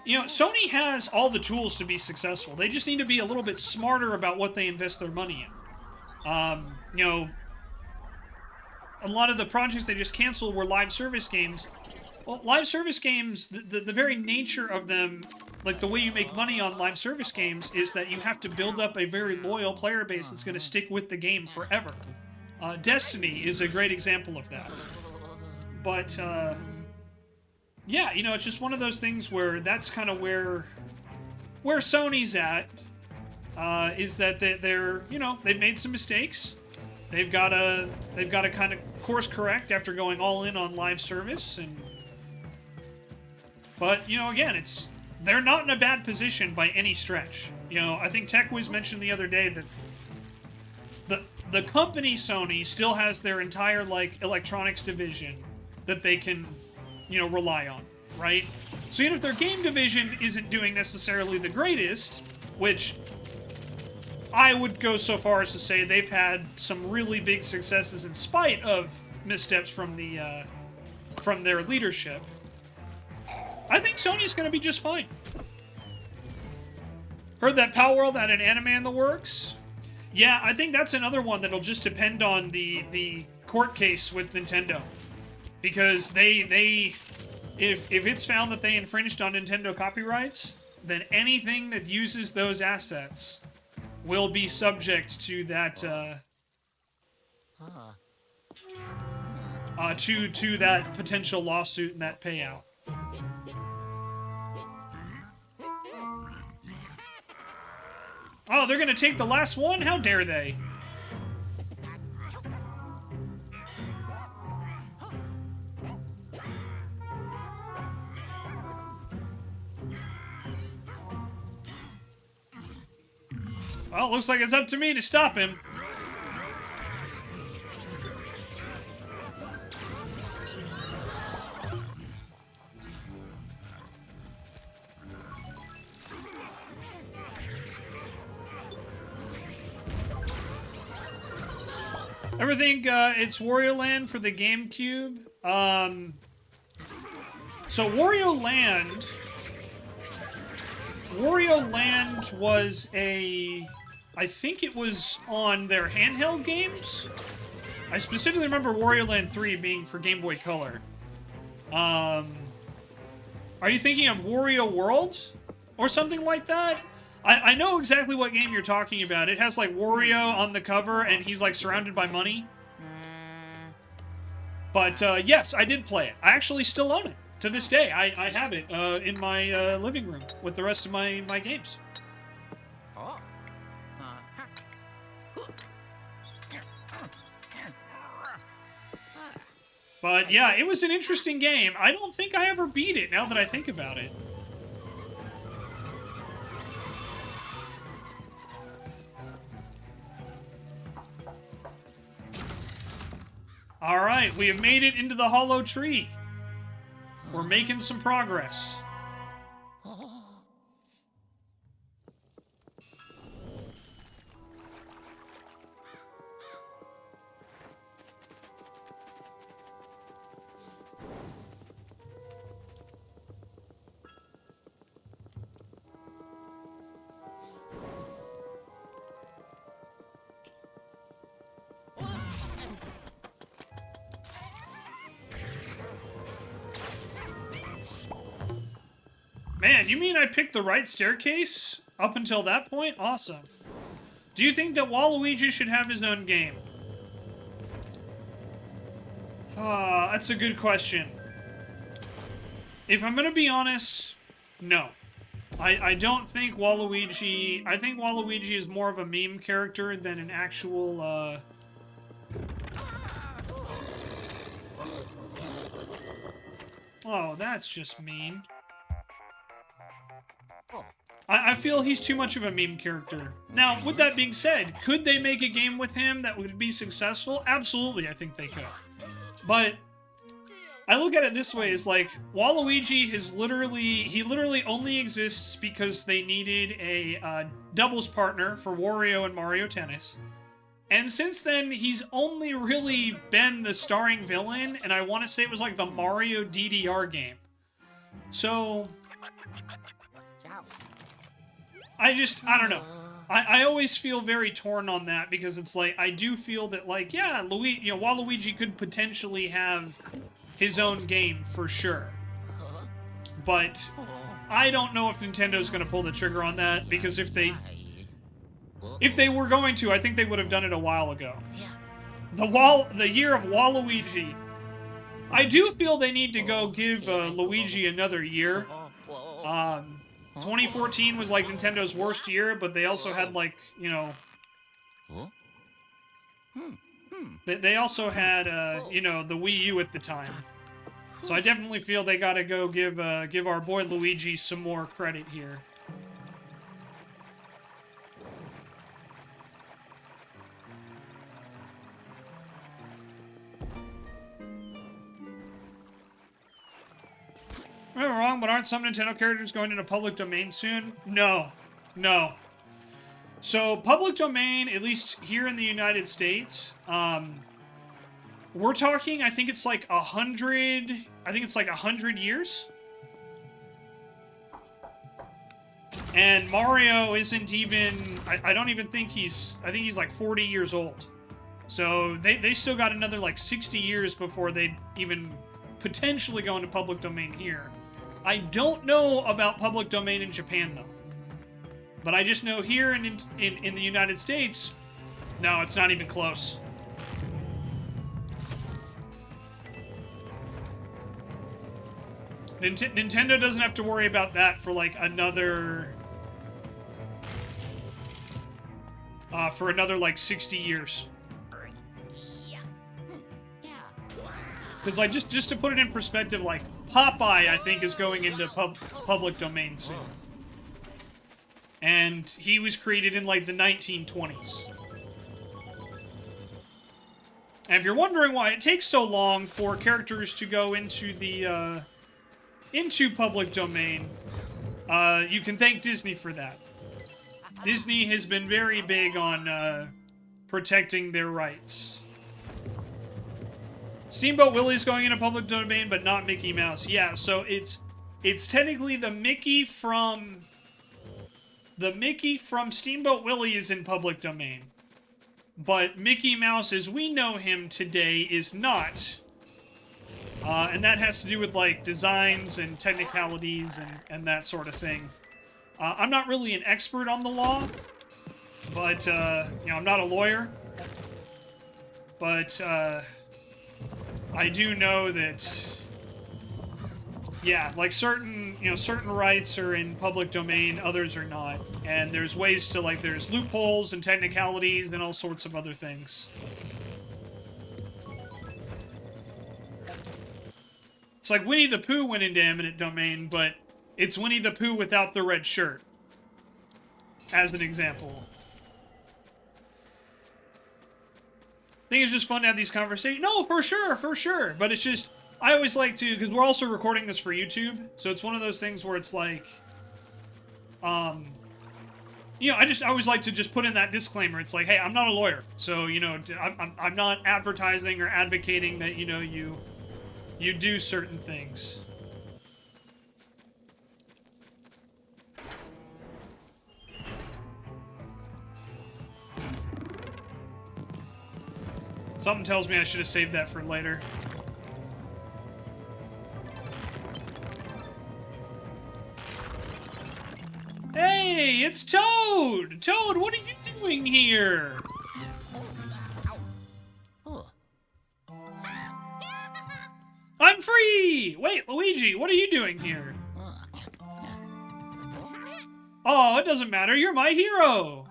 You know, Sony has all the tools to be successful. They just need to be a little bit smarter about what they invest their money in. You know, a lot of the projects they just canceled were live service games. Well, live service games, the very nature of them, like the way you make money on live service games, is that you have to build up a very loyal player base that's going to stick with the game forever. Destiny is a great example of that. But, yeah, you know, it's just one of those things where that's kind of where Sony's at, is that they're, you know, they've made some mistakes. They've got to kind of course correct after going all in on live service. But, you know, again, they're not in a bad position by any stretch. You know, I think TechWiz mentioned the other day that the company Sony still has their entire, like, electronics division that they can, you know, rely on, right? So even if their game division isn't doing necessarily the greatest, which I would go so far as to say they've had some really big successes in spite of missteps from their leadership, I think Sony's going to be just fine. Heard that Palworld had an anime in the works? Yeah, I think that's another one that'll just depend on the court case with Nintendo. Because if it's found that they infringed on Nintendo copyrights, then anything that uses those assets will be subject to that to that potential lawsuit and that payout. Oh, they're gonna take the last one? How dare they? Well, it looks like it's up to me to stop him. Everything, it's Wario Land for the GameCube. So Wario Land was I think it was on their handheld games. I specifically remember Wario Land 3 being for Game Boy Color. Are you thinking of Wario World? Or something like that? I know exactly what game you're talking about. It has, like, Wario on the cover, and he's, like, surrounded by money. But, yes, I did play it. I actually still own it. To this day, I have it in my living room with the rest of my games. But, yeah, it was an interesting game. I don't think I ever beat it, now that I think about it. Alright, we have made it into the hollow tree. We're making some progress. Man, you mean I picked the right staircase up until that point? Awesome. Do you think that Waluigi should have his own game? That's a good question. If I'm gonna be honest, no. I don't think Waluigi... I think Waluigi is more of a meme character than an actual, Oh, that's just mean. I feel he's too much of a meme character. Now, with that being said, could they make a game with him that would be successful? Absolutely, I think they could. But I look at it this way, is like, Waluigi is he literally only exists because they needed a doubles partner for Wario and Mario Tennis. And since then, he's only really been the starring villain, and I want to say it was like the Mario DDR game. So, I don't know. I always feel very torn on that, because it's like, I do feel that, like, yeah, Waluigi could potentially have his own game, for sure. But I don't know if Nintendo's going to pull the trigger on that, because if they were going to, I think they would have done it a while ago. The year of Waluigi. I do feel they need to go give Luigi another year. 2014 was like Nintendo's worst year, but they also had like, you know... They also had, you know, the Wii U at the time. So I definitely feel they gotta go give our boy Luigi some more credit here. Am I wrong, but aren't some Nintendo characters going into public domain soon? No. No. So, public domain, at least here in the United States, we're talking, I think it's like 100... I think it's like 100 years? And Mario isn't even... I don't even think he's... I think he's like 40 years old. So, they still got another like 60 years before they'd even potentially go into public domain here. I don't know about public domain in Japan, though. But I just know here in the United States, no, it's not even close. Nintendo doesn't have to worry about that for like another... for another like 60 years. Because like, just to put it in perspective, like, Popeye, I think, is going into public domain soon. And he was created in, like, the 1920s. And if you're wondering why it takes so long for characters to go into the, into public domain, you can thank Disney for that. Disney has been very big on, protecting their rights. Steamboat Willie's going into public domain, but not Mickey Mouse. Yeah, so it's technically the Mickey from Steamboat Willie is in public domain. But Mickey Mouse, as we know him today, is not. And that has to do with, like, designs and technicalities and that sort of thing. I'm not really an expert on the law, but, you know, I'm not a lawyer. But, I do know that, yeah, like certain rights are in public domain, others are not. And there's ways to, like, there's loopholes and technicalities and all sorts of other things. It's like Winnie the Pooh went into eminent domain, but it's Winnie the Pooh without the red shirt. As an example. I think it's just fun to have these conversations. No, for sure. But it's just, I always like to, because we're also recording this for YouTube, so it's one of those things where it's like, you know, I always like to just put in that disclaimer. It's like, hey, I'm not a lawyer, so, you know, I'm not advertising or advocating that, you know, you do certain things. Something tells me I should have saved that for later. Hey, it's Toad! Toad, what are you doing here? I'm I'm free! Wait, Luigi, what are you doing here? Oh, it doesn't matter. You're my hero.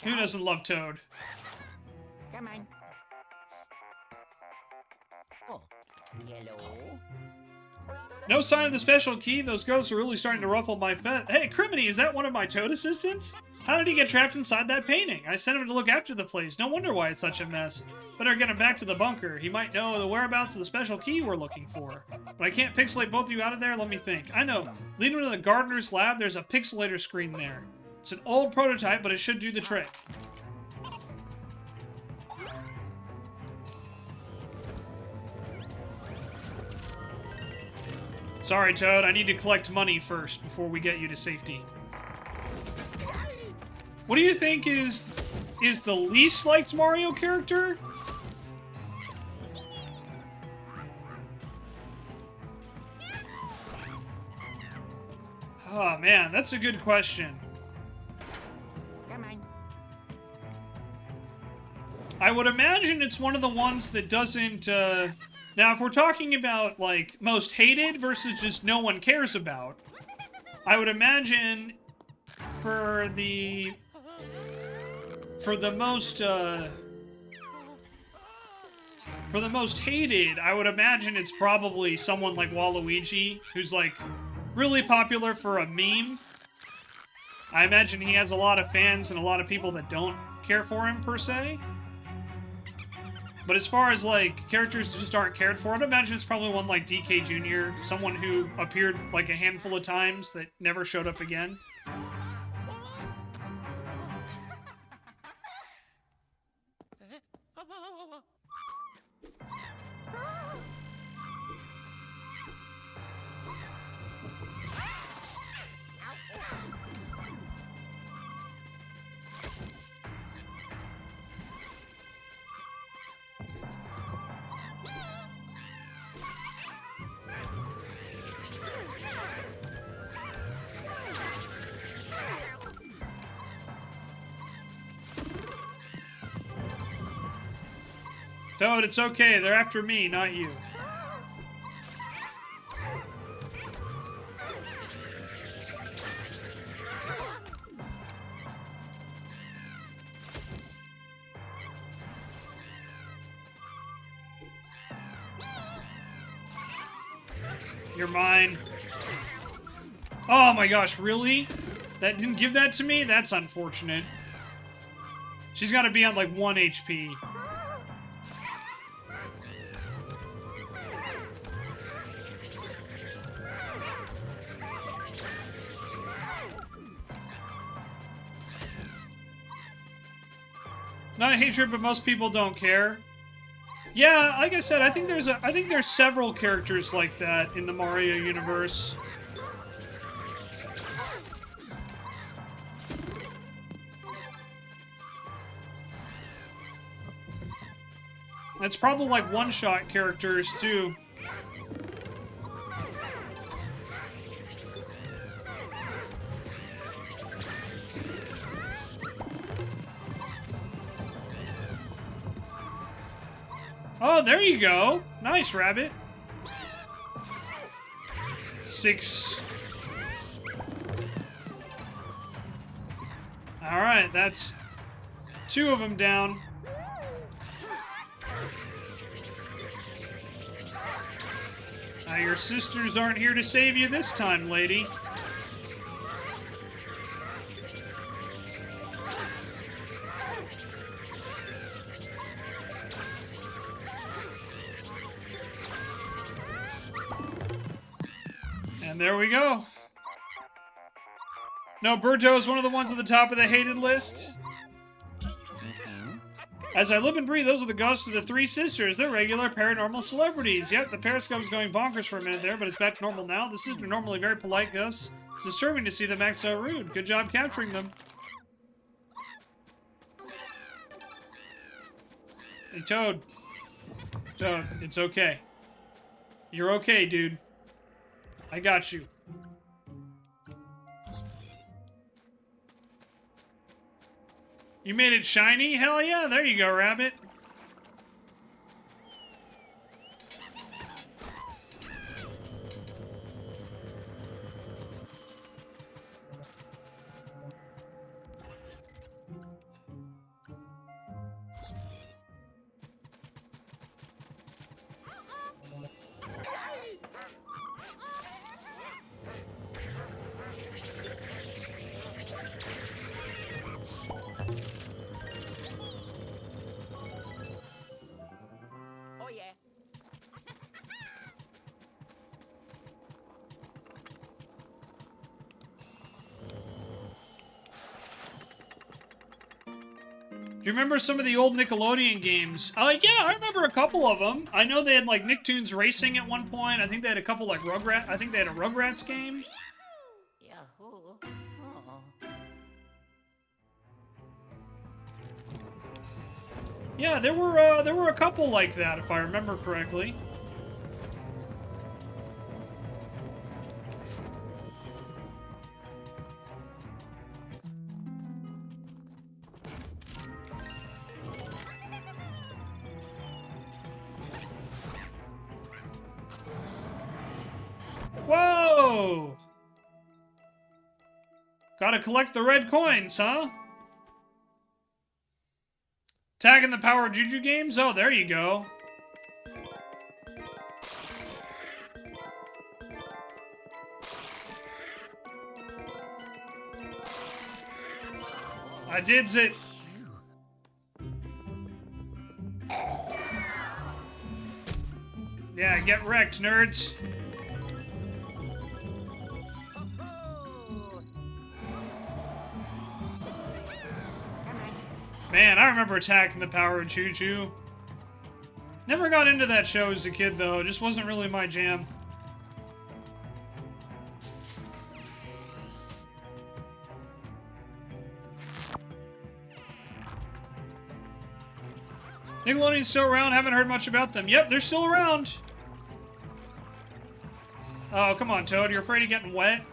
Who doesn't love Toad? Come on. Oh, hello. No sign of the special key. Those ghosts are really starting to ruffle my feathers. Hey, Criminy, is that one of my Toad assistants? How did he get trapped inside that painting? I sent him to look after the place. No wonder why it's such a mess. Better get him back to the bunker. He might know the whereabouts of the special key we're looking for. But I can't pixelate both of you out of there. Let me think. I know. Lead him to the gardener's lab. There's a pixelator screen there. It's an old prototype, but it should do the trick. Sorry, Toad. I need to collect money first before we get you to safety. What do you think is the least liked Mario character? Oh, man, that's a good question. Come on. I would imagine it's one of the ones that doesn't, Now, if we're talking about, like, most hated versus just no one cares about, I would imagine for the most hated, I would imagine it's probably someone like Waluigi, who's, like, really popular for a meme. I imagine he has a lot of fans and a lot of people that don't care for him, per se. But as far as, like, characters that just aren't cared for, I'd imagine it's probably one like DK Jr., someone who appeared, like, a handful of times that never showed up again. Toad, it's okay. They're after me, not you. You're mine. Oh my gosh, really? That didn't give that to me? That's unfortunate. She's got to be on like 1 HP. Not a hatred, but most people don't care. Yeah, like I said, I think there's several characters like that in the Mario universe. It's probably like one-shot characters too. Oh, there you go. Nice, Rabbit. 6. Alright, that's 2 of them down. Now, your sisters aren't here to save you this time, lady. And there we go. No, Birdo is one of the ones at the top of the hated list. As I live and breathe, those are the ghosts of the 3 sisters. They're regular paranormal celebrities. Yep, the periscope's going bonkers for a minute there, but it's back to normal now. The sisters are normally very polite ghosts. It's disturbing to see them act so rude. Good job capturing them. Hey, Toad. Toad, it's okay. You're okay, dude. I got you. You made it shiny? Hell yeah, there you go, Rabbit. Oh yeah. Do you remember some of the old Nickelodeon games? Yeah, I remember a couple of them. I know they had like Nicktoons Racing at one point. I think they had a couple like Rugrats. I think they had a Rugrats game. Yahoo. Oh. Yeah, there were a couple like that if I remember correctly. Whoa! Gotta collect the red coins, huh? Tagging the Power Juju games? Oh, there you go. I did it. Yeah, get wrecked, nerds. Man, I remember attacking the Power of Choo-Choo. Never got into that show as a kid, though. It just wasn't really my jam. Nickelodeon's still around. Haven't heard much about them. Yep, they're still around. Oh, come on, Toad. You're afraid of getting wet?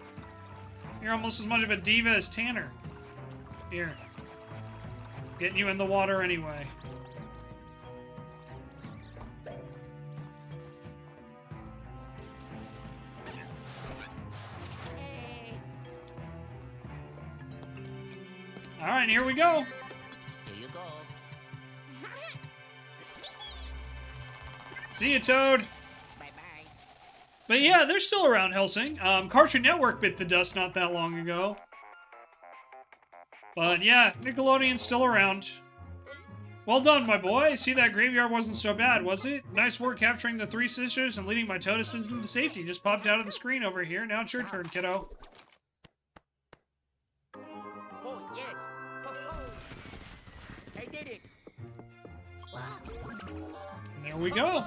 You're almost as much of a diva as Tanner. Here. Getting you in the water anyway. Alright, here we go. Here you go. See you, Toad. Bye-bye. But yeah, they're still around, Helsing. Cartoon Network bit the dust not that long ago. But yeah, Nickelodeon's still around. Well done, my boy. See, that graveyard wasn't so bad, was it? Nice work capturing the three sisters and leading my Toaduses into safety. Just popped out of the screen over here. Now it's your turn, kiddo. Oh yes. Ho-ho. I did it. There we go.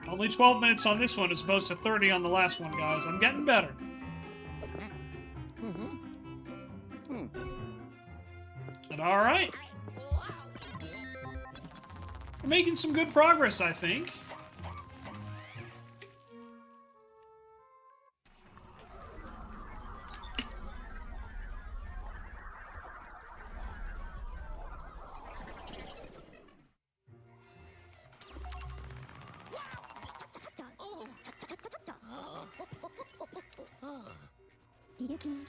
Only 12 minutes on this one as opposed to 30 on the last one, guys. I'm getting better. But alright. We're making some good progress, I think.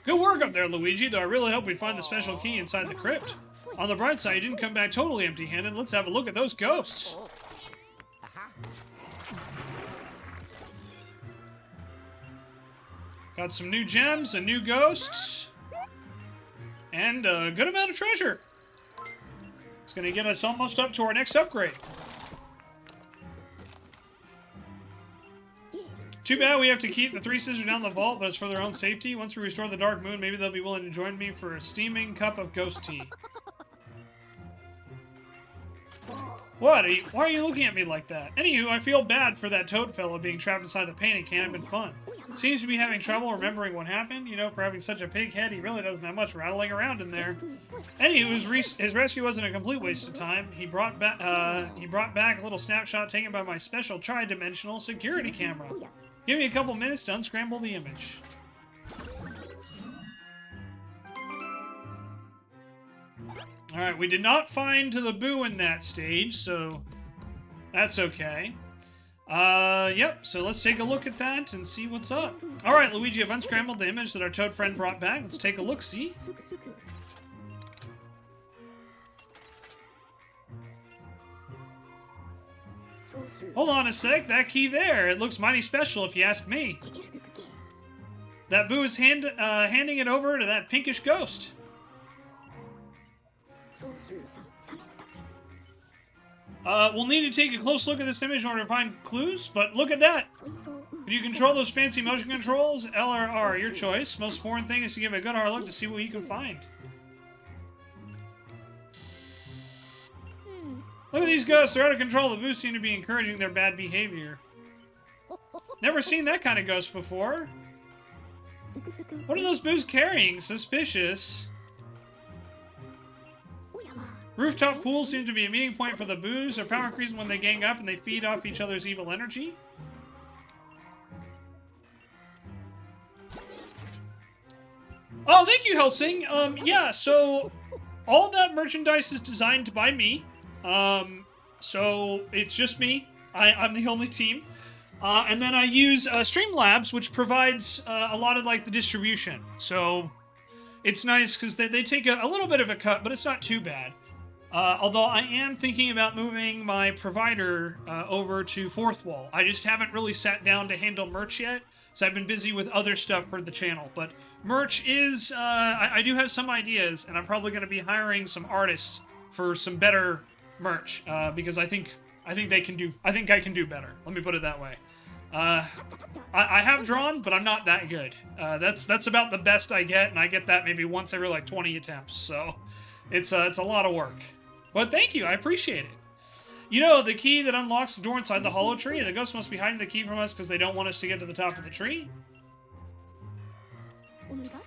Good work up there, Luigi, though I really hope we find the special key inside the crypt. On the bright side, you didn't come back totally empty-handed. Let's have a look at those ghosts. Got some new gems, a new ghost, and a good amount of treasure. It's going to get us almost up to our next upgrade. Too bad we have to keep the three sisters down the vault, but it's for their own safety. Once we restore the Dark Moon, maybe they'll be willing to join me for a steaming cup of ghost tea. What? Why are you looking at me like that? Anywho, I feel bad for that Toad fella being trapped inside the painting can. Have been fun. Seems to be having trouble remembering what happened. You know, for having such a pig head, he really doesn't have much rattling around in there. Anywho, his rescue wasn't a complete waste of time. He brought back a little snapshot taken by my special tri-dimensional security camera. Give me a couple minutes to unscramble the image. Alright, we did not find the boo in that stage, so that's okay. Yep, so let's take a look at that and see what's up. Alright, Luigi, I've unscrambled the image that our toad friend brought back. Let's take a look, see? Hold on a sec, that key there, it looks mighty special if you ask me. That boo is handing it over to that pinkish ghost. We'll need to take a close look at this image in order to find clues, but look at that! Could you control those fancy motion controls? L or R, your choice. Most important thing is to give it a good hard look to see what you can find. Look at these ghosts, they're out of control. The boos seem to be encouraging their bad behavior. Never seen that kind of ghost before. What are those boos carrying? Suspicious. Rooftop pools seem to be a meeting point for the boos. Their power increases when they gang up and they feed off each other's evil energy. Oh, thank you, Helsing. Yeah, so all that merchandise is designed by me. So it's just me. I'm the only team. And then I use Streamlabs, which provides a lot of like the distribution. So it's nice because they take a little bit of a cut, but it's not too bad. Although I am thinking about moving my provider over to Fourth Wall. I just haven't really sat down to handle merch yet, so I've been busy with other stuff for the channel. But merch is, I do have some ideas, and I'm probably going to be hiring some artists for some better merch, because I think they can do, I think I can do better. Let me put it that way. I have drawn, but I'm not that good. That's about the best I get, and I get that maybe once every like 20 attempts, so it's a lot of work. But thank you, I appreciate it. You know, the key that unlocks the door inside the hollow tree, the ghosts must be hiding the key from us because they don't want us to get to the top of the tree.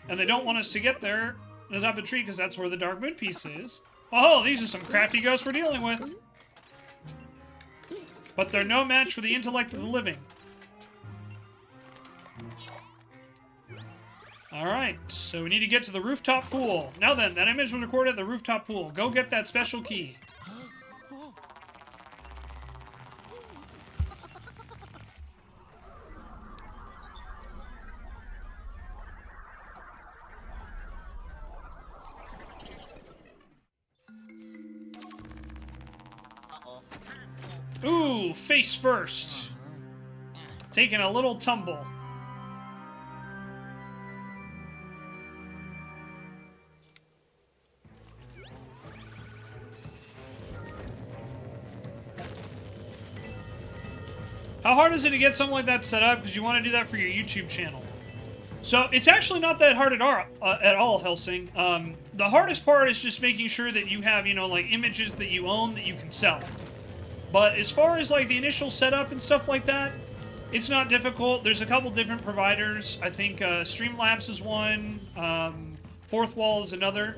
And they don't want us to get there, to the top of the tree, because that's where the Dark Moon piece is. Oh, these are some crafty ghosts we're dealing with. But they're no match for the intellect of the living. Alright, so we need to get to the rooftop pool. Now then, that image was recorded at the rooftop pool. Go get that special key. Ooh, face first. Taking a little tumble. How hard is it to get something like that set up? Because you want to do that for your YouTube channel. So, it's actually not that hard at all, Helsing. The hardest part is just making sure that you have, you know, like, images that you own that you can sell. But as far as, like, the initial setup and stuff like that, it's not difficult. There's a couple different providers. I think Streamlabs is one. Fourth Wall is another.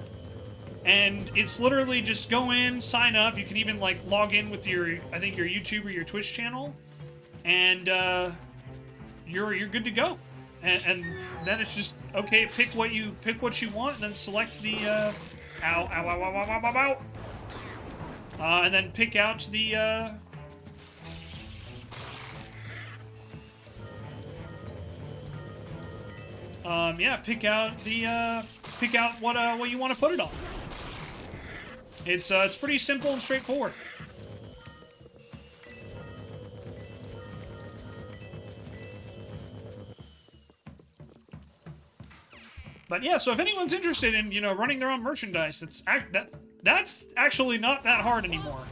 And it's literally just go in, sign up. You can even, like, log in with your, I think, your YouTube or your Twitch channel. And you're good to go, and then it's just okay. Pick what you want, and then select the ow ow ow ow ow ow ow, and then pick out the yeah, pick out what you want to put it on. It's pretty simple and straightforward. But yeah, so if anyone's interested in, you know, running their own merchandise, that's actually not that hard anymore.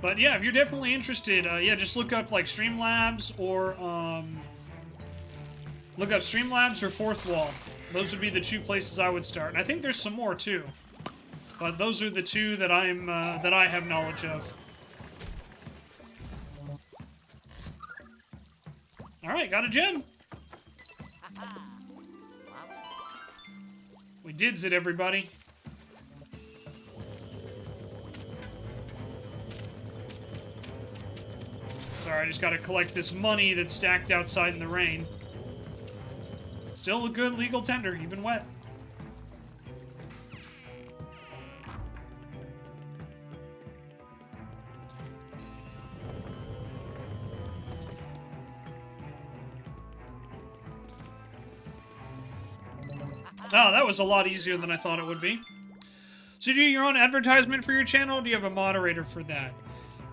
But yeah, if you're definitely interested, yeah, just look up like Streamlabs or look up Streamlabs or Fourth Wall. Those would be the two places I would start. And I think there's some more too, but those are the two that I have knowledge of. All right, got a gem. We did it, everybody. Sorry, I just gotta collect this money that's stacked outside in the rain. Still a good legal tender, even wet. Oh, that was a lot easier than I thought it would be. So do you your own advertisement for your channel, or do you have a moderator for that?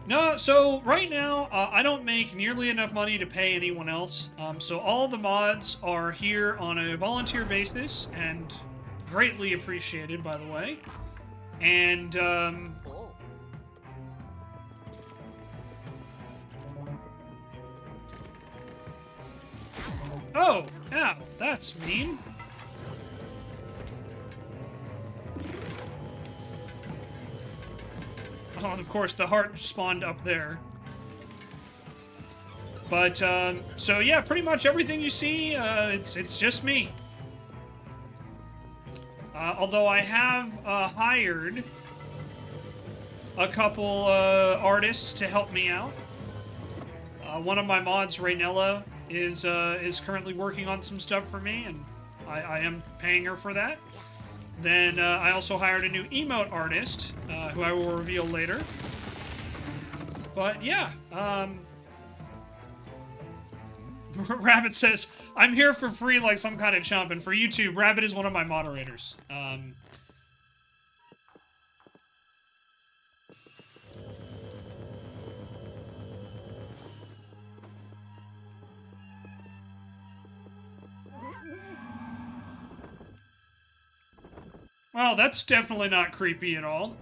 No, so right now, I don't make nearly enough money to pay anyone else. So all the mods are here on a volunteer basis, and greatly appreciated, by the way. And, oh, ow, that's mean. Oh, and of course, the heart spawned up there. But, so yeah, pretty much everything you see, it's just me. Although I have hired a couple artists to help me out. One of my mods, Raynella, is currently working on some stuff for me, and I am paying her for that. Then I also hired a new emote artist, who I will reveal later. But yeah, Rabbit says, I'm here for free like some kind of chump, and for YouTube, Rabbit is one of my moderators. Well, that's definitely not creepy at all.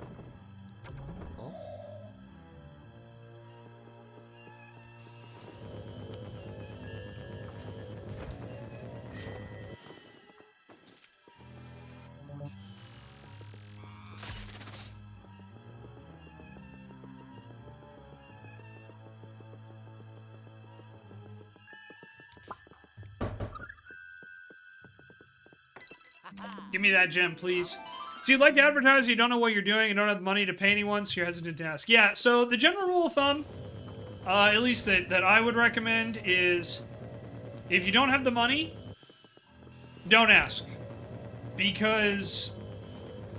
Give me that gem, please. So you'd like to advertise, you don't know what you're doing, you don't have the money to pay anyone, so you're hesitant to ask. Yeah, so the general rule of thumb, at least that I would recommend, is if you don't have the money, don't ask. Because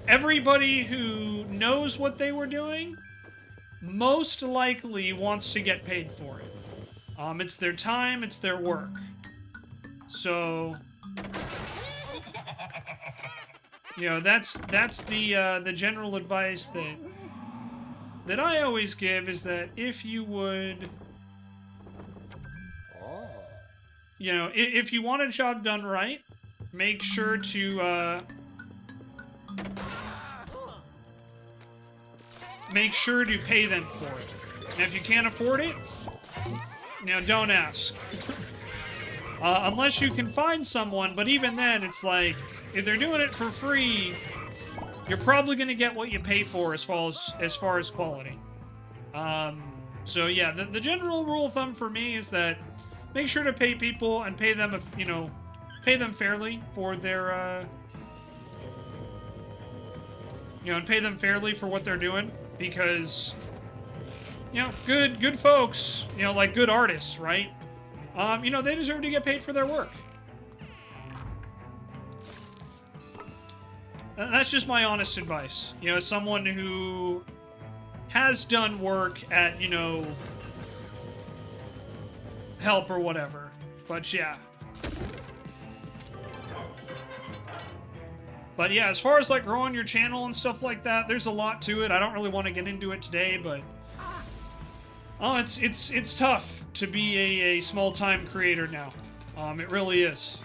everybody who knows what they were doing most likely wants to get paid for it. It's their time, it's their work. So, you know, that's the general advice that I always give, is that if you would, you know, if you want a job done right, make sure to pay them for it. And if you can't afford it, you know, don't ask. Unless you can find someone, but even then, it's like, if they're doing it for free, you're probably going to get what you pay for as far as quality. So yeah, the general rule of thumb for me is that make sure to pay people and pay them, you know, pay them fairly for their, you know, and pay them fairly for what they're doing, because, you know, good folks, you know, like good artists, right? You know, they deserve to get paid for their work. That's just my honest advice. You know, as someone who has done work at, you know, help or whatever. But yeah. But yeah, as far as like growing your channel and stuff like that, there's a lot to it. I don't really want to get into it today, but oh, it's tough to be a small-time creator now. It really is.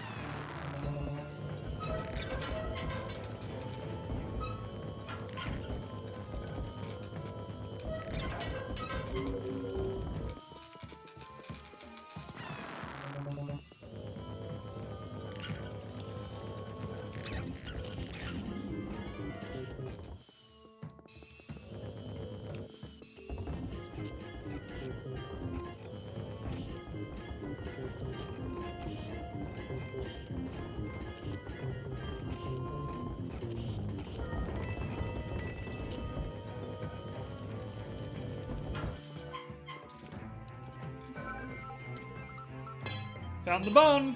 Found the bone.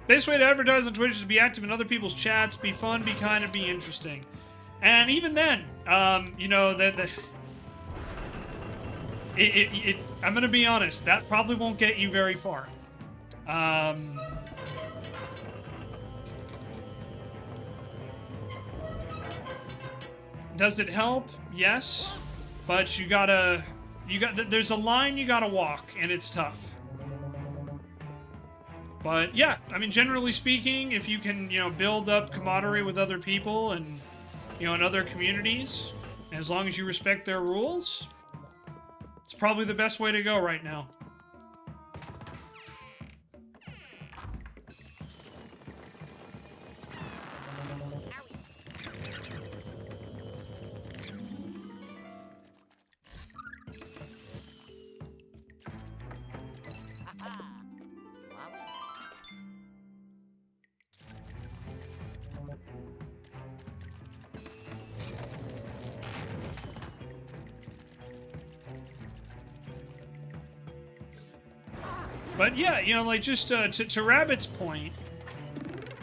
Best way to advertise on Twitch is to be active in other people's chats, be fun, be kind, and be interesting. And even then, you know, I'm gonna be honest, that probably won't get you very far. Does it help? Yes, but there's a line you gotta walk, and it's tough. But yeah, I mean, generally speaking, if you can, you know, build up camaraderie with other people and, you know, in other communities, as long as you respect their rules, it's probably the best way to go right now. But yeah, you know, like, just to Rabbit's point,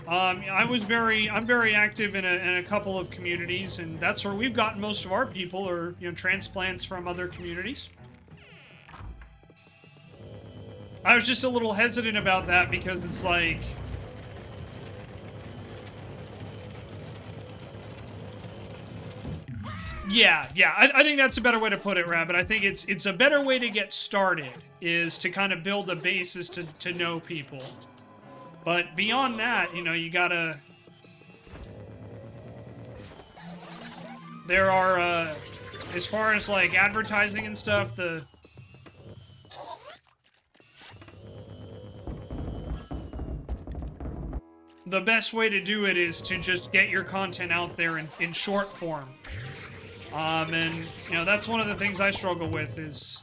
I'm very active in a couple of communities, and that's where we've gotten most of our people, or, you know, transplants from other communities. I was just a little hesitant about that because it's like, yeah, I think that's a better way to put it, Rabbit. I think it's a better way to get started, is to kind of build a basis to know people. But beyond that, you know, you gotta... There are, as far as, like, advertising and stuff, the best way to do it is to just get your content out there in short form. And, you know, that's one of the things I struggle with is,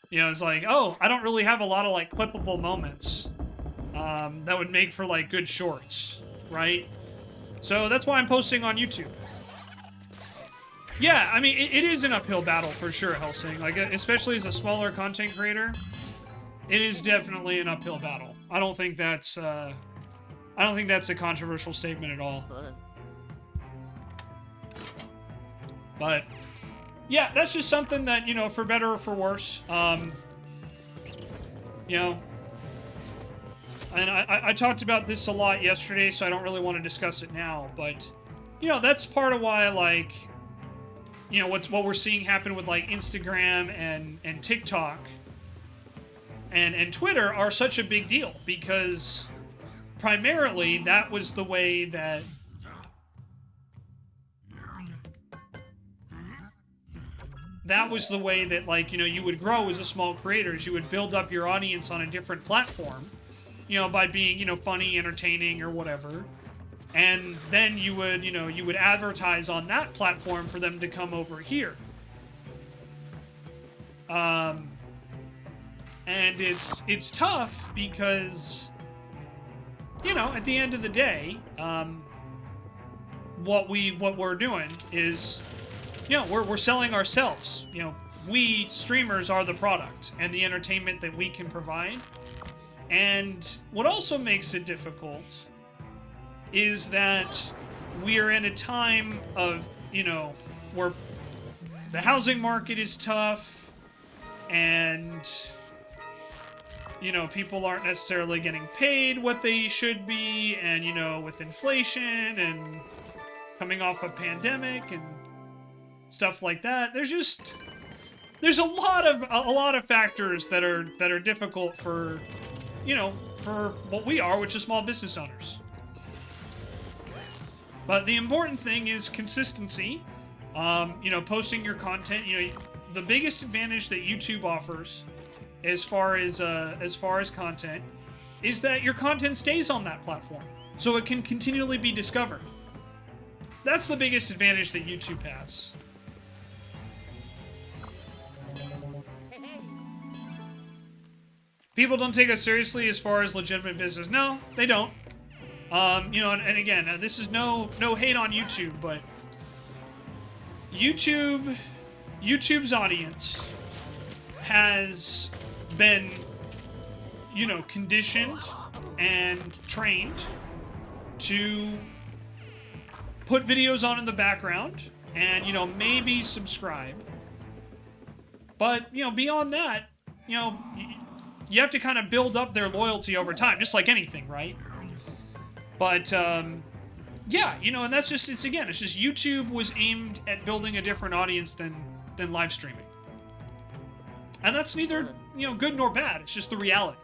you know, it's like, oh, I don't really have a lot of, like, clippable moments that would make for, like, good shorts, right? So that's why I'm posting on YouTube. Yeah, I mean, it is an uphill battle for sure, Helsing. Like, especially as a smaller content creator, it is definitely an uphill battle. I don't think that's a controversial statement at all. But yeah, that's just something that, you know, for better or for worse, you know, and I talked about this a lot yesterday, so I don't really want to discuss it now, but, you know, that's part of why, like, you know, what we're seeing happen with, like, Instagram and TikTok and Twitter are such a big deal, because primarily that was the way that like, you know, you would grow as a small creator, as you would build up your audience on a different platform, you know, by being, you know, funny, entertaining, or whatever. And then you would, you know, you would advertise on that platform for them to come over here. And it's tough because, you know, at the end of the day, what we're doing is, you know, we're selling ourselves. You know, we streamers are the product and the entertainment that we can provide. And what also makes it difficult is that we are in a time of, you know, where the housing market is tough, and, you know, people aren't necessarily getting paid what they should be, and, you know, with inflation and coming off a pandemic and stuff like that, there's a lot of factors that are difficult for, you know, for what we are, which is small business owners. But the important thing is consistency. You know, posting your content. You know, the biggest advantage that YouTube offers, as far as content, is that your content stays on that platform, so it can continually be discovered. That's the biggest advantage that YouTube has. People don't take us seriously as far as legitimate business. No, they don't. You know, and again, this is no hate on YouTube, but YouTube's audience has been you know, conditioned and trained to put videos on in the background and, you know, maybe subscribe. But, you know, beyond that, you know, you have to kind of build up their loyalty over time, just like anything, right? But, yeah, you know, and that's just, it's just YouTube was aimed at building a different audience than live streaming. And that's neither, you know, good nor bad. It's just the reality.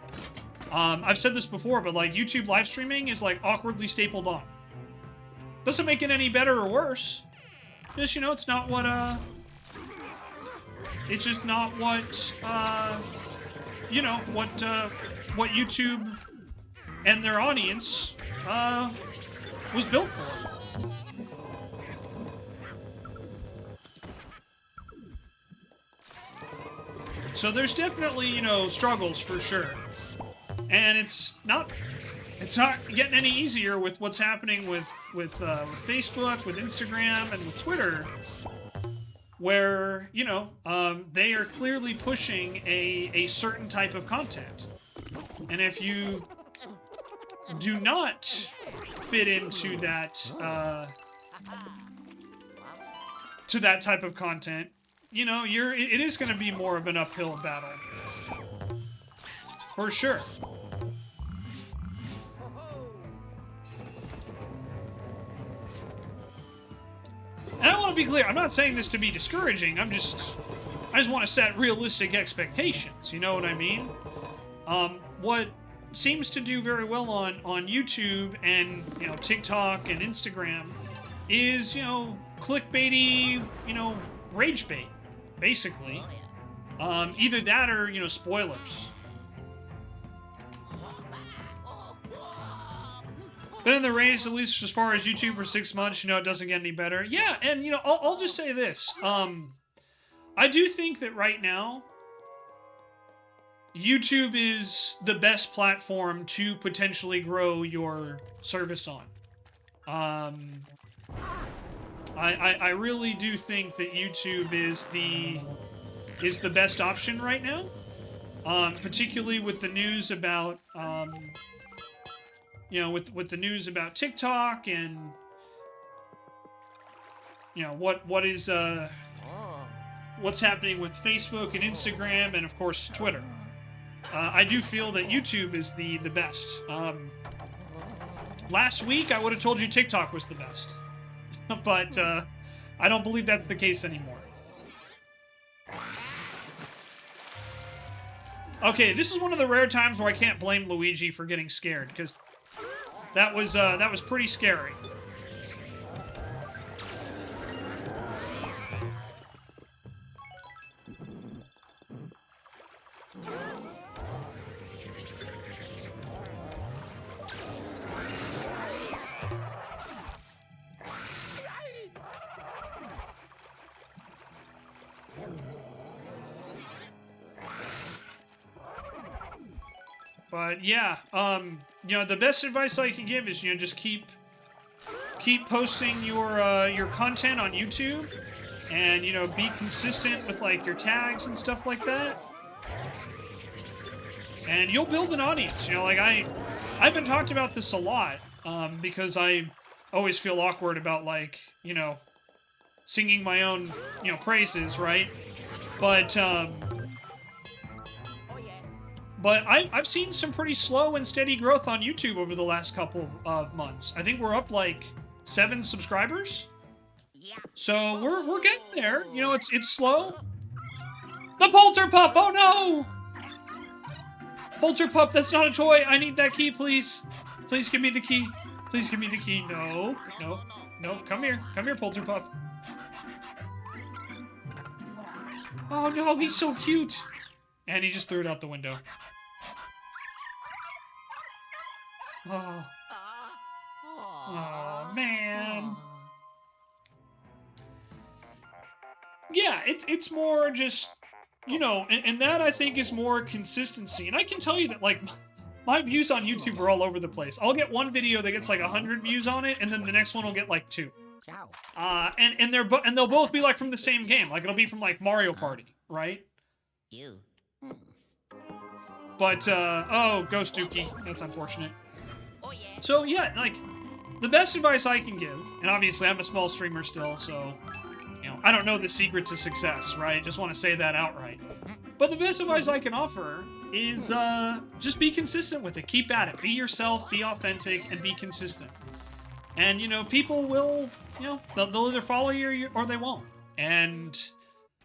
I've said this before, but, like, YouTube live streaming is, like, awkwardly stapled on. Doesn't make it any better or worse. Just, you know, it's not what, it's just not what, you know, what YouTube and their audience, was built for. So there's definitely, you know, struggles for sure. And it's not getting any easier with what's happening with Facebook, with Instagram, and with Twitter, where, you know, they are clearly pushing a certain type of content. And if you do not fit into that to that type of content, you know, it is going to be more of an uphill battle. For sure. And I want to be clear, I'm not saying this to be discouraging, I just want to set realistic expectations, you know what I mean? What seems to do very well on YouTube and, you know, TikTok and Instagram is, you know, clickbaity, you know, rage bait, basically. Either that or, you know, spoilers. Been in the race, at least as far as YouTube, for 6 months. You know, it doesn't get any better. Yeah, and, you know, I'll just say this. I do think that right now, YouTube is the best platform to potentially grow your service on. I really do think that YouTube is the best option right now. Particularly with the news about, you know, with the news about TikTok and, you know, what's happening with Facebook and Instagram and, of course, Twitter. I do feel that YouTube is the best. Last week, I would have told you TikTok was the best. But I don't believe that's the case anymore. Okay, this is one of the rare times where I can't blame Luigi for getting scared, because that was pretty scary. But yeah, you know, the best advice I can give is, you know, just keep posting your content on YouTube, and, you know, be consistent with, like, your tags and stuff like that. And you'll build an audience. You know, like, I've been talked about this a lot, because I always feel awkward about, like, you know, singing my own, you know, praises, right? But I've seen some pretty slow and steady growth on YouTube over the last couple of months. I think we're up like 7 subscribers. Yeah. So we're getting there. You know, it's slow. The Polterpup! Oh no! Polterpup, that's not a toy. I need that key, please. Please give me the key. Please give me the key. No, no, no. Come here. Come here, Polterpup. Oh no, he's so cute. And he just threw it out the window. Oh. Oh, man. Yeah, it's more just, you know, and that I think is more consistency. And I can tell you that, like, my views on YouTube are all over the place. I'll get one video that gets like 100 views on it, and then the next one will get like 2. And they'll both be like from the same game. Like, it'll be from like Mario Party, right? You. But, oh, Ghost Dookie. That's unfortunate. Oh yeah. So, yeah, like, the best advice I can give, and obviously I'm a small streamer still, so, you know, I don't know the secret to success, right? Just want to say that outright. But the best advice I can offer is, just be consistent with it. Keep at it. Be yourself, be authentic, and be consistent. And, you know, people will, you know, they'll either follow you or they won't. And,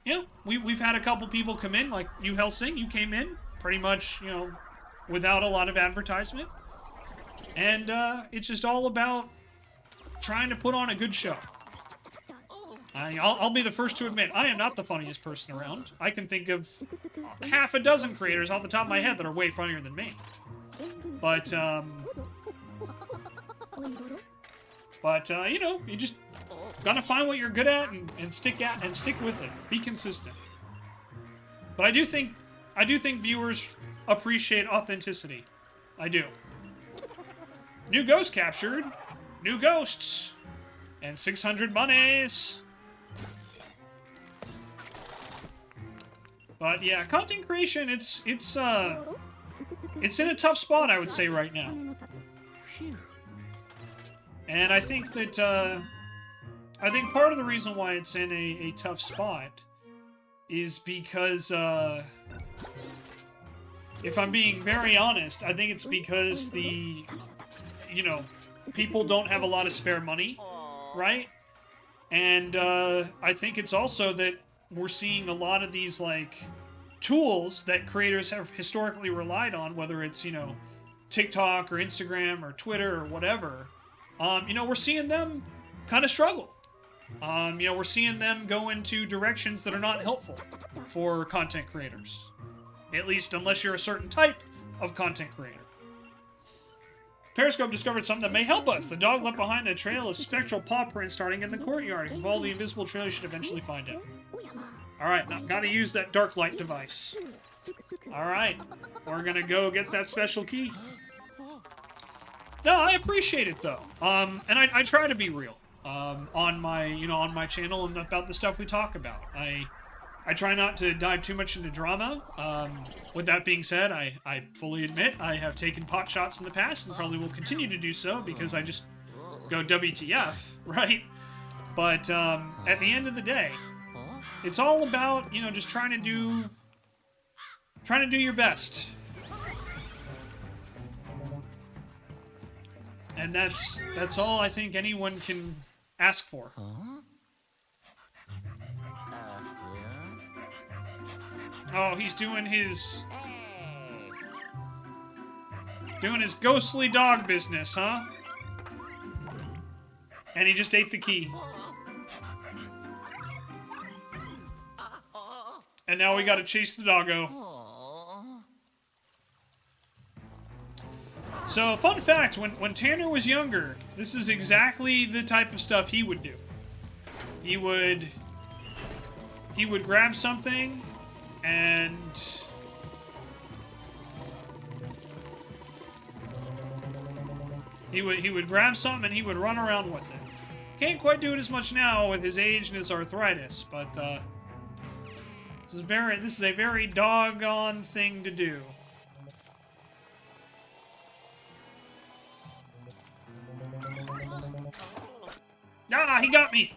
you know, we've had a couple people come in, like you, Helsing, you came in pretty much, you know, without a lot of advertisement. And it's just all about trying to put on a good show. I'll be the first to admit, I am not the funniest person around. I can think of half a dozen creators off the top of my head that are way funnier than me. But, you know, you just gotta find what you're good at and stick with it. Be consistent. But I do think viewers appreciate authenticity. I do. New ghost captured. New ghosts. And 600 monies. But yeah, content creation, it's in a tough spot, I would say, right now. And I think that, I think part of the reason why it's in a tough spot is because, if I'm being very honest, I think it's because you know, people don't have a lot of spare money, right? And, I think it's also that we're seeing a lot of these, like, tools that creators have historically relied on, whether it's, you know, TikTok or Instagram or Twitter or whatever, you know, we're seeing them kind of struggle. You know, we're seeing them go into directions that are not helpful for content creators. At least unless you're a certain type of content creator. Periscope discovered something that may help us. The dog left behind a trail of spectral paw prints starting in the courtyard. If follow the invisible trail, you should eventually find it. Alright, now gotta use that dark light device. Alright, we're gonna go get that special key. No, I appreciate it though. And I try to be real. On my channel and about the stuff we talk about. I try not to dive too much into drama. With that being said, I fully admit I have taken pot shots in the past and probably will continue to do so because I just go WTF, right? But at the end of the day, it's all about, you know, just trying to do your best. And that's all I think anyone can ask for. Oh, he's doing his ghostly dog business, huh? And he just ate the key. And now we gotta chase the doggo. So, fun fact, when Tanner was younger, this is exactly the type of stuff he would do. He would grab something and he would grab something and he would run around with it. Can't quite do it as much now with his age and his arthritis, but this is a very doggone thing to do. Ah, he got me!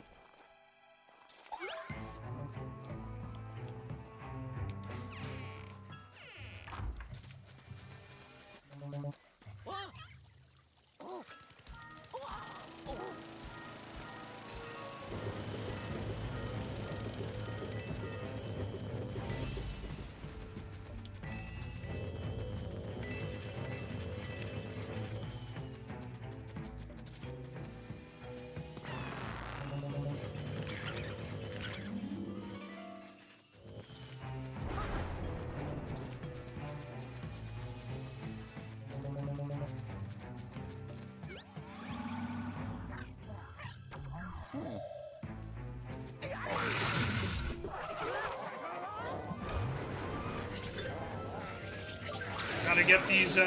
Gotta get these,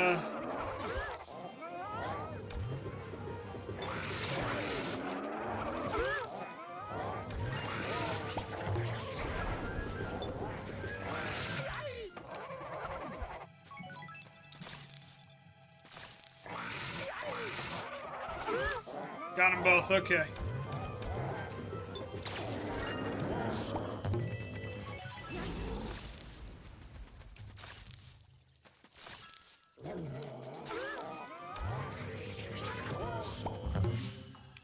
Got them both, okay.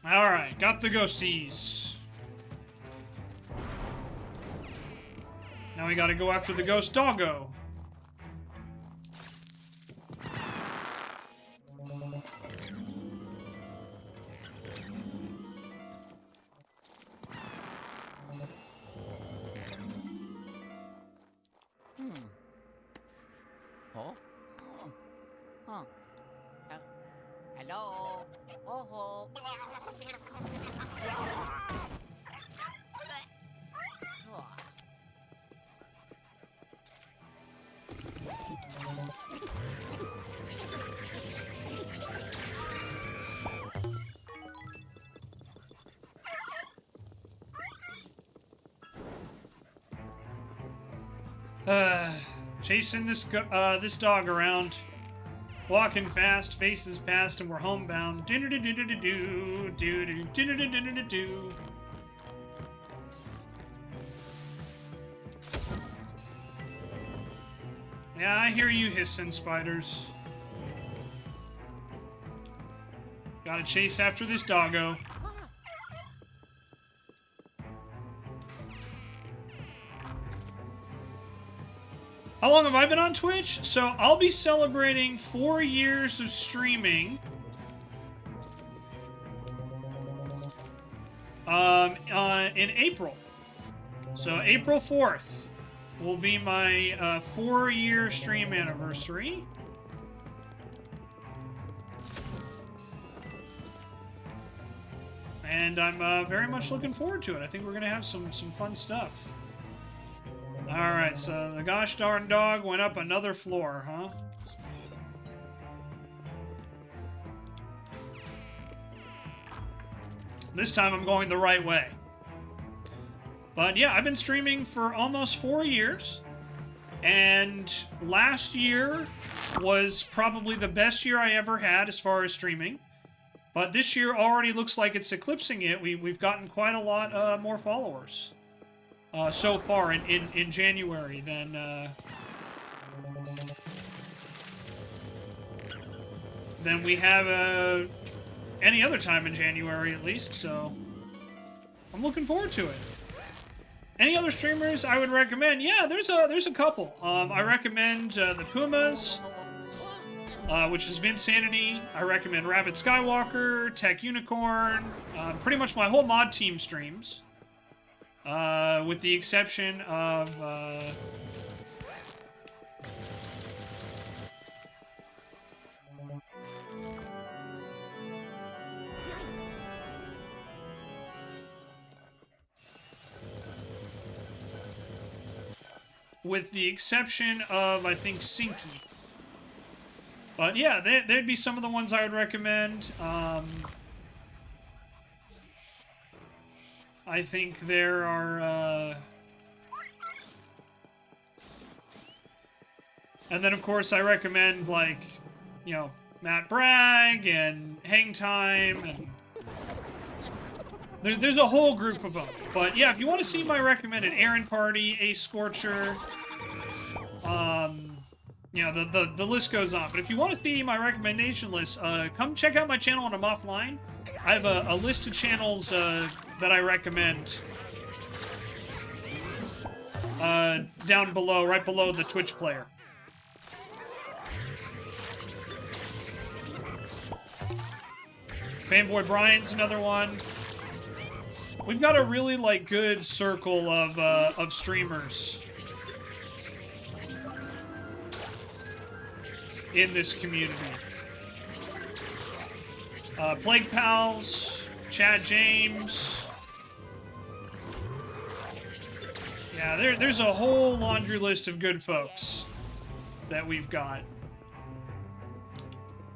Alright, got the ghosties. Now we gotta go after the ghost doggo. Huh? Huh? Hello? Oh, oh. Chasing this dog around, walking fast, faces past, and we're homebound. Do-do-do-do-do-do, Yeah, I hear you hissing, spiders. Gotta chase after this doggo. How long have I been on Twitch? So I'll be celebrating 4 years of streaming. In April. So April 4th will be my 4-year stream anniversary. And I'm very much looking forward to it. I think we're gonna have some fun stuff. Alright, so the gosh darn dog went up another floor, huh? This time I'm going the right way. But yeah, I've been streaming for almost 4 years. And last year was probably the best year I ever had as far as streaming. But this year already looks like it's eclipsing it. We've gotten quite a lot more followers. So far in January than we have any other time in January, at least, so I'm looking forward to it. Any other streamers I would recommend? Yeah, there's a couple. I recommend the Pumas, which is Vinsanity. I recommend Rabbit Skywalker, Tech Unicorn, pretty much my whole mod team streams. With the exception of, I think, Sinky. But yeah, there'd be some of the ones I would recommend. I think there are, and then, of course, I recommend, like, you know, Matt Bragg and Hang Time, and there's a whole group of them. But yeah, if you want to see my recommended Aaron Party, Ace Scorcher, you know, the list goes on. But if you want to see my recommendation list, come check out my channel when I'm offline. I have a list of channels that I recommend down below, right below the Twitch player. Fanboy Brian's another one. We've got a really, like, good circle of streamers in this community. Plague Pals, Chad James. Yeah, there's a whole laundry list of good folks that we've got.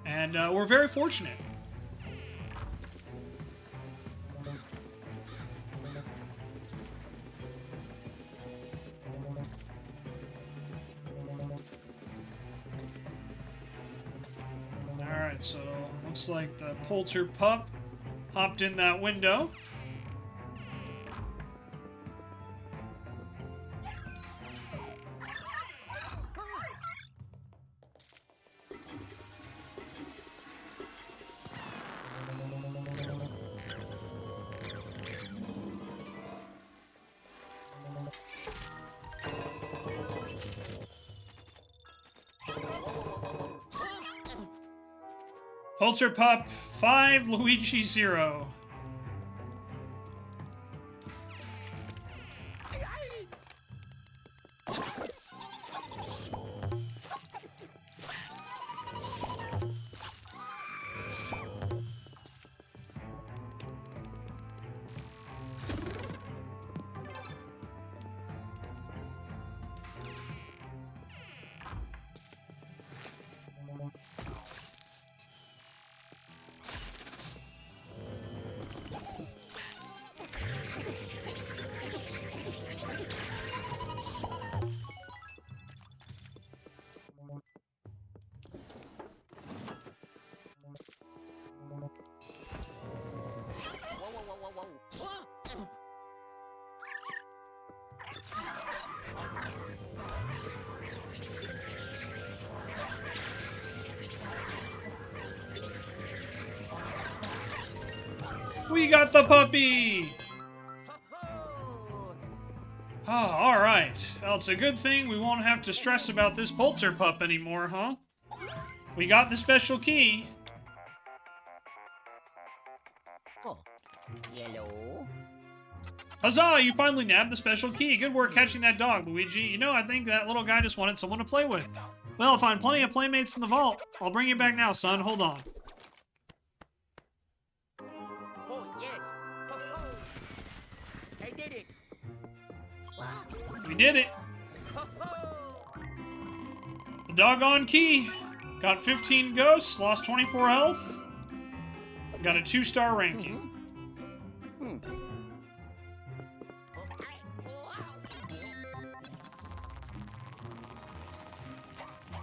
And we're very fortunate. Alright, so looks like the Poulter Pup Hopped in that window. Polter Pup 5, Luigi 0. We got the puppy! Oh, alright. Well, it's a good thing we won't have to stress about this Polter Pup anymore, huh? We got the special key. Oh. Yellow. Huzzah! You finally nabbed the special key. Good work catching that dog, Luigi. You know, I think that little guy just wanted someone to play with. Well, I'll find plenty of playmates in the vault. I'll bring you back now, son. Hold on. Oh, yes. Ho, ho. I did it. We did it. Ho, ho. The doggone key. Got 15 ghosts, lost 24 health. Got a 2-star ranking.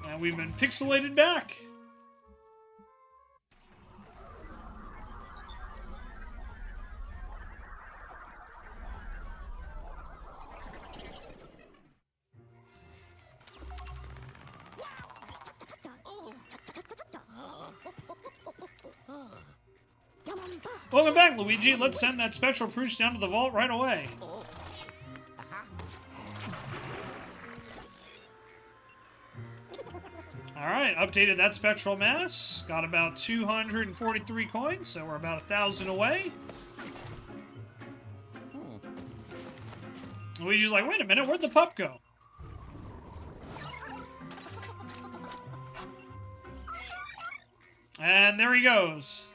And we've been pixelated back. Welcome back, Luigi. Let's send that spectral proof down to the vault right away. Alright, updated that spectral mass. Got about 243 coins, so we're about 1,000 away. Luigi's like, wait a minute, where'd the pup go? And there he goes.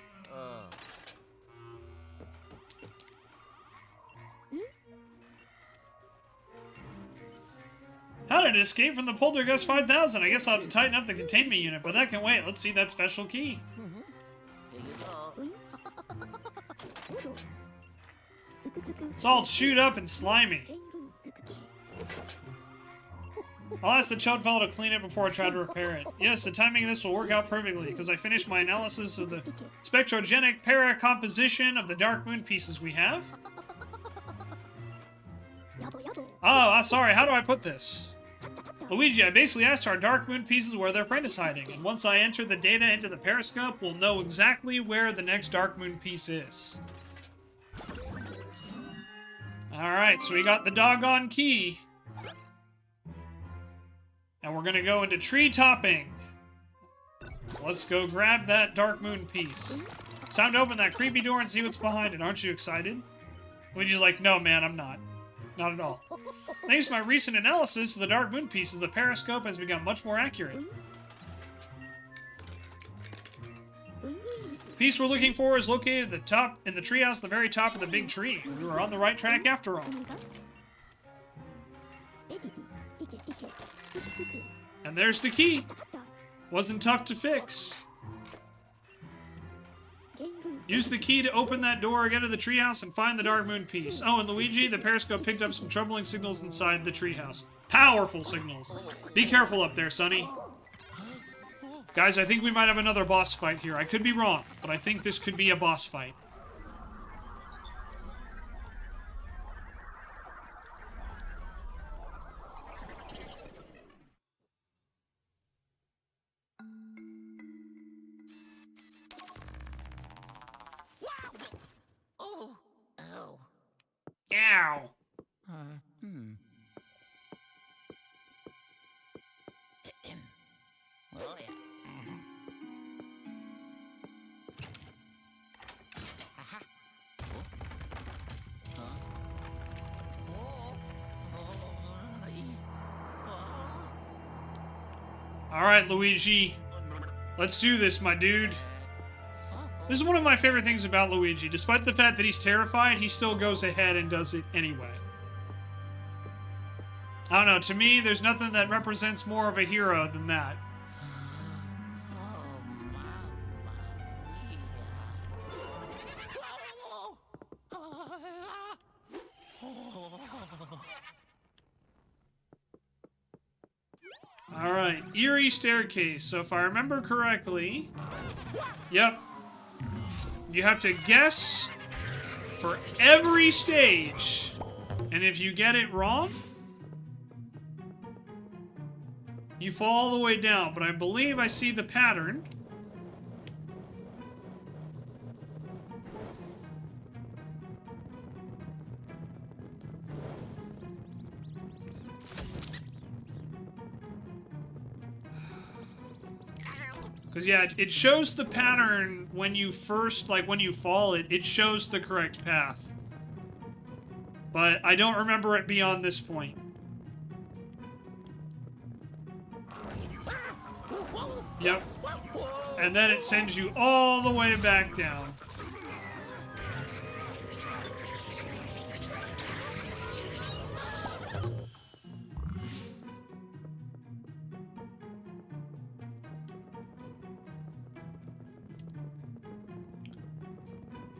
How did it escape from the Poltergust 5000? I guess I'll have to tighten up the containment unit, but that can wait. Let's see that special key. Here you go. It's all chewed up and slimy. I'll ask the chode fellow to clean it before I try to repair it. Yes, the timing of this will work out perfectly, because I finished my analysis of the spectrogenic para-composition of the Dark Moon pieces we have. Oh, sorry, how do I put this? Luigi, I basically asked our Dark Moon pieces where their friend is hiding, and once I enter the data into the periscope, we'll know exactly where the next Dark Moon piece is. Alright, so we got the doggone key. And we're gonna go into tree topping. Let's go grab that Dark Moon piece. It's time to open that creepy door and see what's behind it. Aren't you excited? Luigi's like, no man, I'm not. Not at all. Thanks to my recent analysis of the Dark Moon pieces, the periscope has become much more accurate. The piece we're looking for is located at the top in the treehouse, the very top of the big tree. We were on the right track after all. And there's the key. Wasn't tough to fix. Use the key to open that door, get to the treehouse, and find the Dark Moon piece. Oh, and Luigi, the periscope picked up some troubling signals inside the treehouse. Powerful signals. Be careful up there, Sonny. Guys, I think we might have another boss fight here. I could be wrong, but I think this could be a boss fight. Ow. Hmm. Oh, yeah. Aha. Oh. Oh. All right, Luigi. Let's do this, my dude. This is one of my favorite things about Luigi. Despite the fact that he's terrified, he still goes ahead and does it anyway. I don't know, to me, there's nothing that represents more of a hero than that. Alright, eerie staircase. So if I remember correctly... Yep. You have to guess for every stage. And if you get it wrong, you fall all the way down. But I believe I see the pattern. Because, yeah, it shows the pattern when you first, like, when you fall, it shows the correct path. But I don't remember it beyond this point. Yep. And then it sends you all the way back down.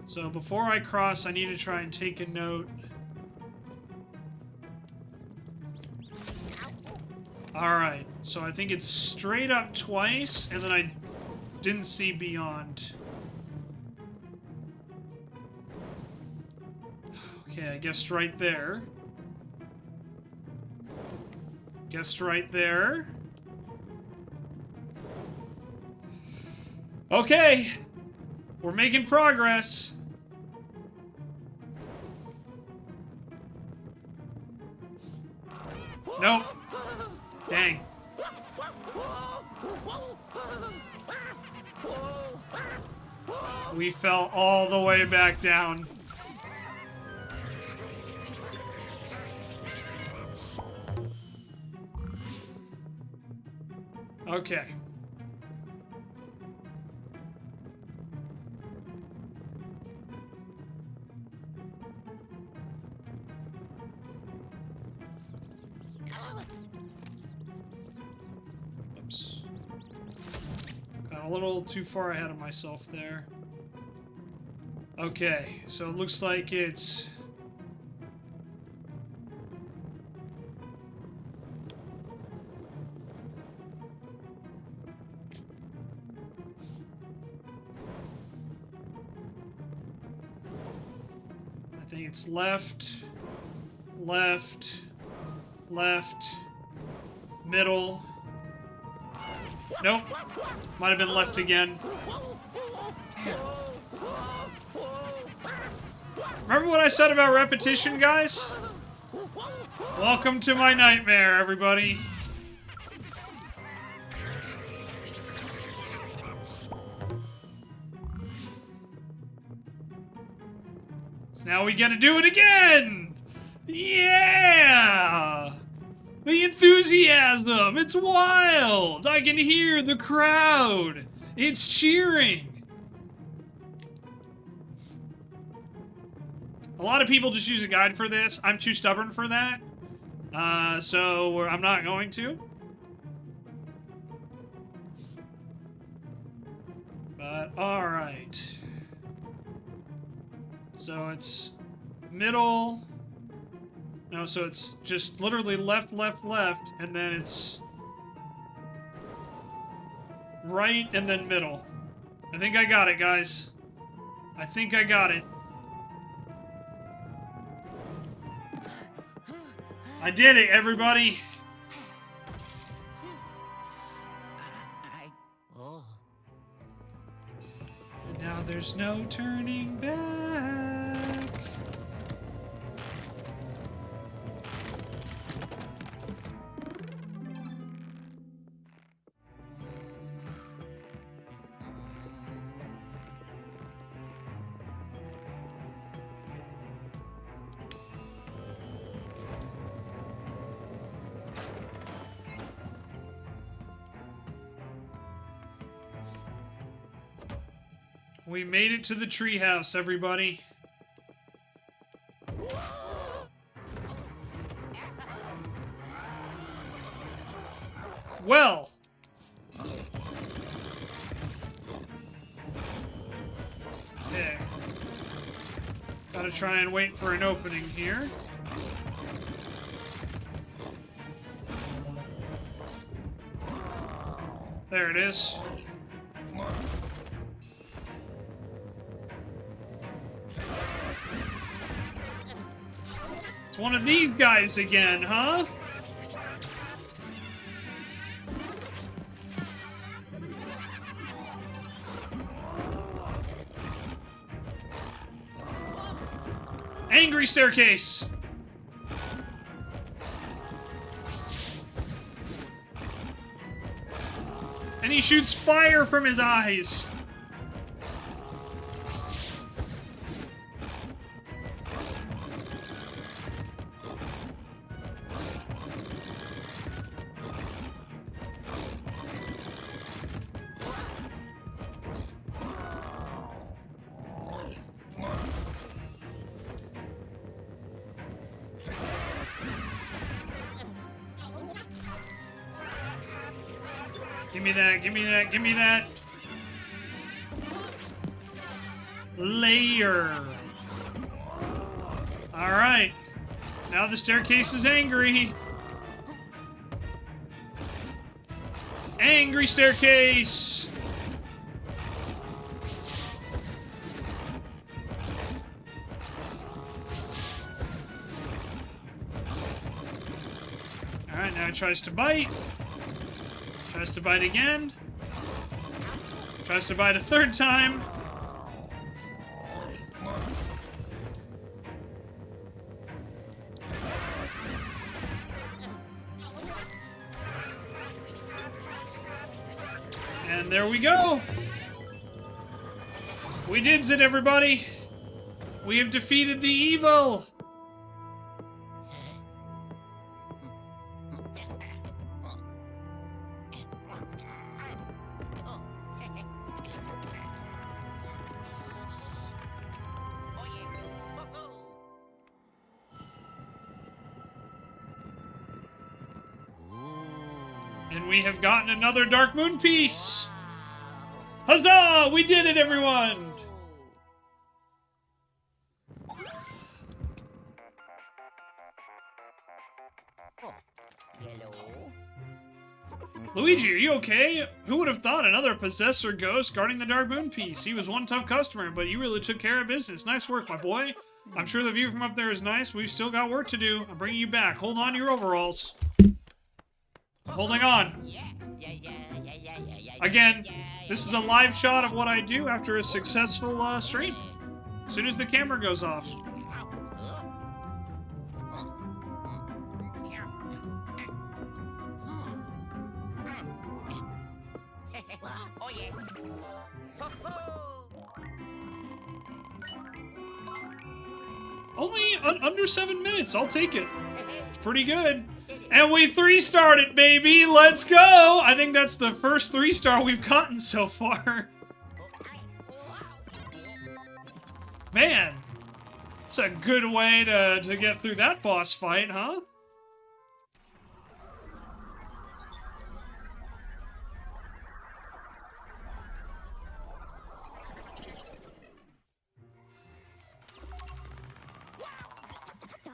So before I cross, I need to try and take a note. Alright, so I think it's straight up twice, and then I didn't see beyond. Okay, I guessed right there. Guessed right there. Okay! We're making progress. Nope. Dang. We fell all the way back down. Okay. Oops. Got a little too far ahead of myself there. Okay, so it looks like it's... I think it's left, left, left, middle. Nope. Might have been left again. Damn. Remember what I said about repetition, guys? Welcome to my nightmare, everybody. So now we get to do it again! Yeah! The enthusiasm! It's wild! I can hear the crowd! It's cheering! A lot of people just use a guide for this. I'm too stubborn for that. So I'm not going to. But, alright. So it's middle. No, so it's just literally left, left, left, and then it's right and then middle. I think I got it, guys. I think I got it. I did it, everybody. Oh. Now there's no turning back. We made it to the treehouse, everybody. Well. Okay. Gotta try and wait for an opening here. There it is. It's one of these guys again, huh? Angry staircase! And he shoots fire from his eyes! Give me that, give me that, give me that. Layer. Alright. Now the staircase is angry. Angry staircase! Alright, now it tries to bite. Tries to bite again. Tries to bite a third time. And there we go. We did it, everybody. We have defeated the evil. And we have gotten another Dark Moon piece! Huzzah! We did it, everyone! Hello? Luigi, are you okay? Who would have thought another possessor ghost guarding the Dark Moon piece? He was one tough customer, but you really took care of business. Nice work, my boy. I'm sure the view from up there is nice. We've still got work to do. I'm bringing you back. Hold on to your overalls. Holding on. Again, this is a live shot of what I do after a successful stream. As soon as the camera goes off. Oh yeah. Only under 7 minutes. I'll take it. It's pretty good. And we 3-starred it, baby! Let's go! I think that's the first 3-star we've gotten so far. Man, it's a good way to get through that boss fight, huh?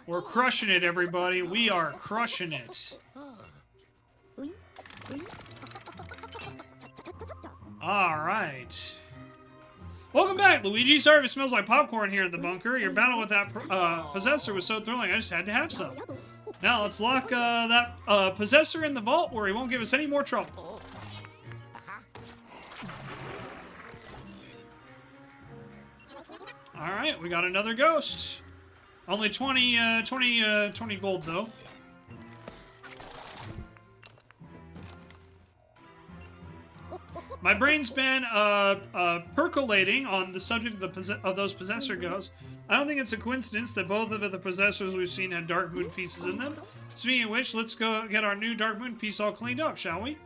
We're crushing it, everybody. We are crushing it. Alright. Welcome back, Luigi. Sorry if it smells like popcorn here in the bunker. Your battle with that possessor was so thrilling, I just had to have some. Now, let's lock that possessor in the vault where he won't give us any more trouble. Alright, we got another ghost. Only 20 gold, though. My brain's been percolating on the subject of those possessor ghosts. I don't think it's a coincidence that both of the possessors we've seen had Dark Moon pieces in them. Speaking of which, let's go get our new Dark Moon piece all cleaned up, shall we?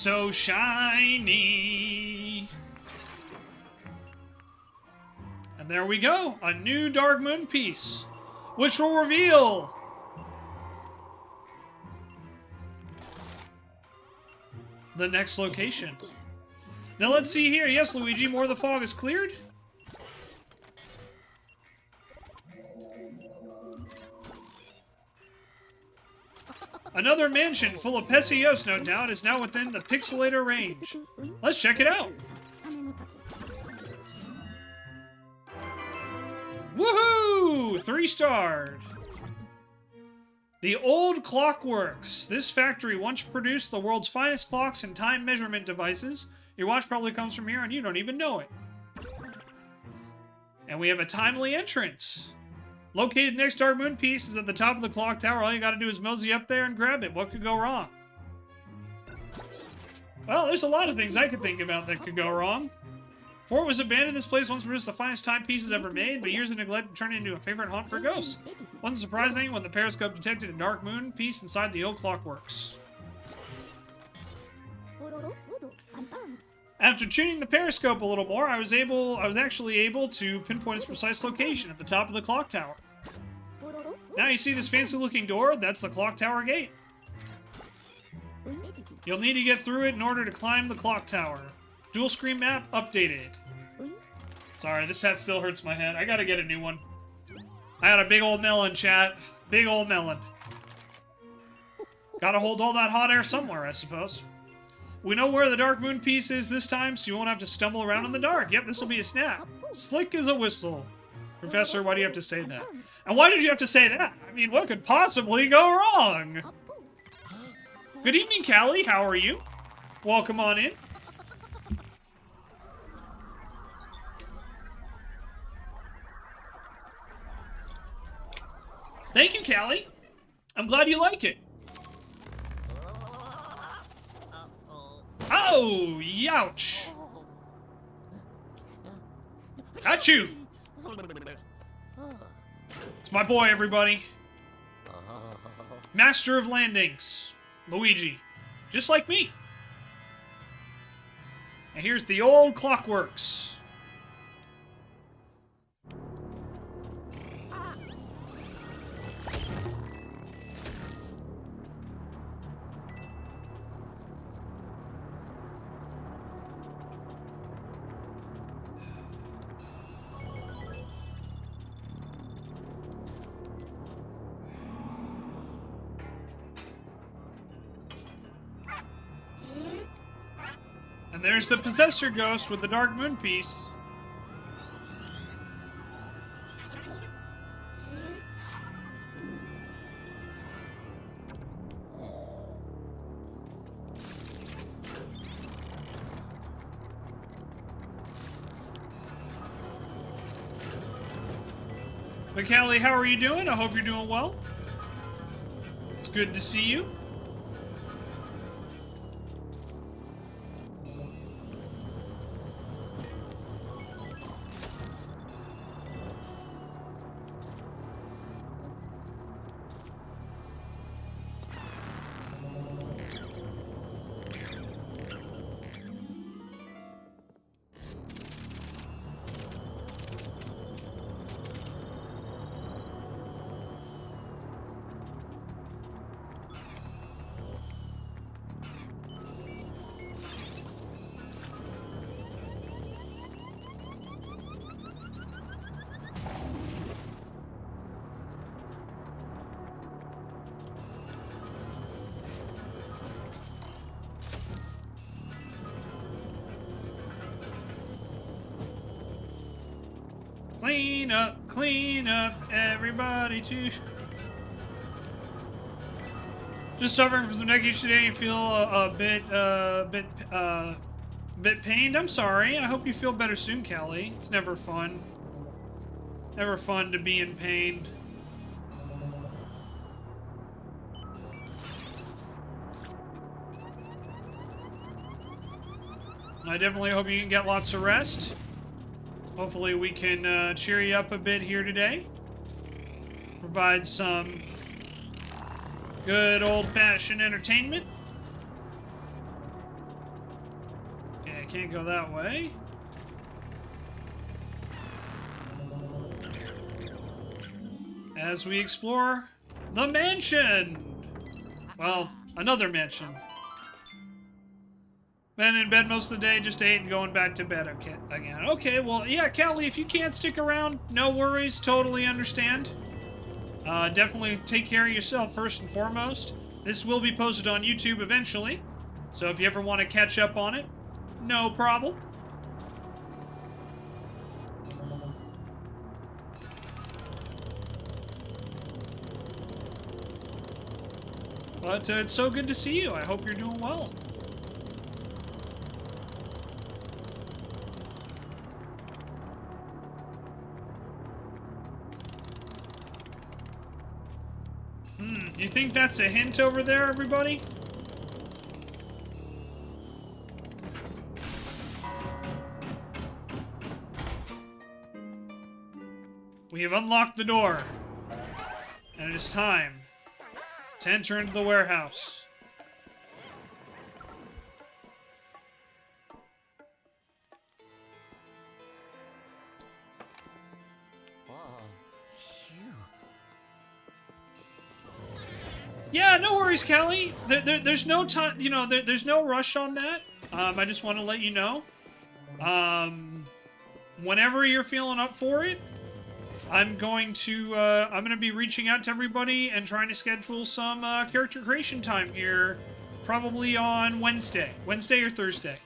so shiny. And there we go, a new Dark Moon piece, which will reveal the next location. Now let's see here. Yes, Luigi, more of the fog is cleared. Another mansion full of Pesios, no doubt, is now within the pixelator range. Let's check it out. Woohoo! 3-starred. The Old Clockworks. This factory once produced the world's finest clocks and time measurement devices. Your watch probably comes from here and you don't even know it. And we have a timely entrance. Located next Dark Moon piece is at the top of the clock tower. All you gotta do is mosey up there and grab it. What could go wrong? Well, there's a lot of things I could think about that could go wrong. Before it was abandoned, this place once produced the finest timepieces ever made, but years of neglect turned it into a favorite haunt for ghosts. Wasn't surprising when the periscope detected a Dark Moon piece inside the old clockworks. After tuning the periscope a little more, I was actually able to pinpoint its precise location at the top of the clock tower. Now you see this fancy-looking door? That's the clock tower gate. You'll need to get through it in order to climb the clock tower. Dual screen map updated. Sorry, this hat still hurts my head. I gotta get a new one. I got a big old melon, chat. Big old melon. Gotta hold all that hot air somewhere, I suppose. We know where the Dark Moon piece is this time, so you won't have to stumble around in the dark. Yep, this will be a snap. Slick as a whistle. Professor, why do you have to say that? And why did you have to say that? I mean, what could possibly go wrong? Good evening, Callie. How are you? Welcome on in. Thank you, Callie. I'm glad you like it. Oh, youch. Achoo. It's my boy, everybody. Master of landings. Luigi. Just like me. And here's the old clockworks. And there's the Possessor Ghost with the Dark Moon piece. But Callie, how are you doing? I hope you're doing well. It's good to see you. Clean up, everybody too. Just suffering from some neck issues today and feel a bit pained. I'm sorry. I hope you feel better soon, Callie. It's never fun. Never fun to be in pain. I definitely hope you can get lots of rest. Hopefully we can cheer you up a bit here today. Provide some good old-fashioned entertainment. can't go that way. As we explore the mansion. Well, another mansion. Been in bed most of the day, just ate and going back to bed again. Okay, well, yeah, Callie, if you can't stick around, no worries, totally understand. Definitely take care of yourself first and foremost. This will be posted on YouTube eventually, so if you ever want to catch up on it, no problem. But it's so good to see you. I hope you're doing well. You think that's a hint over there, everybody? We have unlocked the door. And it is time to enter into the warehouse. Yeah, no worries, Kelly. There's no time, you know, there's no rush on that. I just want to let you know. Whenever you're feeling up for it, I'm going to be reaching out to everybody and trying to schedule some character creation time here, probably on Wednesday or Thursday.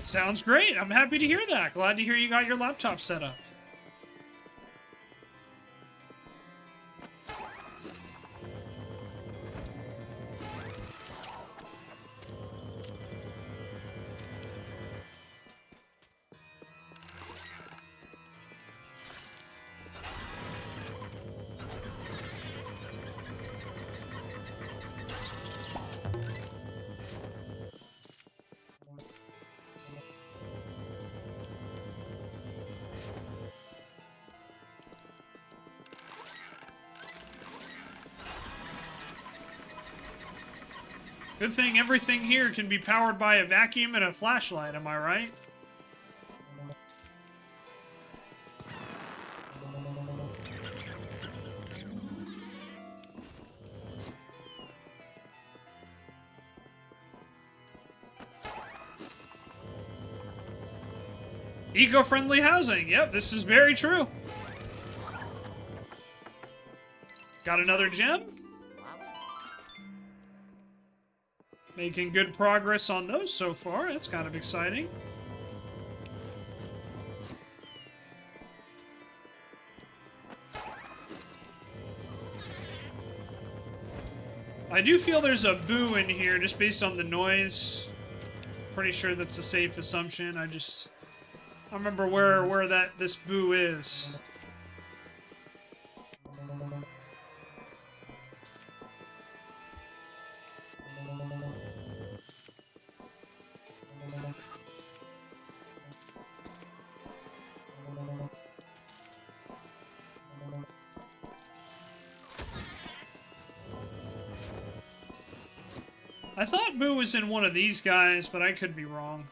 Sounds great. I'm happy to hear that. Glad to hear you got your laptop set up. Good thing everything here can be powered by a vacuum and a flashlight, am I right? Eco-friendly housing. Yep, this is very true. Got another gem. Making good progress on those so far. That's kind of exciting. I do feel there's a boo in here just based on the noise. Pretty sure that's a safe assumption. I don't remember where this boo is. I thought Boo was in one of these guys, but I could be wrong.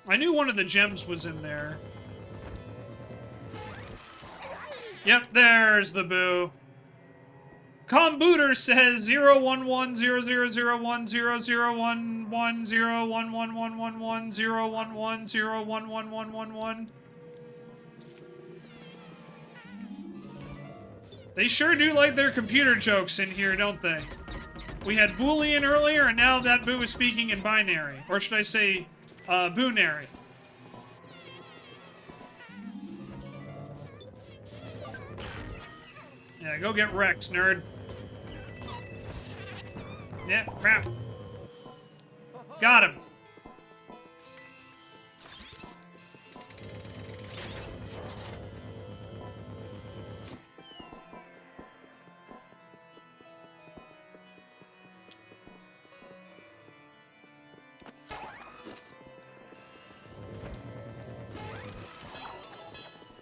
I knew one of the gems was in there. Yep, there's the Boo. Combooter says 0110010011011111111111111. They sure do like their computer jokes in here, don't they? We had Boolean earlier, and now that Boo is speaking in binary. Or should I say, Boonary. Yeah, go get wrecked, nerd. Yeah, crap. Got him.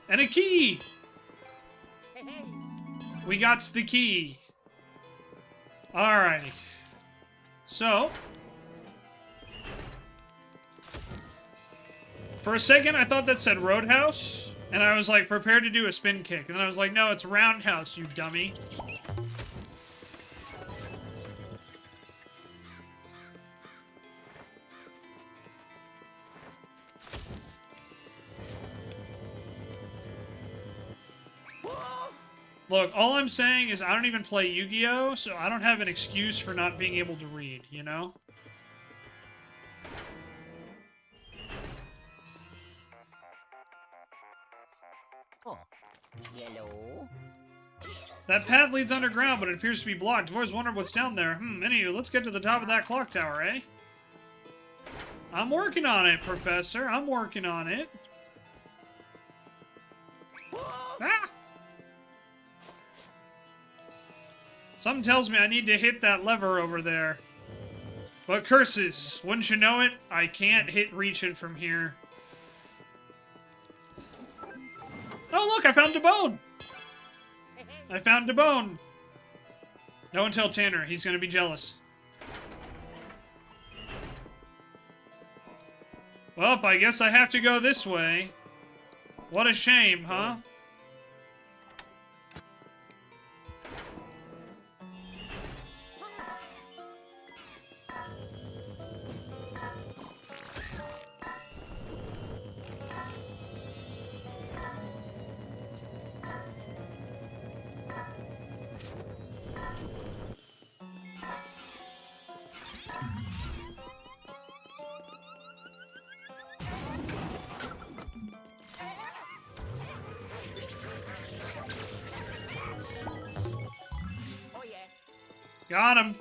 And a key! Hey, hey. We got the key. Alrighty. So, for a second, I thought that said Roadhouse, and I was like, prepared to do a spin kick. And then I was like, no, it's Roundhouse, you dummy. Look, all I'm saying is I don't even play Yu-Gi-Oh!, so I don't have an excuse for not being able to read, you know? Oh, yellow. That path leads underground, but it appears to be blocked. I've always wondered what's down there. Anywho, let's get to the top of that clock tower, eh? I'm working on it, Professor. I'm working on it. Ah! Something tells me I need to hit that lever over there. But curses, wouldn't you know it? I can't reach it from here. Oh, look, I found a bone! I found a bone! Don't tell Tanner, he's gonna be jealous. Well, I guess I have to go this way. What a shame, huh? Oh yeah. Got him.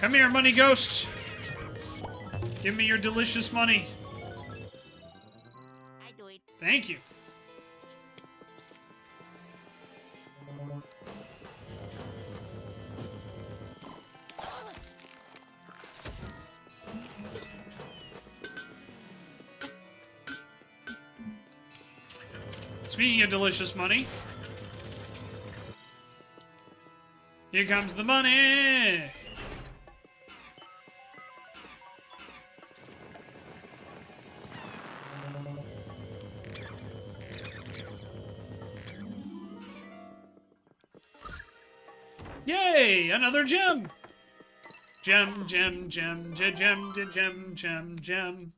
Come here, money ghost. Give me your delicious money. I do it. Thank you. Speaking of delicious money, here comes the money. Yay! Another gem! Gem, gem, gem, gem, gem, gem, gem, gem.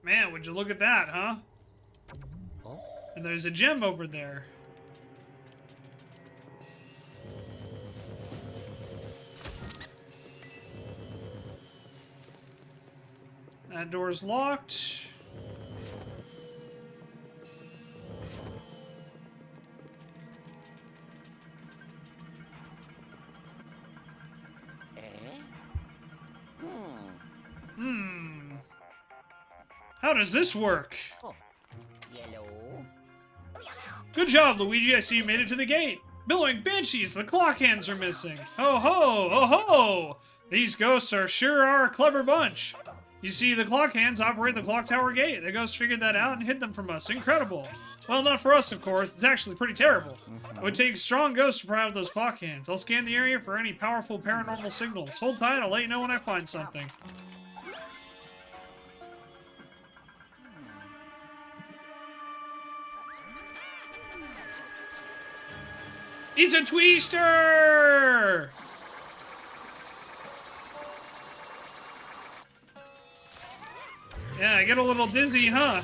Man, would you look at that, huh? Oh. And there's a gem over there. That door's locked. Eh? How does this work? Oh, yellow. Good job, Luigi. I see you made it to the gate. Billowing banshees, the clock hands are missing. Ho ho, ho ho! These ghosts sure are a clever bunch. You see, the clock hands operate the clock tower gate. The ghosts figured that out and hid them from us. Incredible. Well, not for us, of course. It's actually pretty terrible. It would take strong ghosts to pry out those clock hands. I'll scan the area for any powerful paranormal signals. Hold tight, I'll let you know when I find something. It's a twister! Yeah, I get a little dizzy, huh?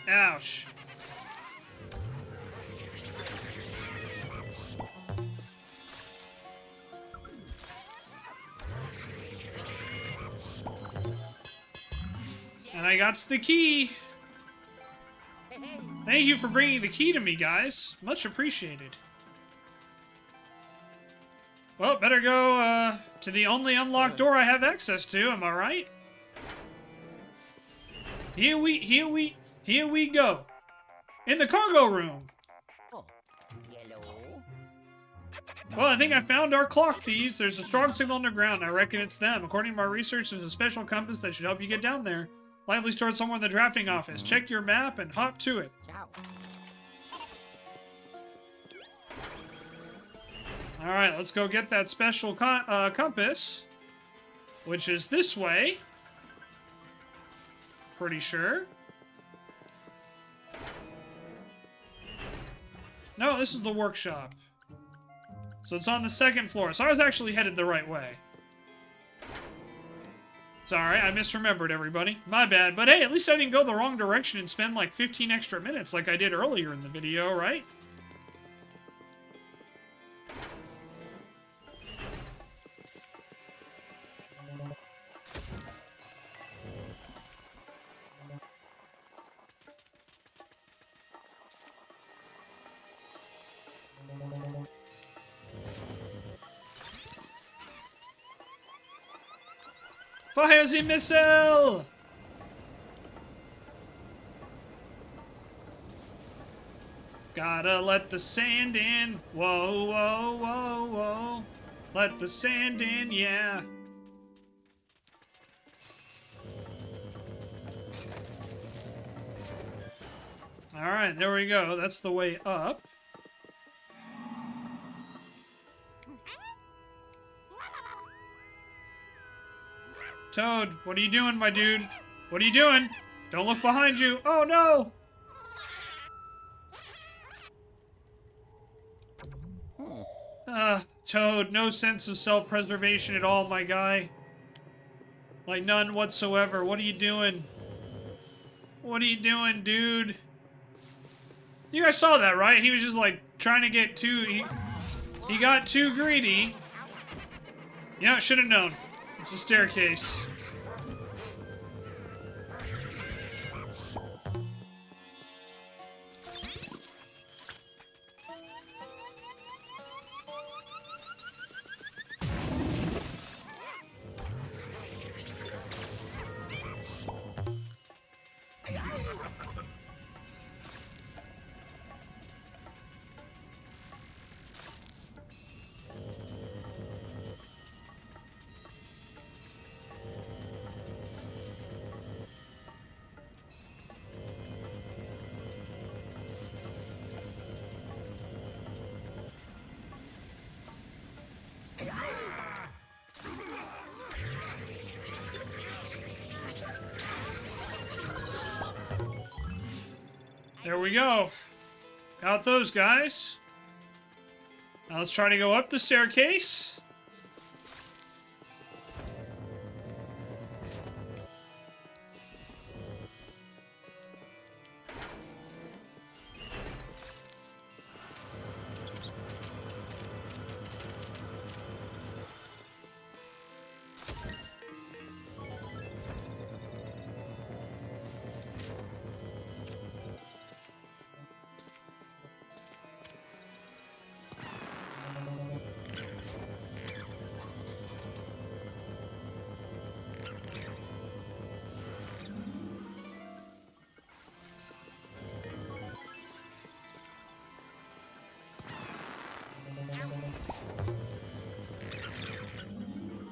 Ouch. And I got the key. Thank you for bringing the key to me, guys. Much appreciated. Well, better go to the only unlocked door I have access to, am I right? Here we go. In the cargo room. Oh, yellow. Well, I think I found our clock thieves. There's a strong signal underground. I reckon it's them. According to my research, there's a special compass that should help you get down there. Likely stored somewhere in the drafting office. Check your map and hop to it. Ciao. Alright, let's go get that special compass. Which is this way. Pretty sure. No, this is the workshop. So it's on the second floor. So I was actually headed the right way. Sorry, I misremembered everybody. My bad. But hey, at least I didn't go the wrong direction and spend like 15 extra minutes like I did earlier in the video, right? Fire the missile! Gotta let the sand in. Whoa, whoa, whoa, whoa. Let the sand in, yeah. Alright, there we go. That's the way up. Toad, what are you doing, my dude? What are you doing? Don't look behind you. Oh, no! Toad, no sense of self-preservation at all, my guy. Like, none whatsoever. What are you doing? What are you doing, dude? You guys saw that, right? He was just, like, trying to get too... He got too greedy. You know, should have known. It's a staircase. There we go. Got those guys. Now let's try to go up the staircase.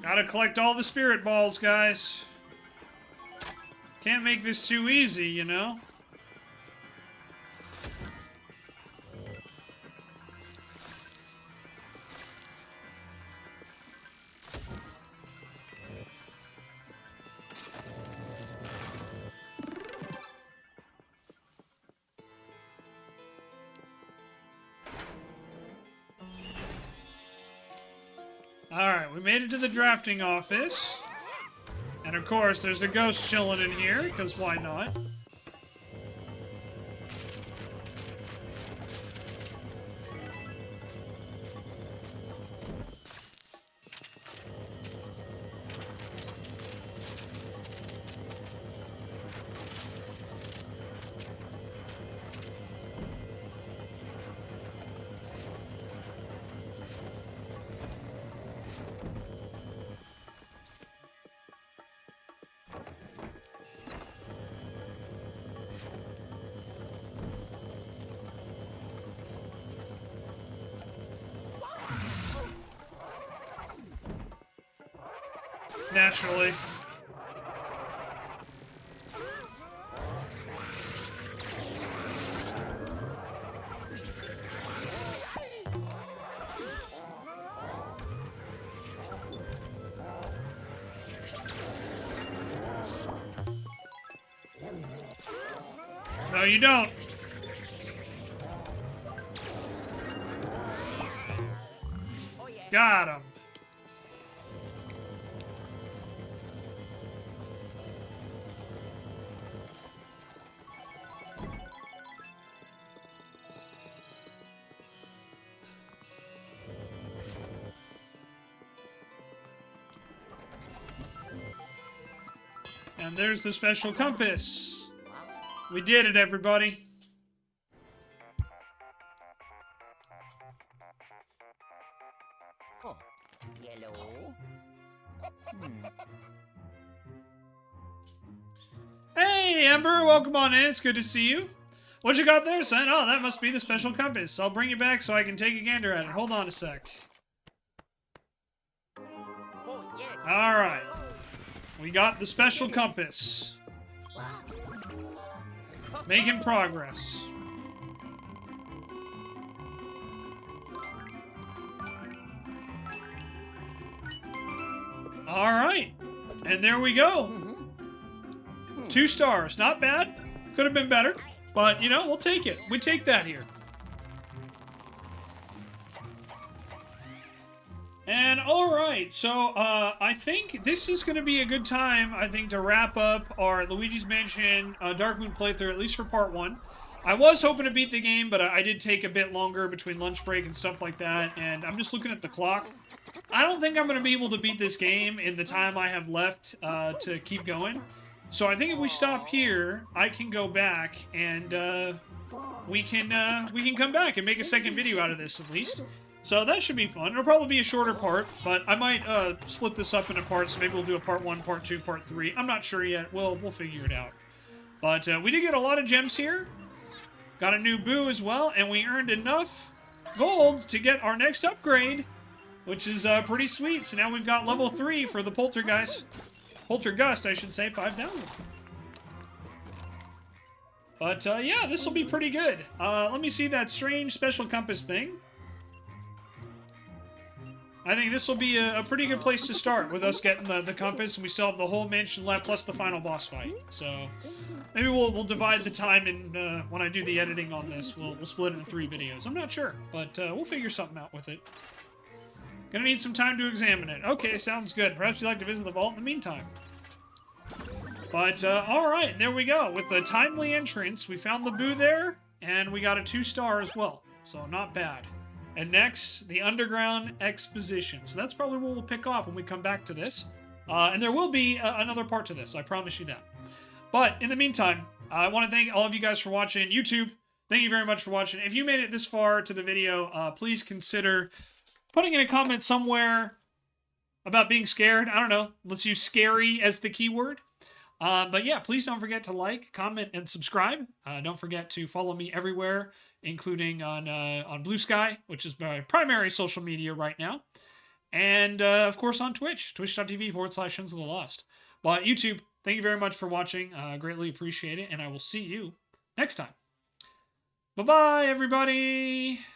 Gotta collect all the spirit balls, guys. Can't make this too easy, you know? Alright, we made it to the drafting office. And of course, there's a ghost chilling in here, because why not? naturally. No, you don't. Oh yeah. Got him. And there's the special compass. We did it, everybody. Oh. Yellow. Hmm. Hey, Ember, welcome on in. It's good to see you. What you got there, son? Oh, that must be the special compass. I'll bring you back so I can take a gander at it. Hold on a sec. Oh yes. All right. We got the special compass. Making progress. All right. And there we go. 2 stars. Not bad. Could have been better. But, you know, we'll take it. We take that here. And, alright, so, I think this is going to be a good time, I think, to wrap up our Luigi's Mansion Dark Moon playthrough, at least for part 1. I was hoping to beat the game, but I did take a bit longer between lunch break and stuff like that, and I'm just looking at the clock. I don't think I'm going to be able to beat this game in the time I have left to keep going. So I think if we stop here, I can go back, and we can come back and make a second video out of this, at least. So that should be fun. It'll probably be a shorter part, but I might split this up into parts. Maybe we'll do a part 1, part 2, part 3. I'm not sure yet. We'll figure it out. But we did get a lot of gems here. Got a new boo as well, and we earned enough gold to get our next upgrade, which is pretty sweet. So now we've got level 3 for the Poltergeist. Poltergust, I should say, 5 down. But yeah, this will be pretty good. Let me see that strange special compass thing. I think this will be a pretty good place to start with us getting the compass, and we still have the whole mansion left plus the final boss fight. So maybe we'll divide the time, and when I do the editing on this, we'll split it into 3 videos. I'm not sure, but we'll figure something out with it. Gonna need some time to examine it. Okay, sounds good. Perhaps you'd like to visit the vault in the meantime. But alright, there we go. With the timely entrance, we found the boo there, and we got a 2-star as well. So not bad. And next, the Underground Exposition. So that's probably what we'll pick off when we come back to this. And there will be another part to this, I promise you that. But in the meantime, I want to thank all of you guys for watching. YouTube, thank you very much for watching. If you made it this far to the video, please consider putting in a comment somewhere about being scared. I don't know. Let's use scary as the keyword. But yeah, please don't forget to like, comment, and subscribe. Don't forget to follow me everywhere, including on Blue Sky, which is my primary social media right now. And, of course, on Twitch, twitch.tv/Shenzo the Lost. But YouTube, thank you very much for watching. Greatly appreciate it, and I will see you next time. Bye-bye, everybody!